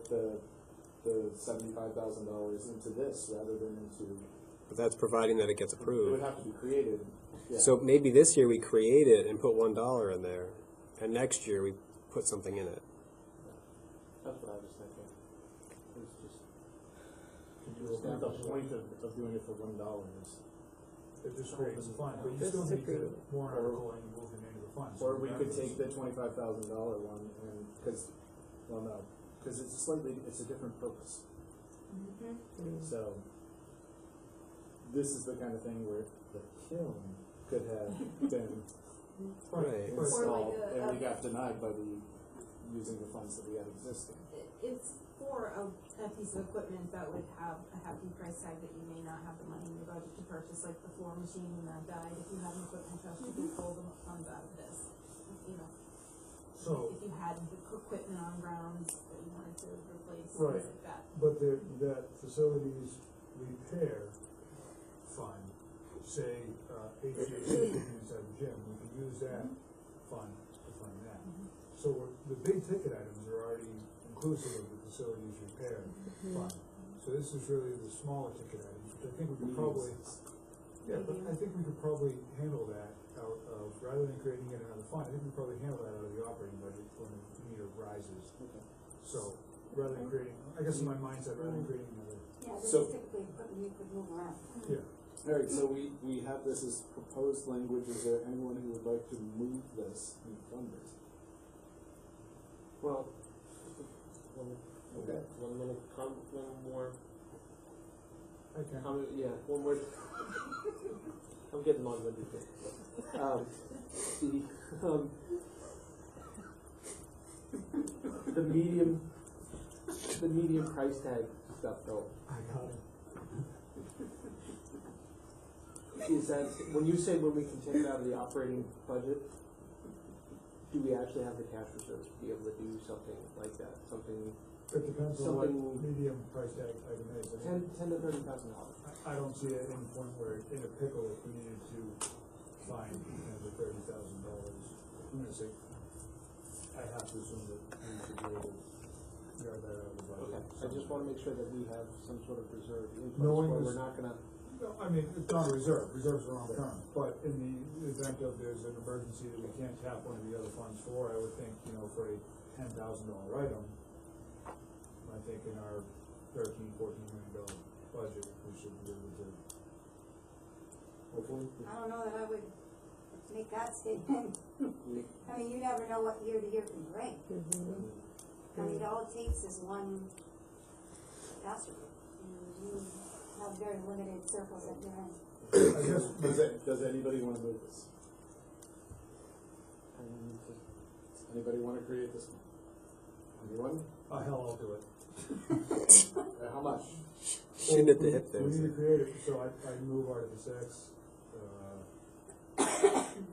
$75,000 into this rather than into, But that's providing that it gets it would approved. have to be created, yeah. So maybe this year we create it and put $1 in there, and next year we put something in it. That's what I was thinking. It's just. The point of doing it for $1 is, It just creates a fund, but you This still is need to agreed. warrant article and move it into the fund. So or we could regardless- take the $25,000 one and, because it's a different purpose. So, this is the kind of thing where the kiln could have been Right. installed, Or like and we got denied by using the funds that we had existing. It's for a piece of equipment that would have a hefty price tag that you may not have the money in your budget to purchase, like the floor machine that died. If you had an equipment trust, you could pull the funds out of this. You know, So, if you had the equipment on grounds that you wanted to replace, Right. things like that. but that facilities repair fund, say, HVAC inside the gym, we can use that fund to fund that. So the big ticket items are already inclusive of the facilities repair fund. So this is really the smaller ticket items, which I think we could probably, yeah, but I think we could probably handle that out of, rather than creating yet another fund, I think we could probably handle that out of the operating budget when the need arises. So, rather than creating, I guess in my mindset, rather than creating another, Yeah, this So- is typically equipment you could move around. yeah. Alright, so we have this as proposed language, is there anyone who would like to move this and fund it? Well, Okay. one more I can. comment, yeah, one more. I'm getting long-winded here. The medium price tag stuff though, I got it. is that, when you say when we can take it out of the operating budget, do we actually have the cash reserves to be able to do something like that? Something, It depends on what Something- medium price tag item is. I mean, $10,000 to $30,000. I don't see at any point where in a pickle if we needed to find the $30,000. I'm gonna say, I have to assume that we should be able to yard that out of the budget. Okay, I just wanna make sure that we have some sort of reserve in place Knowing where this- we're not gonna. No, I mean, it's not a reserve, reserves are long term, but in the event of there's an emergency that we can't tap one of the other funds for, I would think, for a $10,000 item, I think in our $13, $14 million budget, we should be able to hopefully. I don't know that I would make that statement. I mean, you never know what year to year can bring. I mean, all it takes is one catastrophe. You have very limited circles at your end. I guess, does anybody want to move this? Does anybody want to create this one? Anyone? Oh, hell, I'll do it. How much? Shooting at the hip there. We need to create it, so I move Article 6,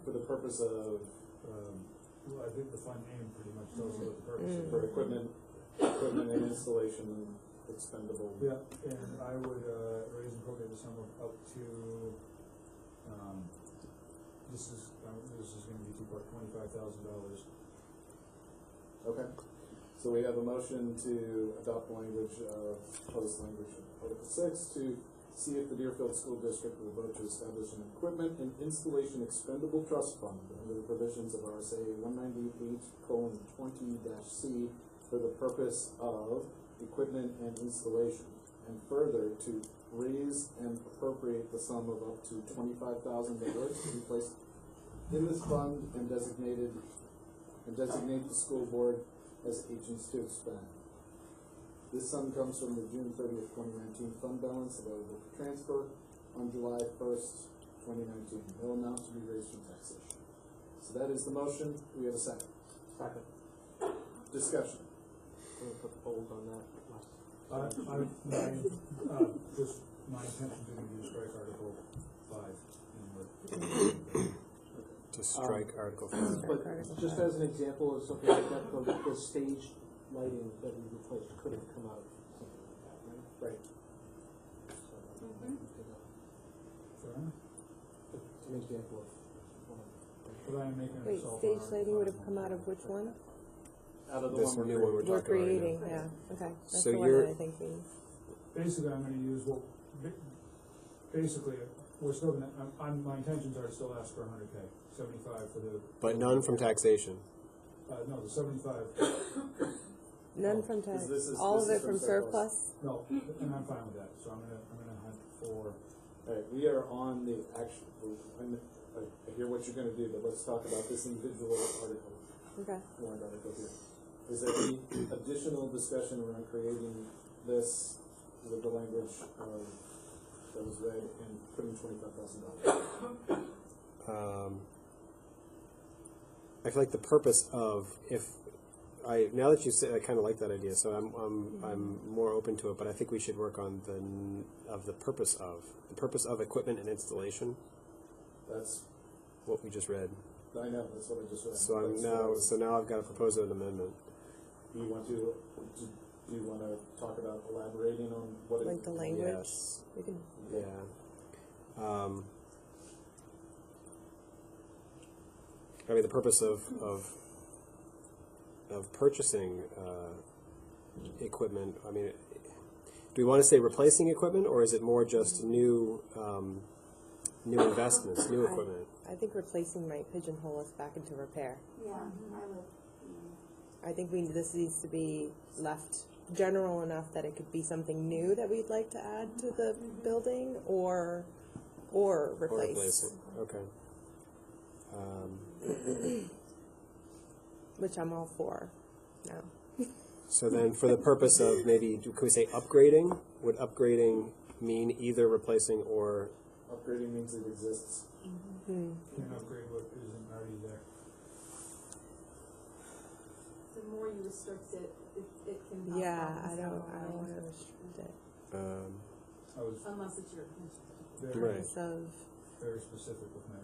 For the purpose of, well, I think the fund name pretty much tells you what the purpose is. for equipment and installation expendable. Yeah, and I would, raise and appropriate the sum of up to, this is gonna be two-part, $25,000. Okay. So we have a motion to adopt language, proposed language of Article 6 to see if the Deerfield School District will vote to establish an equipment and installation expendable trust fund under the provisions of RSA 198:20-C for the purpose of equipment and installation, and further to raise and appropriate the sum of up to $25,000 to be placed in this fund and designate the school board as agents to expend. This sum comes from the June 30th, 2019 fund balance available for transfer on July 1st, 2019. No amount to be raised from taxation. So that is the motion. Do we have a second? Second. Discussion. I'm gonna put the hold on that. Just my intention is to strike Article 5 and what. To strike Article 5. But just as an example of something like that, the stage lighting that we replaced could have come out of something like that, right? Right. So, Fair enough. it's an example of one of But I am making Wait, myself. stage lighting would have come out of which one? Out of the This one new one we're We're talking about right creating, now. yeah, okay. That's So the one you're- that I think we, Basically, I'm gonna use, well, basically, we're still gonna, my intentions are to still ask for 100K, 75 for the. But none from taxation. No, the 75, none from tax, this is- all this of is it from from surplus. surplus? no, and I'm fine with that, so I'm gonna hunt for, Alright, we are on the actual, I hear what you're gonna do, but let's talk about this individual article, Okay. warrant article here. Is there any additional discussion around creating this with the language that was read and putting $25,000? I feel like the purpose of, now that you say, I kind of like that idea, so I'm more open to it, but I think we should work on the purpose of equipment and installation, That's, what we just read. I know, that's what I just read. So now I've got to propose an amendment. Do you want to talk about elaborating on what it? Like the language? Yes. We can, Yeah. I mean, the purpose of purchasing equipment. I mean, do we want to say replacing equipment, or is it more just new investments, new equipment? I think replacing might pigeonhole us back into repair. Yeah, I would. I think this needs to be left general enough that it could be something new that we'd like to add to the building, or replace. Or replace it. Okay. Which I'm all for now. So then, for the purpose of maybe, could we say upgrading? Would upgrading mean either replacing or? Upgrading means it exists. can't upgrade what isn't already there. The more you restrict it, it can. have Yeah, problems I down don't the line. want to restrict it. I was Unless it's your intention. very, Right. So, very specific with my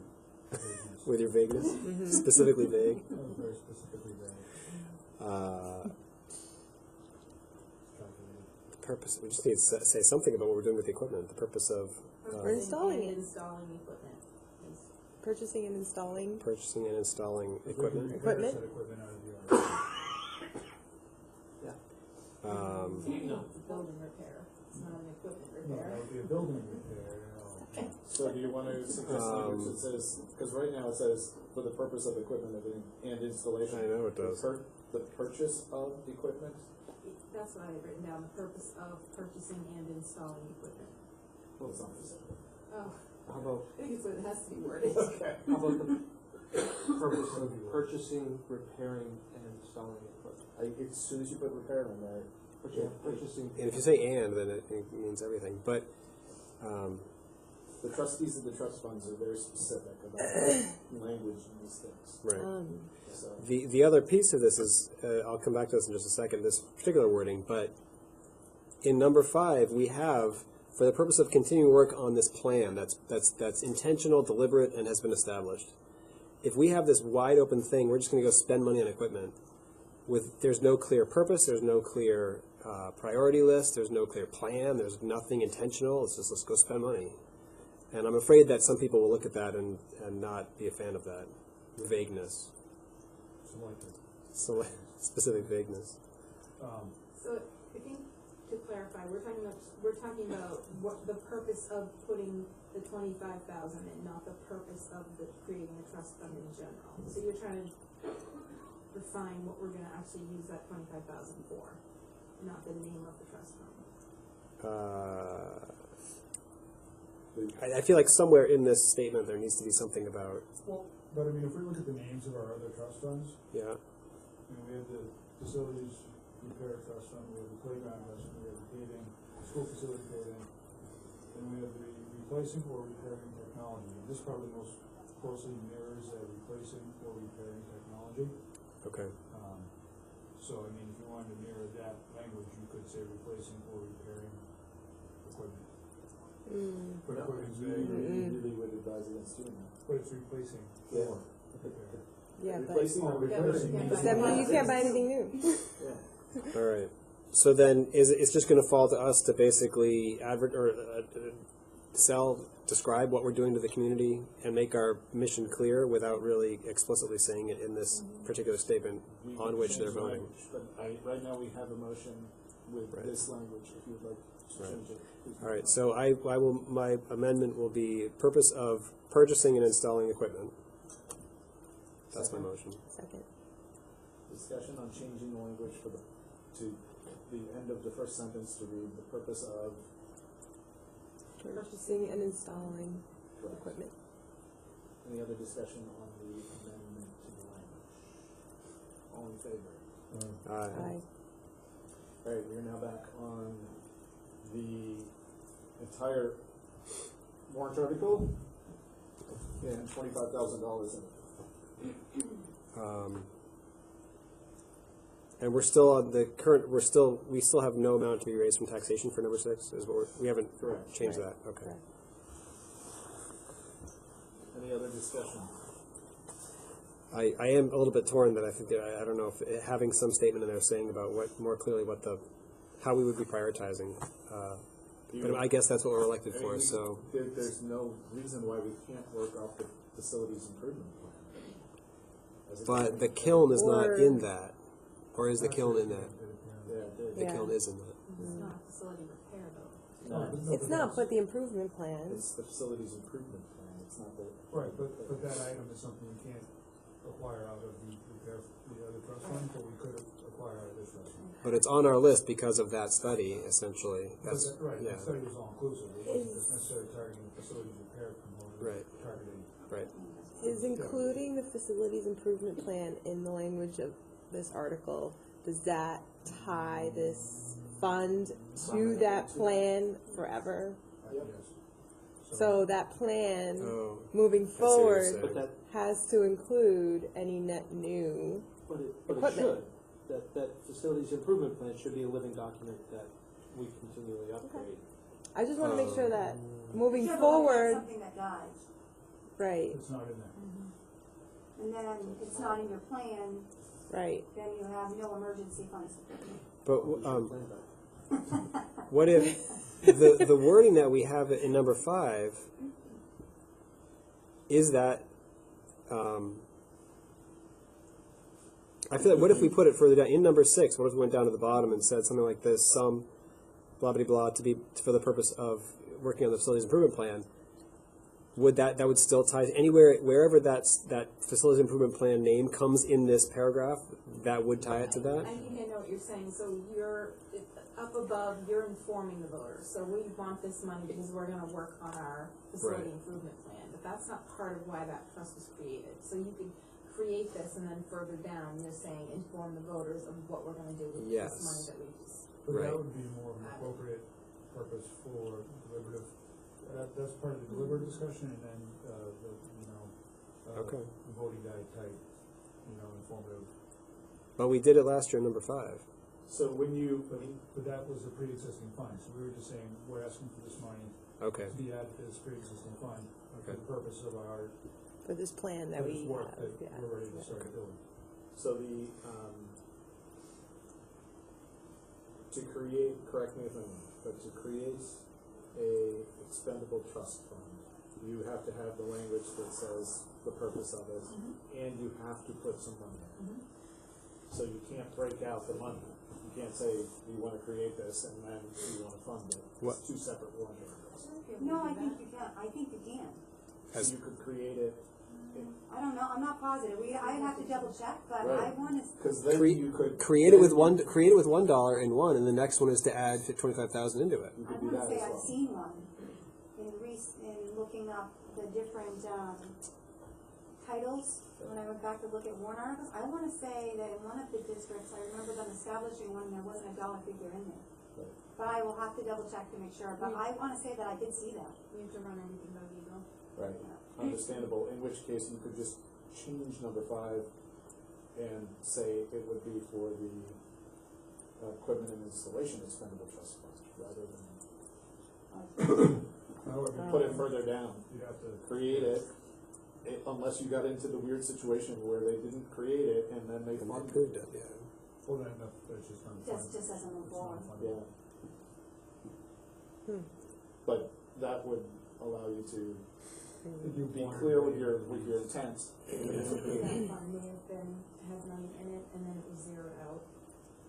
vagueness. With your vagueness, specifically vague. I was very specifically vague. The purpose. We just need to say something about what we're doing with the equipment. The purpose of We're installing it. Installing equipment. purchasing and installing. purchasing and installing equipment. Equipment? Set equipment out of the yard. No, it's a building repair. It's not an equipment No, repair. that would be a building repair, you know. So do you want to suggest language that says, because right now it says, for the purpose of equipment and installation. I know it does. The purchase of equipment? That's what I had written down, the purpose of purchasing and installing equipment. Well, it's not the same. Oh, How about, I think it's what it has to be worded. Okay. how about the purpose of purchasing, repairing, and installing equipment? As soon as you put repair in there, But you have purchasing. And if you say and, then it means everything, but, the trustees of the trust funds are very specific about language in these things. right. So, The other piece of this is, I'll come back to this in just a second, this particular wording, but in number 5, we have, for the purpose of continuing work on this plan, that's intentional, deliberate, and has been established. If we have this wide open thing, we're just gonna go spend money on equipment there's no clear purpose, there's no clear priority list, there's no clear plan, there's nothing intentional, it's just let's go spend money. And I'm afraid that some people will look at that and not be a fan of that vagueness. So specific vagueness. So I think to clarify, we're talking about what the purpose of putting the 25,000 in, not the purpose of creating a trust fund in general. So you're trying to define what we're gonna actually use that 25,000 for, not the name of the trust fund. I feel like somewhere in this statement there needs to be something about, Well, but I mean, if we look at the names of our other trust funds, yeah, we have the facilities repair trust fund, we have the playground trust fund, we have the paving, school facility paving, and we have the replacing or repairing technology. And this probably most closely mirrors that replacing or repairing technology. okay. So, I mean, if you wanted to mirror that language, you could say replacing or repairing equipment. But equipment's vague, really would advise against doing that. but it's replacing Yeah. or repair. Yeah, but Replacing or repairing means. does that mean you can't buy anything new? Yeah. All right. So then it's just going to fall to us to basically describe what we're doing to the community and make our mission clear without really explicitly saying it in this particular statement We on can which change they're the voting. language, But right now we have a motion with Right. this language, if you'd like to Right. change it. please All right. do. So my amendment will be purpose of purchasing and installing equipment. That's my Second. motion. Second. Discussion on changing the language to the end of the first sentence to read the purpose of. Purchasing and installing equipment. Any other discussion on the amendment to the language? All in favor? Aye. All right, we are now back on the entire warrant article and $25,000 in it. And we're still on the current. We still have no amount to be raised from taxation for number 6. Is what we haven't Correct. changed that. Okay. Correct. Any other discussion? I am a little bit torn that I think that I don't know if having some statement in there saying about how we would be prioritizing. But I guess that's what we're elected for. So There's no reason why we can't work off the facilities improvement plan. As a but county. the kiln is not Or- in that, or is the kiln in that? Yeah, it did. The Yeah. kiln is in that. It's not a facility repair though. No, It's not, but the improvement plan. it's the facilities improvement plan, it's not the. Right, but that item is something we can't acquire out of the other trust fund, but we could acquire out of this trust fund. But it's on our list because of that study, essentially. But right, yeah. the study was all inclusive, it wasn't just necessarily targeting the facilities repair component, it was Right. targeting. Right. Is including the facilities improvement plan in the language of this article, does that tie this fund to that plan forever? Yep. Yes. So that plan, Oh, moving I see what you're forward, saying. But that, has to include any net new. but it Equipment. should. That facilities improvement plan should be a living document that we continually upgrade. I just wanna make sure that Um, moving Yeah, but forward, Something that dies, right, It's not in there. and then it's not in your plan, right. then you have no emergency funds. But We should plan that. what if the wording that we have in number 5 is that? I feel like what if we put it further down in number 6? What if we went down to the bottom and said something like this? Some blah blah blah to be for the purpose of working on the facilities improvement plan. Would that would still tie wherever that facilities improvement plan name comes in this paragraph? That would tie it to that. I think I know what you're saying, so up above, you're informing the voters, so we want this money because we're gonna work on our facility Right. improvement plan, but that's not part of why that trust was created. So you could create this and then further down, you're saying inform the voters of what we're gonna do with Yes. this money that we just. But Right. that would be more of an appropriate purpose for deliberative, that's part of the deliberative discussion, and then, Okay. the voting guide type, informative. But we did it last year, number 5. So when you, But that was a pre-existing fund, so we were just saying, we're asking for this money Okay. to be added to this pre-existing fund for Okay. the purpose of our, For this plan for that this we work have, that yeah. we're ready to start doing. so the, to create, correct me if I'm wrong, but to create a expendable trust fund, you have to have the language that says the purpose of it, and you have to put some money in it. So you can't break out the money. You can't say, we wanna create this, and then we wanna fund it. What- It's two separate warrant articles. No, I think you can, I think you can. As- You could create it, I don't know, I'm not positive, I'd have to double check, but I Right. wanna, cause then Cre- you could. Create it with $1 in one, and the next one is to add 25,000 into it. You I could do wanna that say as I've well. seen one in looking up the different, titles, when I went back to look at warrant articles, I wanna say that in one of the districts, I remember them establishing one, and there wasn't a dollar figure in there. Right. But I will have to double check to make sure, but I wanna say that I did see that. We have to run everything by legal. Right, understandable, in which case you could just change number 5 and say it would be for the equipment and installation expendable trust fund, rather than However, put it further down. you'd have to. Create it, unless you got into the weird situation where they didn't create it and then they And they funded approved it. it, yeah. Well, then that's just not fund. Just as an It's not inform. fund. Yeah. But that would allow you to If you be wanted clear to with be- your intent. That fund may have had money in it, and then it was zeroed out.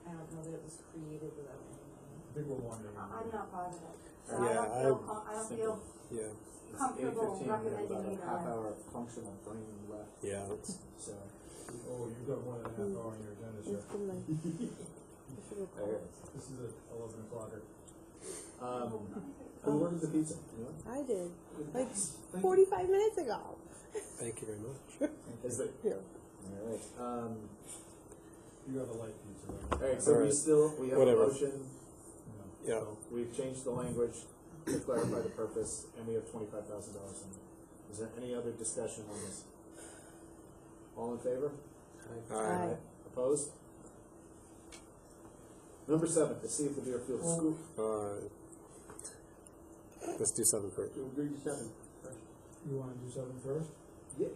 I don't know that it was created without any money. I think we're wondering. I'm not positive. So Yeah, I don't feel Yeah, It's comfortable 8:15, we have recommending about a either half way. hour functional brain left, yeah. It's, so. Oh, you've got more than a half hour on your agenda, sir. It's been like, I should have called. This is at 11 o'clock. Who ordered the pizza? You know? I did, like Thank you. 45 minutes ago. thank you very much. Is it? Here. Alright, You have a light pizza, right? alright, so we have Whatever. a motion, No. Yeah. So, we've changed the language to clarify the purpose, and we have $25,000 in it. Is there any other discussion on this? All in favor? Aye. Opposed? Number 7, to see if the Deerfield School. Let's do 7 first. You agree to 7 first? you wanna do 7 first?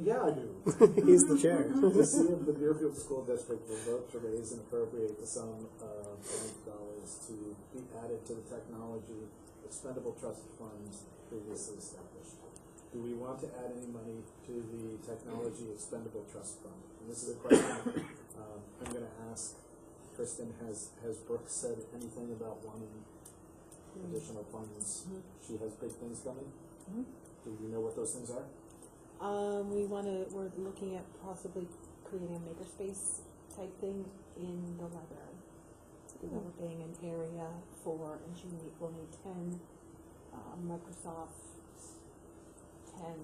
Yeah, I do. He's the chair. To see if the Deerfield School District will vote to raise and appropriate the sum of $1 to be added to the technology expendable trust funds previously established. Do we want to add any money to the technology expendable trust fund? And this is a question I'm gonna ask Kristen, has Brooke said anything about wanting additional funds? She has big things coming? Do you know what those things are? We're looking at possibly creating a makerspace type thing in the library. Developing an area for, and we'll need 10 Microsoft 10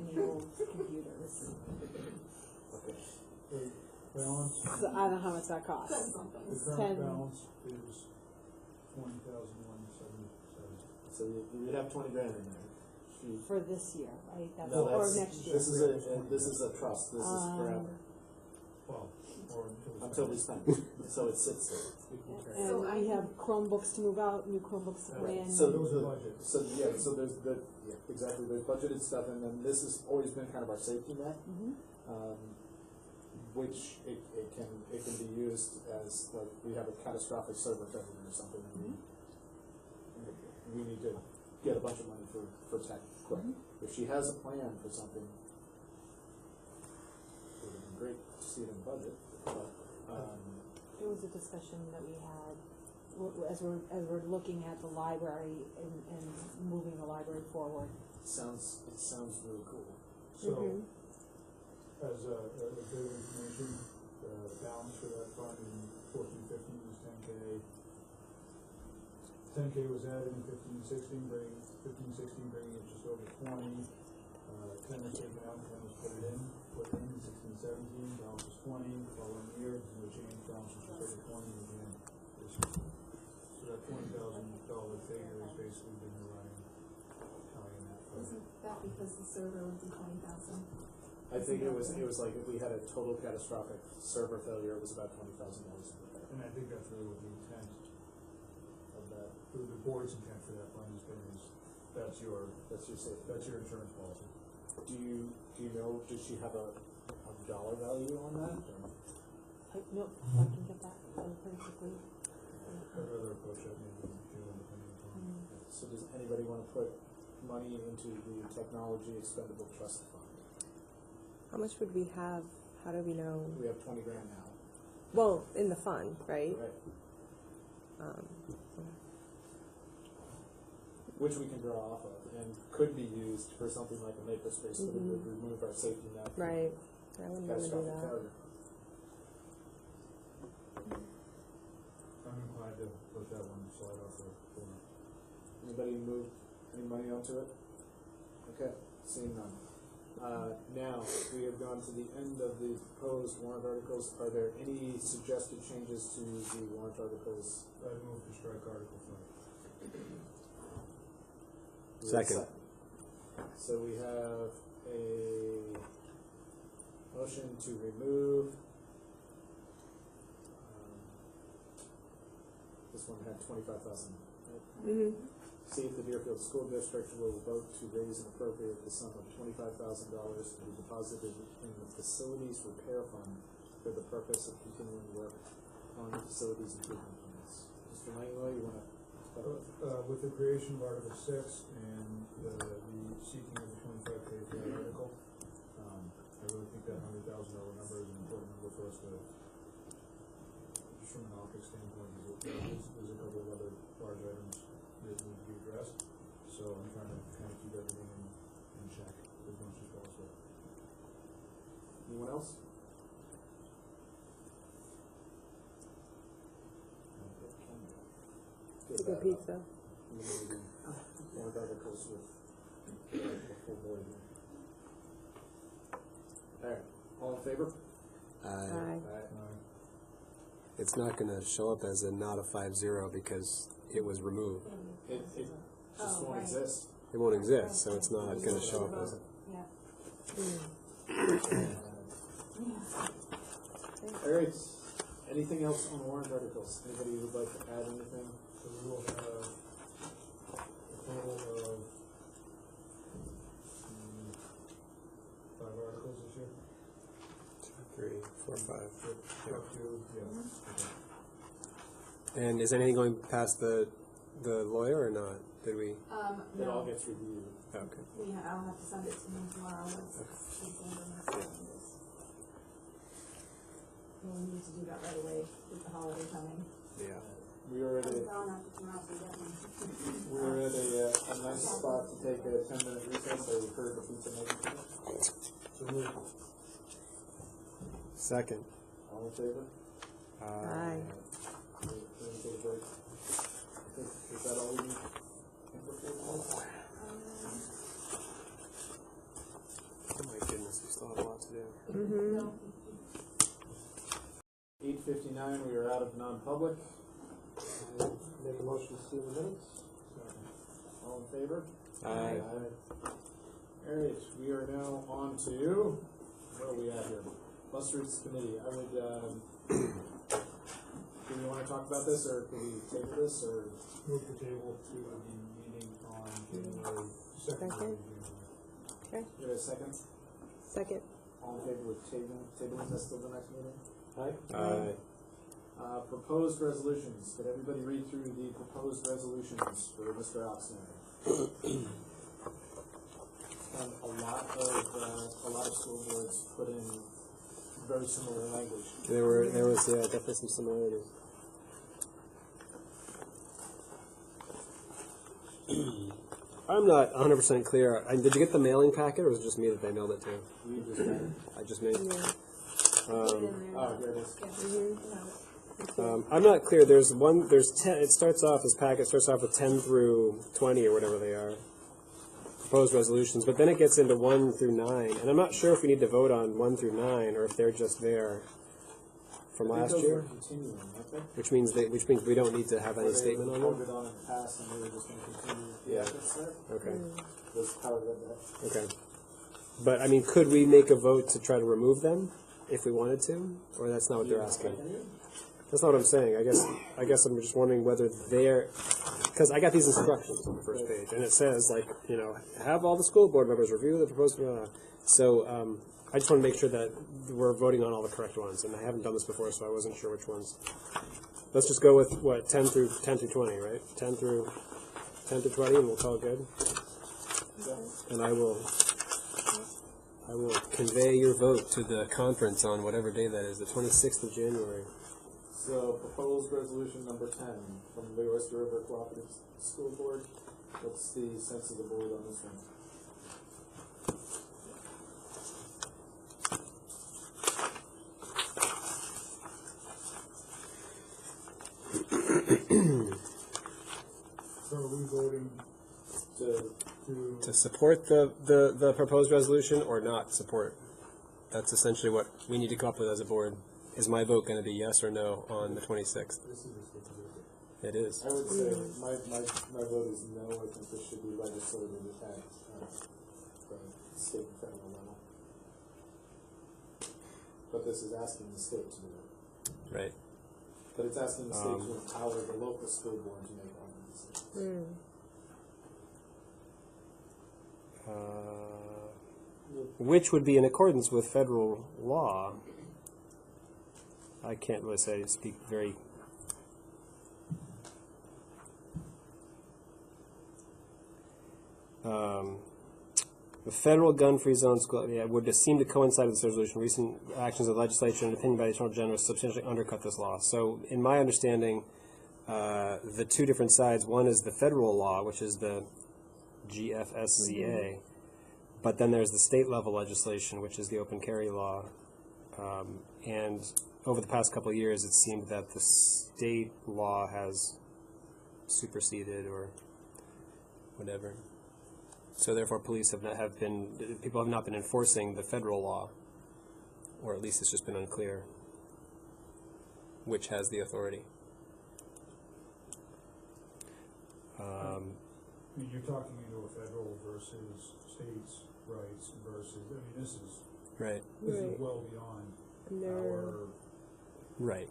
enabled computers. Okay. The balance, So I don't know how much that costs. the Ten. current balance is 20,177. So you have 20 grand in there. For this year, right? That's, No, or that's, next year. this is a trust, this is forever, Well, or until we spend, so it sits there. And So we have Chromebooks to move out, new Chromebooks to Right. plan. So those are budgets. So, yeah, so there's exactly, there's budgeted stuff, and then this has always been kind of our safety net, which it can be used as, like, we have a catastrophic server failure or something, and we need to get a bunch of money for tech quick. If she has a plan for something, it would be great to see it in the budget, but, There was a discussion that we had as we're looking at the library and moving the library forward. it sounds really cool. So, as a bit of information, the balance for that fund in 1450 was 10K. 10K was added in 15-16, bringing it just over 20. 10 was taken out, 10 was put in 16-17, balance was 20, following year, no change, balance was just over 20 again this year. So that $20,000 figure has basically been the running counting in that. Isn't that because the server would be 20,000? I think it was like if we had a total catastrophic server failure, it was about $20,000 in repair. And I think that's really what the intent of that, the board's intent for that fund has been is that's your safety. That's your insurance policy. Do you know, does she have a dollar value on that? Or? Nope, I can get that pretty quickly. I'd rather approach that maybe with you independent on. So does anybody want to put money into the technology expendable trust fund? How much would we have? How do we know? We have 20 grand now. Well, in the fund, right? Right. Okay. Which we can draw off of and could be used for something like a makerspace that would remove our safety net. Right. I wouldn't want to do Catastrophic that. failure. I'm inclined to let that one slide off the corner. Anybody move any money onto it? Okay, seeing none. Now, we have gone to the end of the proposed warrant articles. Are there any suggested changes to the warrant articles? I'd move to strike Article 5. Second. So we have a motion to remove. This one had 25,000. Mm-hmm. See if the Deerfield School District will vote to raise and appropriate the sum of $25,000 to be deposited in the Facilities Repair Fund for the purpose of continuing work on the facilities improvement plans. Mr. Langlois, you want to start with? With the creation of Article 6 and the seeking of the 25K for that article, I really think that $100,000 number is an important number for us to, just from an optics standpoint, there's a couple of other large items that need to be addressed. So I'm trying to kind of keep everything in check as much as possible. Anyone else? It's a good pizza. Warrant articles with the full board. Alright, all in favor? Aye. It's not going to show up as a not a 5-0 because it was removed. It just won't exist. It won't exist, so it's not going to show up as. Alright, anything else on warrant articles? Anybody who would like to add anything? So we will have a total of 5 articles this year. 2, 3, 4, 5. Up to, yeah. And is anything going past the lawyer or not? Did we? It all gets reviewed. Okay. I'll have to send it to him tomorrow once she's done this. We'll need to do that right away with the holiday coming. Yeah. We are at I'm gone after tomorrow, so definitely. we're at a nice spot to take a 10-minute recess. I heard the pizza making. So we Second. All in favor? Aye. Is that all we need? Oh my goodness, we still have a lot to do. Mm-hmm. 8:59, we are out of non-public. Make a motion to seal the minutes. All in favor? Aye. Alright, we are now on to, where are we at here? Bus Routes Committee. I would, do we want to talk about this, or can we table this, or? move the table to the meeting on January 2nd. Second. Okay. Give it a second. Second. All in favor with tabling this till the next meeting? Aye? Aye. Proposed resolutions. Did everybody read through the proposed resolutions for Mr. Oxnard? And a lot of school boards put in very similar language. There was definitely some similarities. I'm not 100% clear. Did you get the mailing packet, or was it just me that they mailed it to? We just had it. I just made. Yeah. Oh, here it is. I'm not clear. There's 10. It starts off, this packet starts off with 10 through 20 or whatever they are, proposed resolutions, but then it gets into 1 through 9, and I'm not sure if we need to vote on 1 through 9 or if they're just there from last year. Continuing, aren't they? Which means we don't need to have any statement on Voted them. on in the past, and we were just going to continue. Yeah. That's there. Okay. That's how we read that. Okay. But I mean, could we make a vote to try to remove them if we wanted to, or that's not what they're asking? That's not what I'm saying. I guess I'm just wondering whether they're, because I got these instructions on the first page, and it says like, have all the school board members review the proposed. So I just want to make sure that we're voting on all the correct ones, and I haven't done this before, so I wasn't sure which ones. Let's just go with what 10 through 20, right? 10 through 20, and we'll call it good. And I will convey your vote to the conference on whatever day that is, the 26th of January. So, proposed resolution number 10 from the Oyster River Cooperative School Board. What's the sense of the board on this one? So are we voting To support the proposed resolution or not support? That's essentially what we need to come up with as a board. Is my vote going to be yes or no on the 26th? It is. I would say my vote is no. I think this should be legislated at the state and federal level. But this is asking the state to do it. Right. But it's asking the state to empower the local school board to make all the decisions. Which would be in accordance with federal law. I can't really speak very. The federal gun-free zone school would seem to coincide with this resolution. Recent actions of the legislature and opinion by the Attorney General substantially undercut this law. So, in my understanding, the two different sides, one is the federal law, which is the GFSZA, but then there's the state level legislation, which is the open carry law. And over the past couple of years, it seemed that the state law has superseded or whatever. So therefore, people have not been enforcing the federal law, or at least it's just been unclear which has the authority. You're talking into a federal versus states' rights versus, this is Right. well beyond No. our. Right.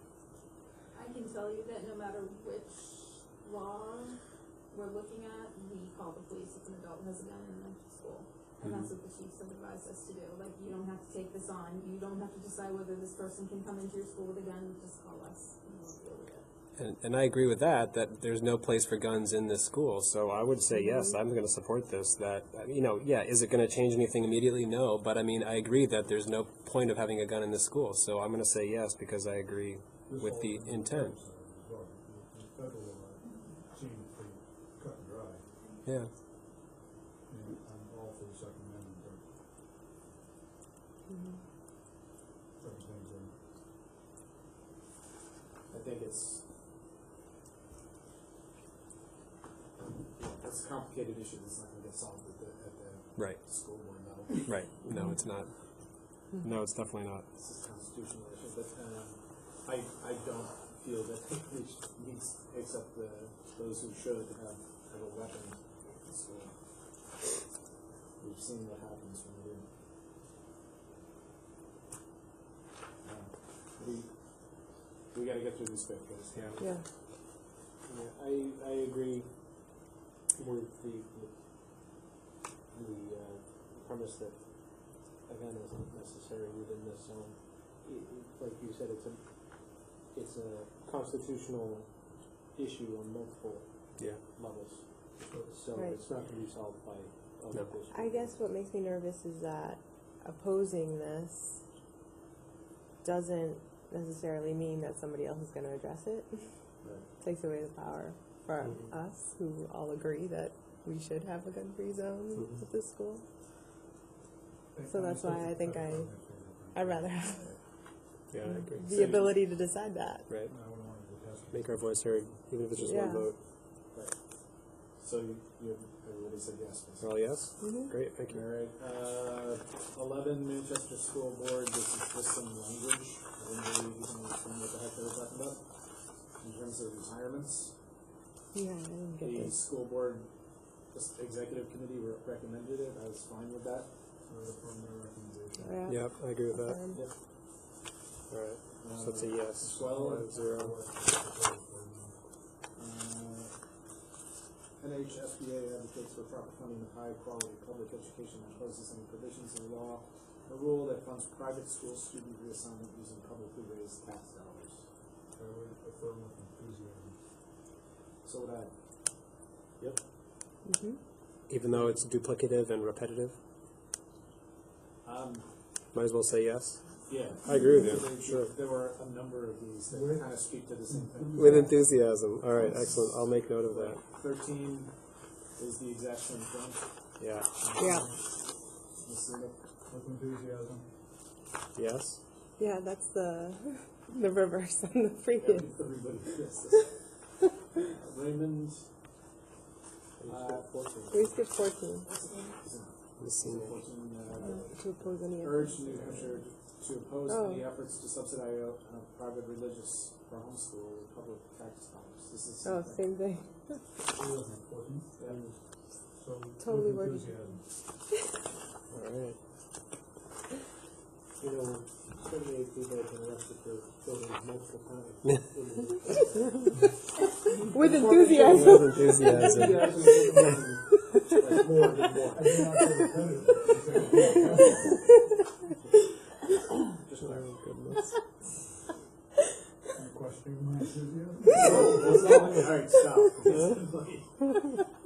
I can tell you that no matter which law we're looking at, we call the police if an adult has a gun in the school. And that's what the chiefs have advised us to do. Like, you don't have to take this on. You don't have to decide whether this person can come into your school with a gun. Just call us and we'll deal with it. And I agree with that there's no place for guns in this school. So I would say, yes, I'm going to support this. Is it going to change anything immediately? No. But I agree that there's no point of having a gun in this school. So I'm going to say yes because I agree with the intent. The federal law seems pretty cut and dry. Yeah. I'm all for the Second Amendment, but certain things are. I think it's a complicated issue that's not going to get solved at the Right. school board level. Right. No, it's not. No, it's definitely not. This is a constitutional issue, but I don't feel that we need to accept those who should have a weapon at the school. We've seen what happens when we do. We got to get through these quick, guys. Yeah. I agree with the premise that a gun isn't necessary within this zone. Like you said, it's a constitutional issue on multiple levels. So Right. it's not going to be solved by a local school. I guess what makes me nervous is that opposing this doesn't necessarily mean that somebody else is going to address it. Takes away the power for us who all agree that we should have a gun-free zone at this school. So that's why I think I'd rather have Yeah, I agree. the ability to decide that. Right. I would make our voice heard, even if it's just Yeah. one vote. So everybody said yes, basically. All yes? Mhm. Great, thank you. Alright, 11, Manchester School Board, this is just some language, I didn't really even understand what the heck they were talking about, in terms of retirements. Yeah, I didn't get The this. school board, just executive committee recommended it, I was fine with that. Yeah. Yep, I agree with that. Confirmed. Alright, so it's a yes. 12, 0. NHSBA advocates for proper funding of high-quality public education and opposes any provisions in law or rule that funds private school student reassignment using publicly raised tax dollars. I would affirm with enthusiasm. So would I. Mhm. Even though it's duplicative and repetitive, Um, might as well say yes. yeah. I agree with you, There- sure. There were a number of these that kind of speak to the same thing. With enthusiasm. Alright, excellent. I'll make note of that. 13 is the exact same thing. Yeah. Yeah. Ms. Linda? With enthusiasm. Yes? Yeah, that's the reverse on the previous. Everybody gets this. Raymond. We skipped 14. Let's see. 14, To oppose any urge New Hampshire to oppose Oh. any efforts to subsidize private religious or homeschool with public tax dollars. This is Oh, same thing. Yeah. So, Totally with working. enthusiasm. Alright. You know, 78 people have been arrested for voting multiple times. With enthusiasm. With enthusiasm. Like more than one. I do not feel repetitive. Just Oh, goodness. Any questioning my enthusiasm? That's not what- all right, stop.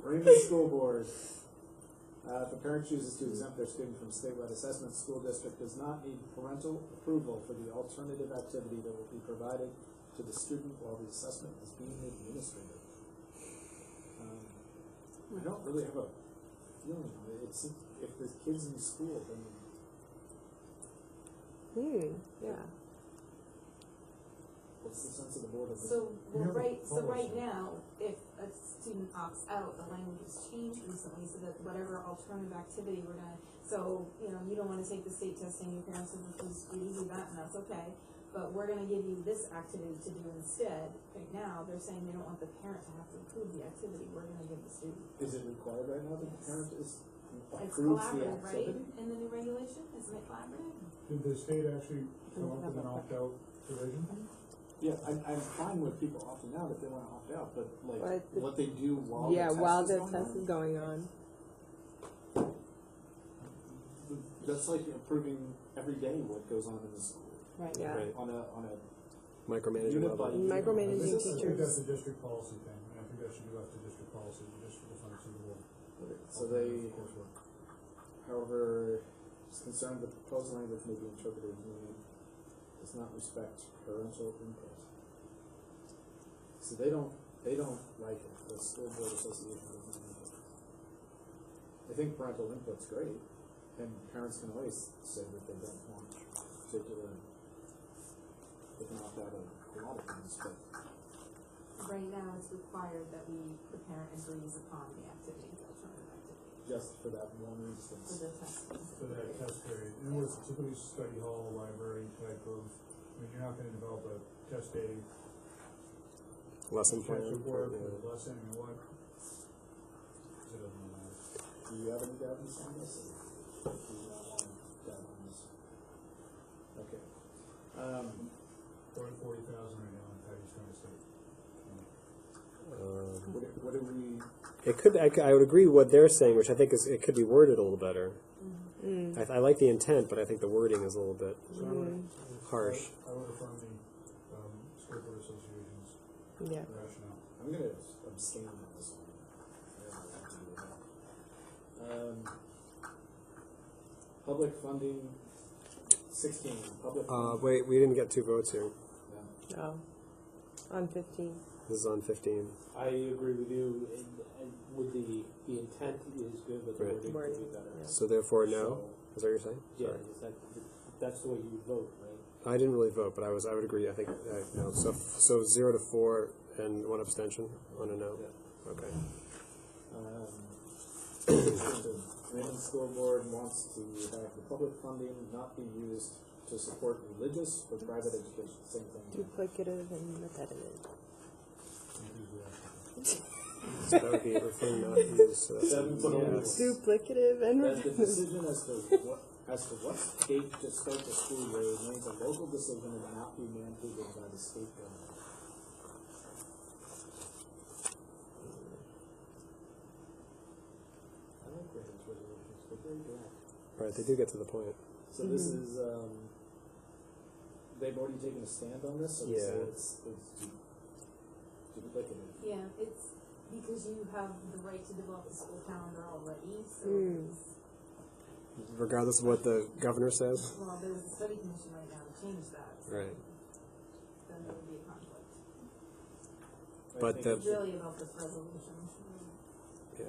Raymond School Board. If a parent chooses to exempt their student from statewide assessment, the school district does not need parental approval for the alternative activity that will be provided to the student while the assessment is being administered. I don't really have a feeling on it. It's, if the kid's in school, then Yeah. what's the sense of the board of this? So, We have a right policy. now, if a student opts out, the language has changed recently so that whatever alternative activity we're gonna, so, you know, you don't wanna take the state testing, your parents have refused to do that, and that's okay. But we're gonna give you this activity to do instead. Right now, they're saying they don't want the parent to have to approve the activity, we're gonna give the student. Is it required right now that the parent is It's approves the collaborative, right, activity? in the new regulation, isn't it collaborative? Did the state actually come up with an opt-out provision? Yeah, I'm fine with people opting out if they wanna opt out, but like, But the- what they do while Yeah, the test while is the going test on, is going on. that's like approving every day what goes on in the school, Right. Yeah. Right. on a Micromanaging unit by level. unit. Micromanaging I think that's teachers. a district policy thing, and I think that should be left to district policy, the district is unsuitable. So they, however, is concerned the proposed language may be interpreted as meaning does not respect parental input. So they don't like it, the school board association doesn't like it. They think parental input's great, and parents can always say that they don't want particular, they can opt out of a lot of things, but Right now, it's required that the parent agrees upon the activity, the alternative activity, just for that one for instance. the testing. For that test period, and it was typically study hall, library type of, I mean, you're not gonna develop a test day, Lesson test plan. report, Yeah. or lesson, and what? It doesn't really matter. Do you have any guidance on this? Or do you not want guidance? Okay. 40,000 right now, and Patty's trying to say. What do we, It could. I would agree what they're saying, which I think is it could be worded a little better. Mm. I like the intent, but I think the wording is a little bit harsh. I would affirm the, school board association's Yeah. rationale. I'm gonna abstain on this one. I don't know what to do with that. Public funding, 16, public funding. Wait, we didn't get 2 votes here. Yeah. Oh. On 15. This is on 15. I agree with you, and with the intent is good, but the Right. wording could Wording, be better. yeah. So therefore, no. So, Is that what you're saying? yeah, Sorry. that's the way you vote, right? I didn't really vote, but I would agree. I think no. So 0 to 4 and 1 abstention on a no. Yeah. Okay. The Raymond School Board wants to have the public funding not be used to support religious or private education. Same thing. Duplicative and repetitive. So that would be referring not to use. 7 foot only. yes. Duplicative and That the repetitive. decision as to what date to start the school year remains a local decision and not be mandated by the state government. I like Raymond's resolutions, they're very direct. Right, they do get to the point. So this is, they've already taken a stand on this, so Yeah. it's duplicative. Yeah, it's because you have the right to develop the school calendar already, so it's, Regardless of what the governor says. well, there's a study commission right now to change that, so Right. then there would be a conflict. But the- It's really about this resolution. Yeah.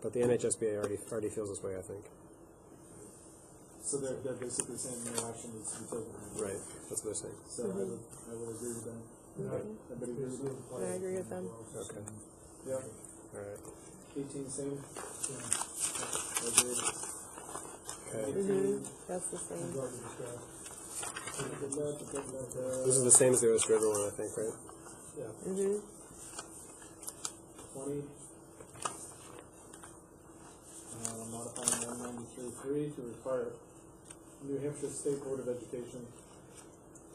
But the NHSBA already feels this way, I think. So they're basically saying no action needs to be taken. Right. That's what they're saying. So I would agree with that. Everybody agree with that? I agree with them. Okay. Yeah. All right. 18 same? Agreed. Okay. 19, That's the same. This is the same as the Oast River one, I think, right? Yeah. 20. Modifying 193.3 to require New Hampshire State Board of Education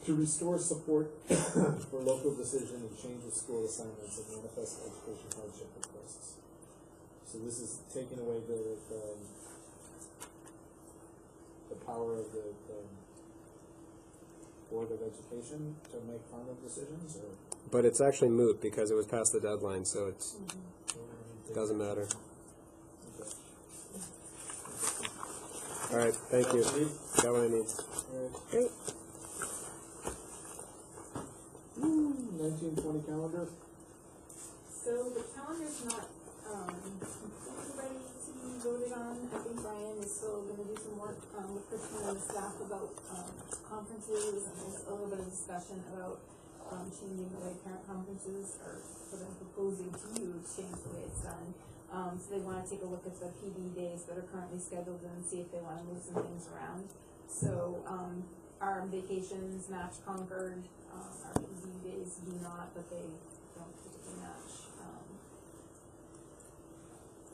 to restore support for local decision and change of school assignments and manifest education hardship requests. So this is taking away the power of the Board of Education to make final decisions, or? But it's actually moot because it was past the deadline, so it doesn't matter. Okay. All right. Thank you. Got what I need. Great. 1920 calendar. So the calendar's not, completely ready to be voted on. I think Brian is still gonna do some work, with Kristen and the staff about, conferences, and there's a little bit of discussion about, changing the way parent conferences are, sort of proposing to you to change the way it's done. So they wanna take a look at the PD days that are currently scheduled and see if they wanna move some things around. So, our vacations match Concord, our PD days do not, but they don't typically match.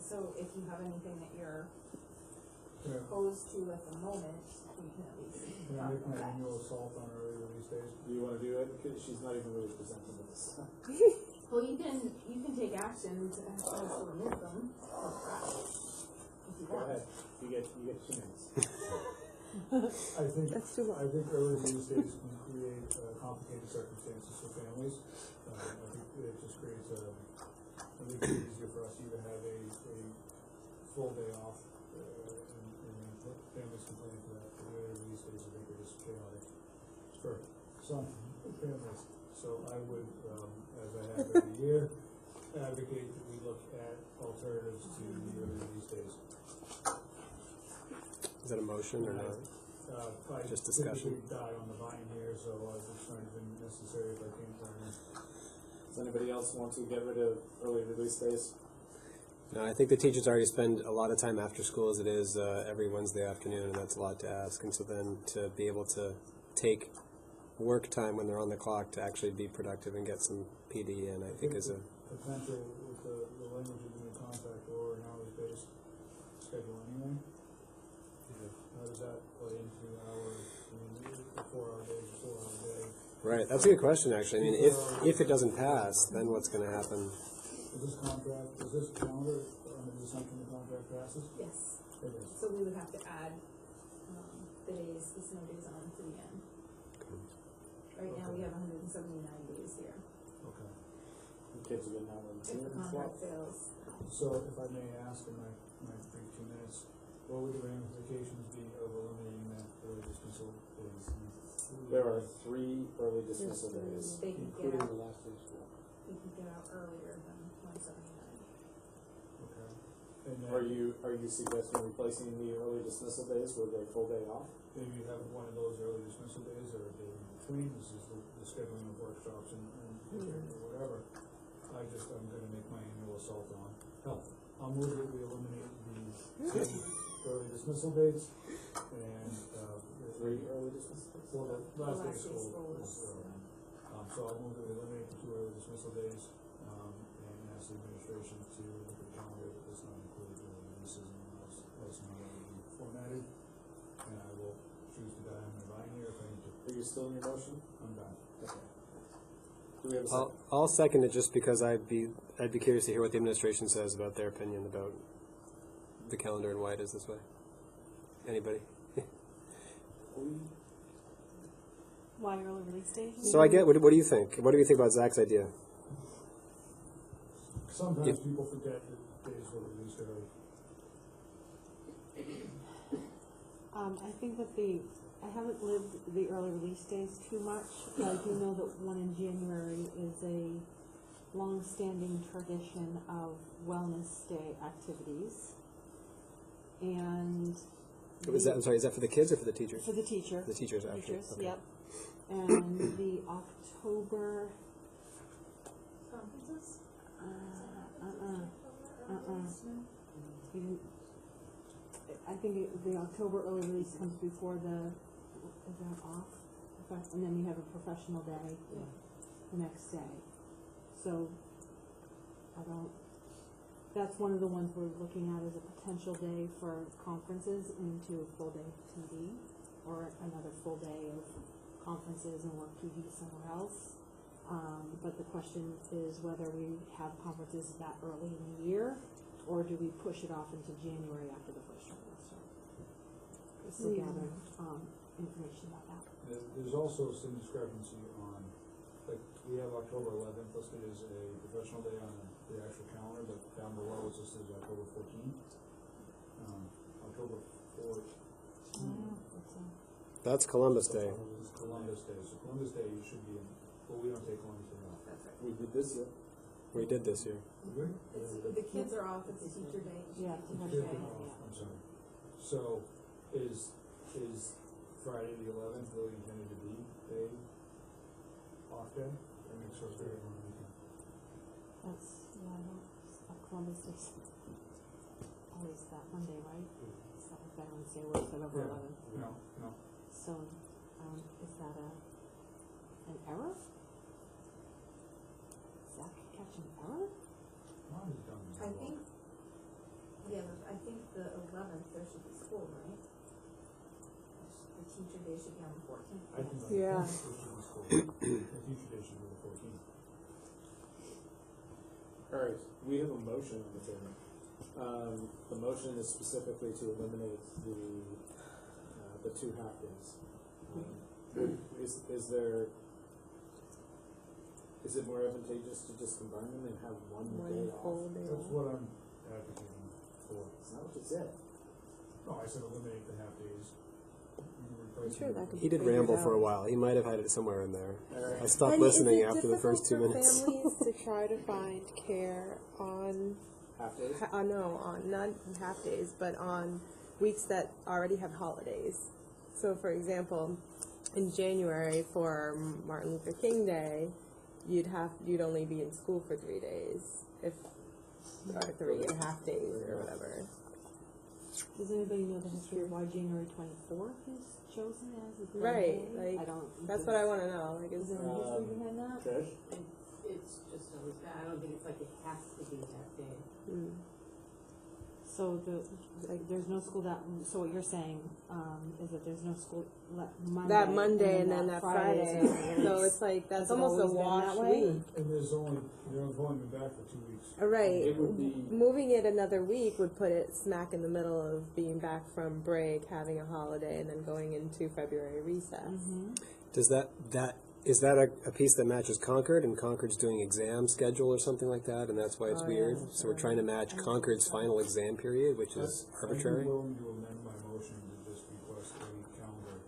So if you have anything that you're opposed to at the moment, we can at least Can I talk make about my that. annual assault on early release days? Do you want to do it? Because she's not even really presenting this. Well, you can take action to also remove them. If you Go want. ahead. You get 2 minutes. That's too long. I think early release days can create complicated circumstances for families. I think it just creates it makes it easier for us to either have a full day off, and families complain for that. The early release days, I think, are just chaotic for some families. So I would, as I have every year, advocate that we look at alternatives to the early release days. Is that a motion or not? I Just discussion. typically die on the vine here, so it's not even necessary if I can't learn it. Does anybody else want to get rid of early release days? No, I think the teachers already spend a lot of time after school as it is every Wednesday afternoon, and that's a lot to ask. And so then to be able to take work time when they're on the clock to actually be productive and get some PD in, I think is a Potential with the language of the contract or an hours-based schedule anyway. How does that play into our, a 4-hour day, 4-hour day? right. That's a good question, actually. I mean, if it doesn't pass, then what's going to happen? Is this calendar under the assumption the contract passes? Yes. It is. So we would have to add, the snow days on to the end. Right now, we have 179 days here. Okay. The kids are getting out on If June the contract 12th. fails. So if I may ask in my brief 2 minutes, what would the ramifications be of eliminating that early dismissal days? There are 3 early dismissal days, They can get including out, the last day of school. we can get out earlier than 179. Okay. And Are then you suggesting replacing the early dismissal days with a full day off? maybe have one of those early dismissal days or a day in between, this is the scheduling of workshops and whatever. I'm gonna make my annual assault on health. I'll move that we eliminate the early dismissal dates and, 3 early dismissal days? well, the last day of Last day of school school is early. So I'll move that we eliminate the 2 early dismissal days, and ask the administration to look at the calendar that does not include early releases and let us know that will be formatted. And I will choose to die on the vine here if I need to. Are you still in your motion? I'm done. Okay. Do we have a second? I'll second it just because I'd be curious to hear what the administration says about their opinion about the calendar and why it is this way. Anybody? Why early release date? So I get, what do you think? What do you think about Zach's idea? Sometimes people forget that days were released early. I think that I haven't lived the early release days too much, but I do know that one in January is a long-standing tradition of wellness day activities. And Is that for the kids or for the teachers? for the teacher. The teachers, actually. Teachers, Okay. yep. And the October, Conferences? we didn't- I think the October early release comes before is that off? And then you have a professional day the next day. So, that's one of the ones we're looking at as a potential day for conferences into a full day of TV, or another full day of conferences and work TV somewhere else. But the question is whether we have conferences that early in the year, or do we push it off into January after the first trimester? We're still gathering information about that. There's also some discrepancy on, like, we have October 11th listed as a professional day on the actual calendar, but down below it just says October 14th. October 14th That's Columbus Day. is Columbus Day, so Columbus Day you should be in, but we don't take Columbus Day off. We did this year. We did this year. The kids are off, it's a teacher day. Yeah, Kids are off, I'm sorry. So, is Friday the 11th really intended to be a off day? That makes us very long weekend. Columbus is always that Monday, right? It's not like Veterans Day was November 11th. No. So, is that an error? Zach catch an error? Mine is done. I think the 11th, there should be school, right? The teacher day should be on the 14th. I think Yeah. it should be school. The teacher day should be the 14th. All right, we have a motion on the table. The motion is specifically to eliminate the 2 half days. Is it more advantageous to just combine them and have one day off? That's what I'm advocating for. That's not what you said. No, I said eliminate the half days. I'm sure that could He did be figured ramble for a out. while. He might have had it somewhere in there. All right. I stopped And listening is it after the first 2 difficult minutes. for families to try to find care on, Half days? not half days, but on weeks that already have holidays. So, for example, in January for Martin Luther King Day, you'd only be in school for 3 days, or 3.5 days, or whatever. Does anybody know the history of why January 24th is chosen as the third Right, day? like, I don't. That's what I want to know. Like, Is is there a history behind that? Trish? It's just always, I don't think it's like it has to be that day. So there's no school so what you're saying, is that there's no school Monday. that Monday and then that Friday. is the So release. it's like that's Has it almost a always been wash that way? week. And they're only been back for 2 weeks. Right. It would be- Moving it another week would put it smack in the middle of being back from break, having a holiday, and then going into February recess. Is that a piece that matches Concord, and Concord's doing exam schedule or something like that, and that's why it's Oh, weird? yeah. So we're trying to match Concord's final exam period, which is arbitrary. I'd be willing to amend my motion to just request a calendar,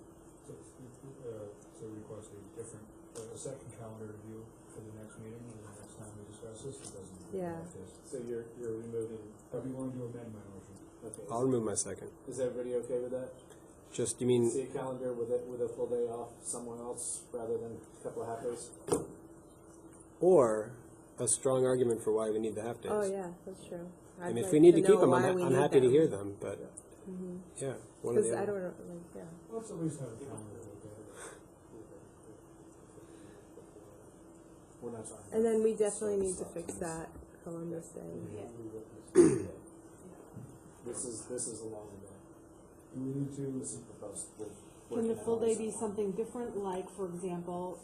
to request a second calendar view for the next meeting, or the next time we discuss this, it doesn't. Yeah. So you're removing, I'd be willing to amend my motion. okay. I'll remove my second. Is everybody okay with that? Just, you mean, See a calendar with a full day off somewhere else rather than a couple of half days? or a strong argument for why we need the half days. Oh, yeah, that's true. And I'd if like we need to know keep them, why we I'm need happy to them. hear them, but, Mhm. yeah, one or Cause the I other. don't know, like, yeah. Let's at least have a calendar to look at. We're not talking. And then we about definitely need to stuff. fix that Columbus Day. This is a long day. Do we need to, This is proposed. Can the full day be something different, like, for example,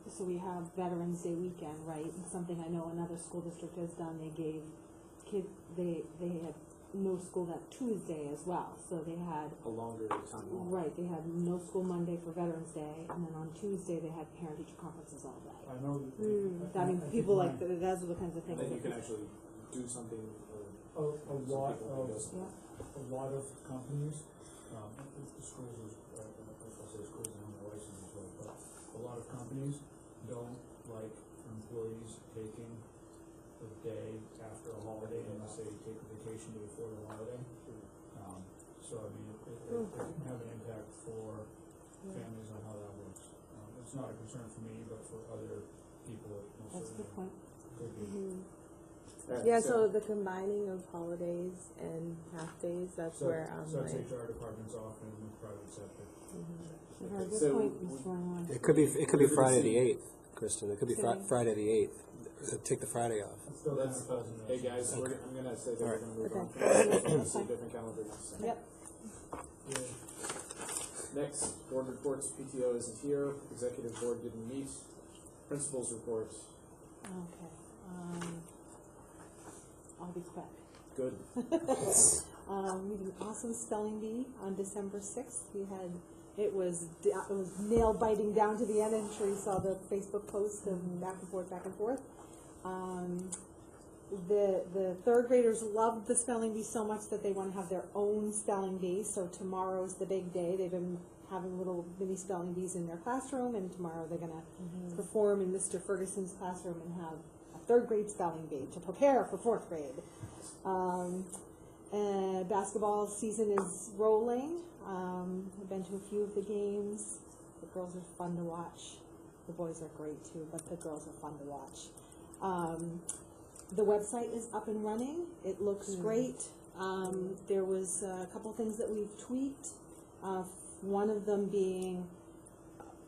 so we have Veterans Day weekend, right? Something I know another school district has done, they gave they had no school that Tuesday as well, so they had, A longer time off. right, they had no school Monday for Veterans Day, and then on Tuesday, they had parent-teacher conferences all day. I know that. I mean, think people like, mine- those are the kinds of And things. then you can that- actually do something A lot of, Yeah. a lot of companies, the schools is, I'll say schools and their licenses, but a lot of companies don't like employees taking a day after a holiday unless they take a vacation day before the holiday. So I mean, it can have an impact for families on how that works. It's not a concern for me, but for other people, it most That's a good certainly point. could be. Mhm. Alright, Yeah, so the combining of holidays and half days, that's So- where I'm So it's like, HR departments off in the private sector. You heard a Okay, good so point, Mr. Ryan. It could be We're Friday gonna the see- 8th, Kristen. It could be Today. Friday the 8th. Take the Friday off. Still That's, kind of falls in hey those. guys, I'm gonna say that we're Alright. gonna move Okay. on. We're gonna see a different calendar next time. Yep. Next, board reports, PTO isn't here, executive board didn't meet, principals report, Okay, I'll be quick. good. We did an awesome spelling bee on December 6th. It was nail biting down to the end. I'm sure you saw the Facebook post of back and forth. The third graders loved the spelling bee so much that they want to have their own spelling bee. So tomorrow's the big day. They've been having little mini spelling bees in their classroom, and tomorrow they're going to perform in Mr. Ferguson's classroom and have a third grade spelling bee to prepare for fourth grade. And basketball season is rolling. I've been to a few of the games. The girls are fun to watch. The boys are great too, but the girls are fun to watch. The website is up and running. It looks great. There was a couple things that we've tweaked. One of them being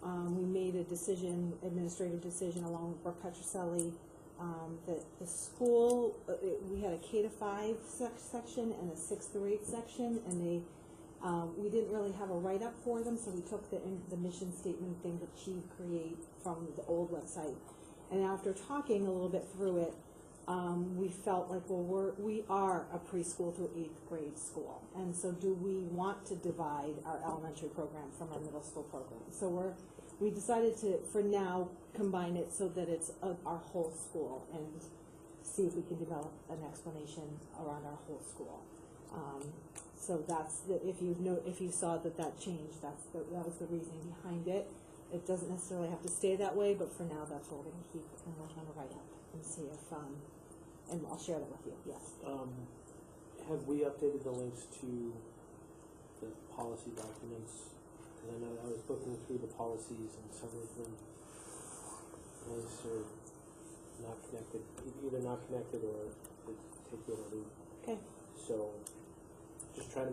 we made a decision, administrative decision, along with Brooke Petroselli, that the school, we had a K to 5 section and a 6 through 8 section, and we didn't really have a write-up for them, so we took the mission statement thing that she created from the old website. And after talking a little bit through it, we felt like, well, we are a preschool through 8th grade school, and so do we want to divide our elementary program from our middle school program? So we decided to, for now, combine it so that it's our whole school, and see if we can develop an explanation around our whole school. So that's if you saw that changed, that was the reasoning behind it. It doesn't necessarily have to stay that way, but for now, that's what we're going to keep, and we're trying to write up and see if, and I'll share that with you. Yes. Have we updated the links to the policy documents? Because I know I was looking through the policies and some of them links are not connected, either not connected or they take you in a loop. Okay. So just try to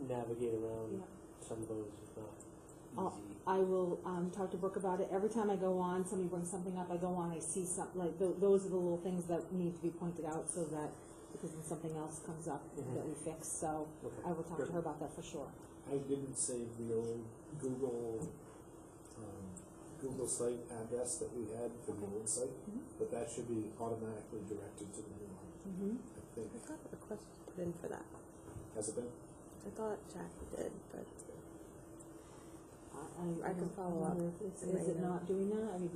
navigate around some of those is not easy. I will talk to Brooke about it. Every time I go on, somebody brings something up, I go on, I see something, like, those are the little things that need to be pointed out so that, because when something else comes up that we fix, so Okay. I will talk to her about that for sure. I didn't save the old Google site address that we had for the old site, but that should be automatically directed to the new one. I think. I thought a request was put in for that. Has it been? I thought Jackie did, but I can don't follow up. know if and let Is you it know. not doing that? I mean,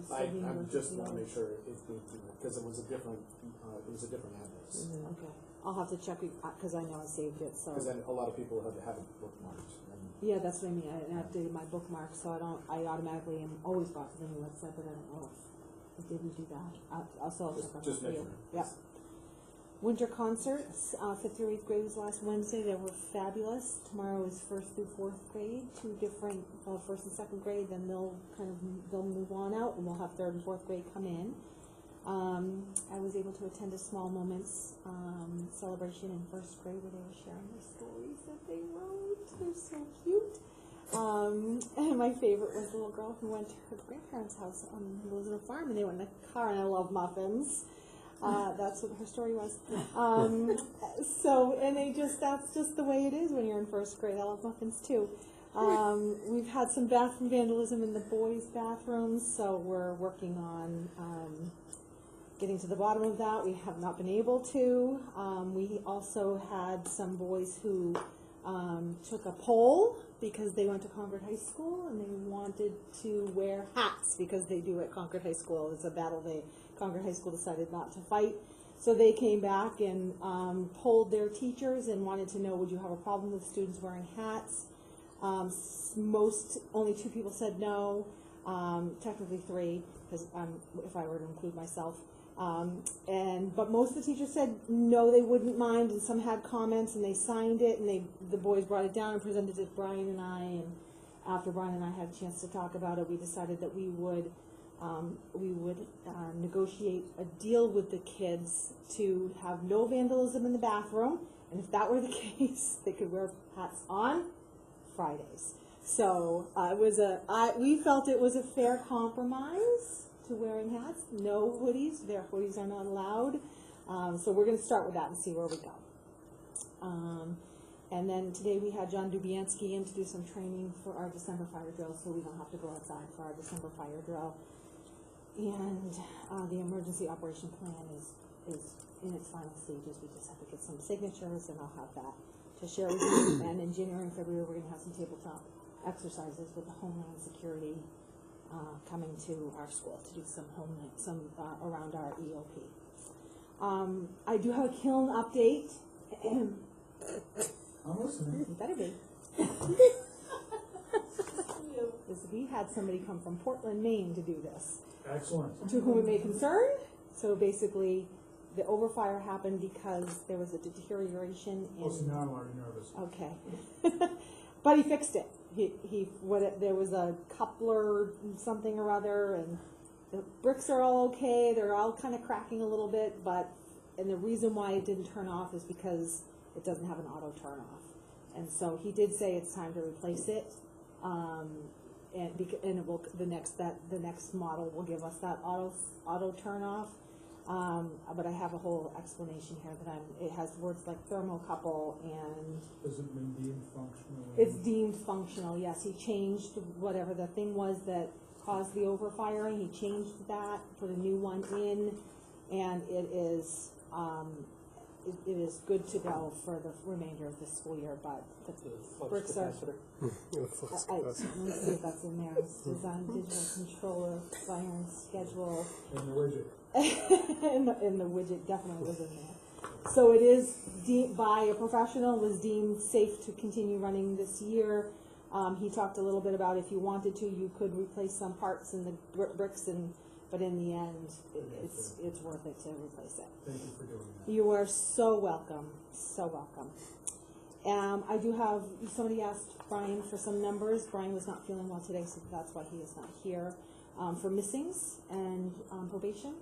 I just want to make sure it because it was a different address. Okay, I'll have to check, because I know I saved it, so. Because then a lot of people have it bookmarked. And Yeah, that's what I mean, I updated my bookmark, so I automatically am always brought to the new website, but I don't know if I didn't do that. I'll check on that Just for make you. sure. Yep. Winter concerts, 5th through 8th grade was last Wednesday. They were fabulous. Tomorrow is 1st through 4th grade, two different, 1st and 2nd grade. Then they'll move on out, and we'll have 3rd and 4th grade come in. I was able to attend a Small Moments celebration in 1st grade where they were sharing their stories that they wrote. They're so cute. And my favorite was the little girl who went to her grandparents' house on the little farm, and they went in the car, and I love muffins. That's what her story was. That's just the way it is when you're in 1st grade. I love muffins too. We've had some bathroom vandalism in the boys' bathrooms, so we're working on getting to the bottom of that. We have not been able to. We also had some boys who took a poll because they went to Concord High School and they wanted to wear hats because they do at Concord High School. It's a battle Concord High School decided not to fight. So they came back and polled their teachers and wanted to know, would you have a problem with students wearing hats? Only 2 people said no, technically 3, because if I were to include myself. But most of the teachers said no, they wouldn't mind, and some had comments, and they signed it, and the boys brought it down and presented it to Brian and I, and after Brian and I had a chance to talk about it, we decided that we would negotiate a deal with the kids to have no vandalism in the bathroom, and if that were the case, they could wear hats on Fridays. So we felt it was a fair compromise to wearing hats. No hoodies. Their hoodies are not allowed. So we're going to start with that and see where we go. And then today we had John Dubiansky in to do some training for our December fire drill, so we don't have to go outside for our December fire drill. And the emergency operation plan is in its final stages. We just have to get some signatures, and I'll have that to share with you. And in January and February, we're going to have some tabletop exercises with the Homeland Security coming to our school to do some around our EOP. I do have a kiln update. I'm listening. You better be. We had somebody come from Portland, Maine to do this. Excellent. To whom it may concern. So basically, the overfire happened because there was a deterioration in. Well, so now I'm already nervous. Okay. But he fixed it. There was a coupler something or other, and the bricks are all okay. They're all kind of cracking a little bit, and the reason why it didn't turn off is because it doesn't have an auto turn off. And so he did say it's time to replace it. And it will, the next model will give us that auto turn off. But I have a whole explanation here it has words like thermocouple and. Has it been deemed functional? It's deemed functional, yes. He changed whatever the thing was that caused the overfiring. He changed that, put a new one in, and it is good to go for the remainder of the school year, but the bricks are. Let me see if that's in there. It's design, digital controller, fire and schedule. And the widget. and the widget definitely was in there. So it is by a professional, was deemed safe to continue running this year. He talked a little bit about if you wanted to, you could replace some parts in the bricks, but in the end, it's worth it to replace it. Thank you for doing that. You are so welcome, so welcome. I do have, somebody asked Brian for some numbers. Brian was not feeling well today, so that's why he is not here, for missings and probation.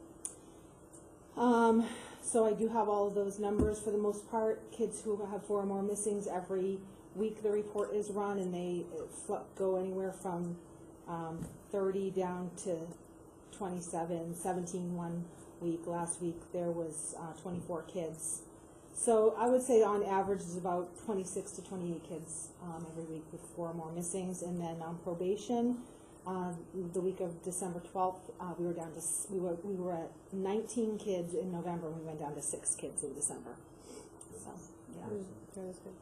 So I do have all of those numbers for the most part. Kids who have 4 or more missings, every week the report is run, and they go anywhere from 30 down to 27, 17 one week. Last week there was 24 kids. So I would say on average is about 26 to 28 kids every week with 4 or more missings. And then on probation, the week of December 12th, we were at 19 kids in November, and we went down to 6 kids in December. So yeah, That was good.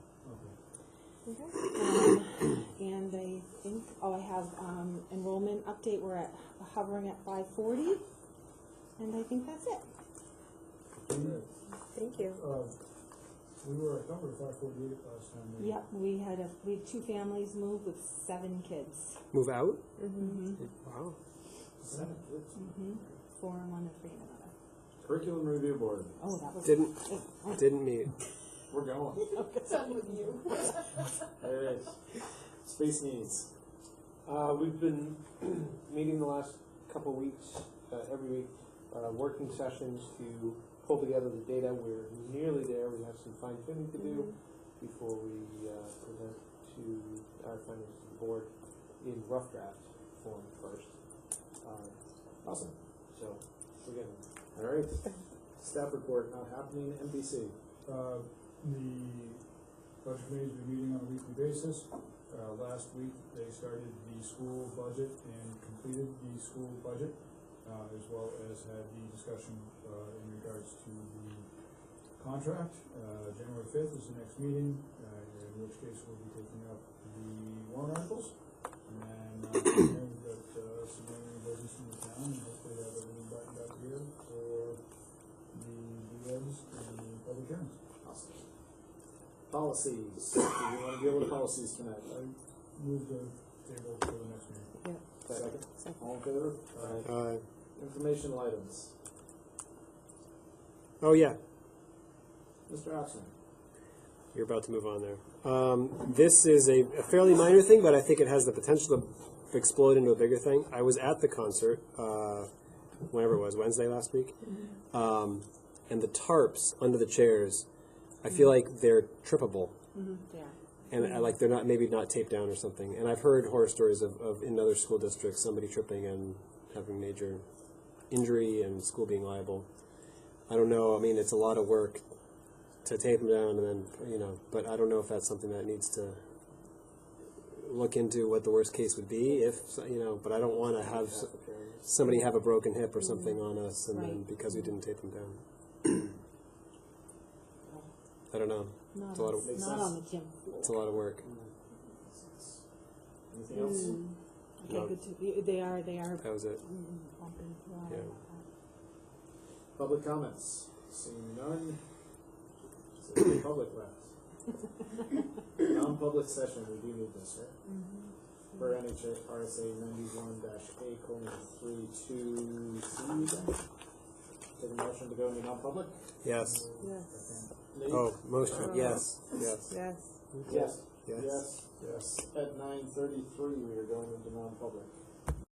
and I think I have enrollment update. We're hovering at 540, and I think that's it. Thank you. We were at number 548 last time. Yep, we had 2 families move with 7 kids. Move out? Mm-hmm. Wow. 7 kids. Mm-hmm. forum on the free and another. Curriculum Review Board, Oh, that was. Didn't meet. we're going. Done with you. Alright, space needs. We've been meeting the last couple of weeks, every week, working sessions to pull together the data. We're nearly there. We have some fine tuning to do before we present to our findings to the board in rough draft form first. Awesome. So we're getting Alright, staff report not happening, MPC. The budget committee's been meeting on a weekly basis. Last week, they started the school budget and completed the school budget, as well as had the discussion in regards to the contract. January 5th is the next meeting, in which case we'll be taking up the warrant articles. And we've got some remaining business in the town, and hopefully have everything buttoned up here for the bids and the public hearings. Awesome. Policies. Do you want to deal with policies tonight? I move the table for the next meeting. Second. All in favor? Informational items. Oh yeah, Mr. Oxman. you're about to move on there. This is a fairly minor thing, but I think it has the potential to explode into a bigger thing. I was at the concert, whenever it was, Wednesday last week, and the tarps under the chairs, I feel like they're trippable. Yeah. And like they're maybe not taped down or something. And I've heard horror stories of in other school districts, somebody tripping and having major injury and school being liable. I don't know. I mean, it's a lot of work to tape them down and then, but I don't know if that's something that needs to look into what the worst case would be if, but I don't want to have somebody have a broken hip or something on us and then because we didn't tape them down. I don't know. It's a lot of, Not on the gym floor. it's a lot of work. Anything else? Okay, No. good to, they are That was it. bumping through. Yeah. Public comments. Seeing none. So no public left. Non-public session, we do need this, right? For NHRSA 91-A:32C. Take a motion to go into non-public? Yes. Yes. Nate? Oh, motion. Yes. Yes. Yes. Yes. Yes. Yes. Yes. At 9:33, we are going into non-public.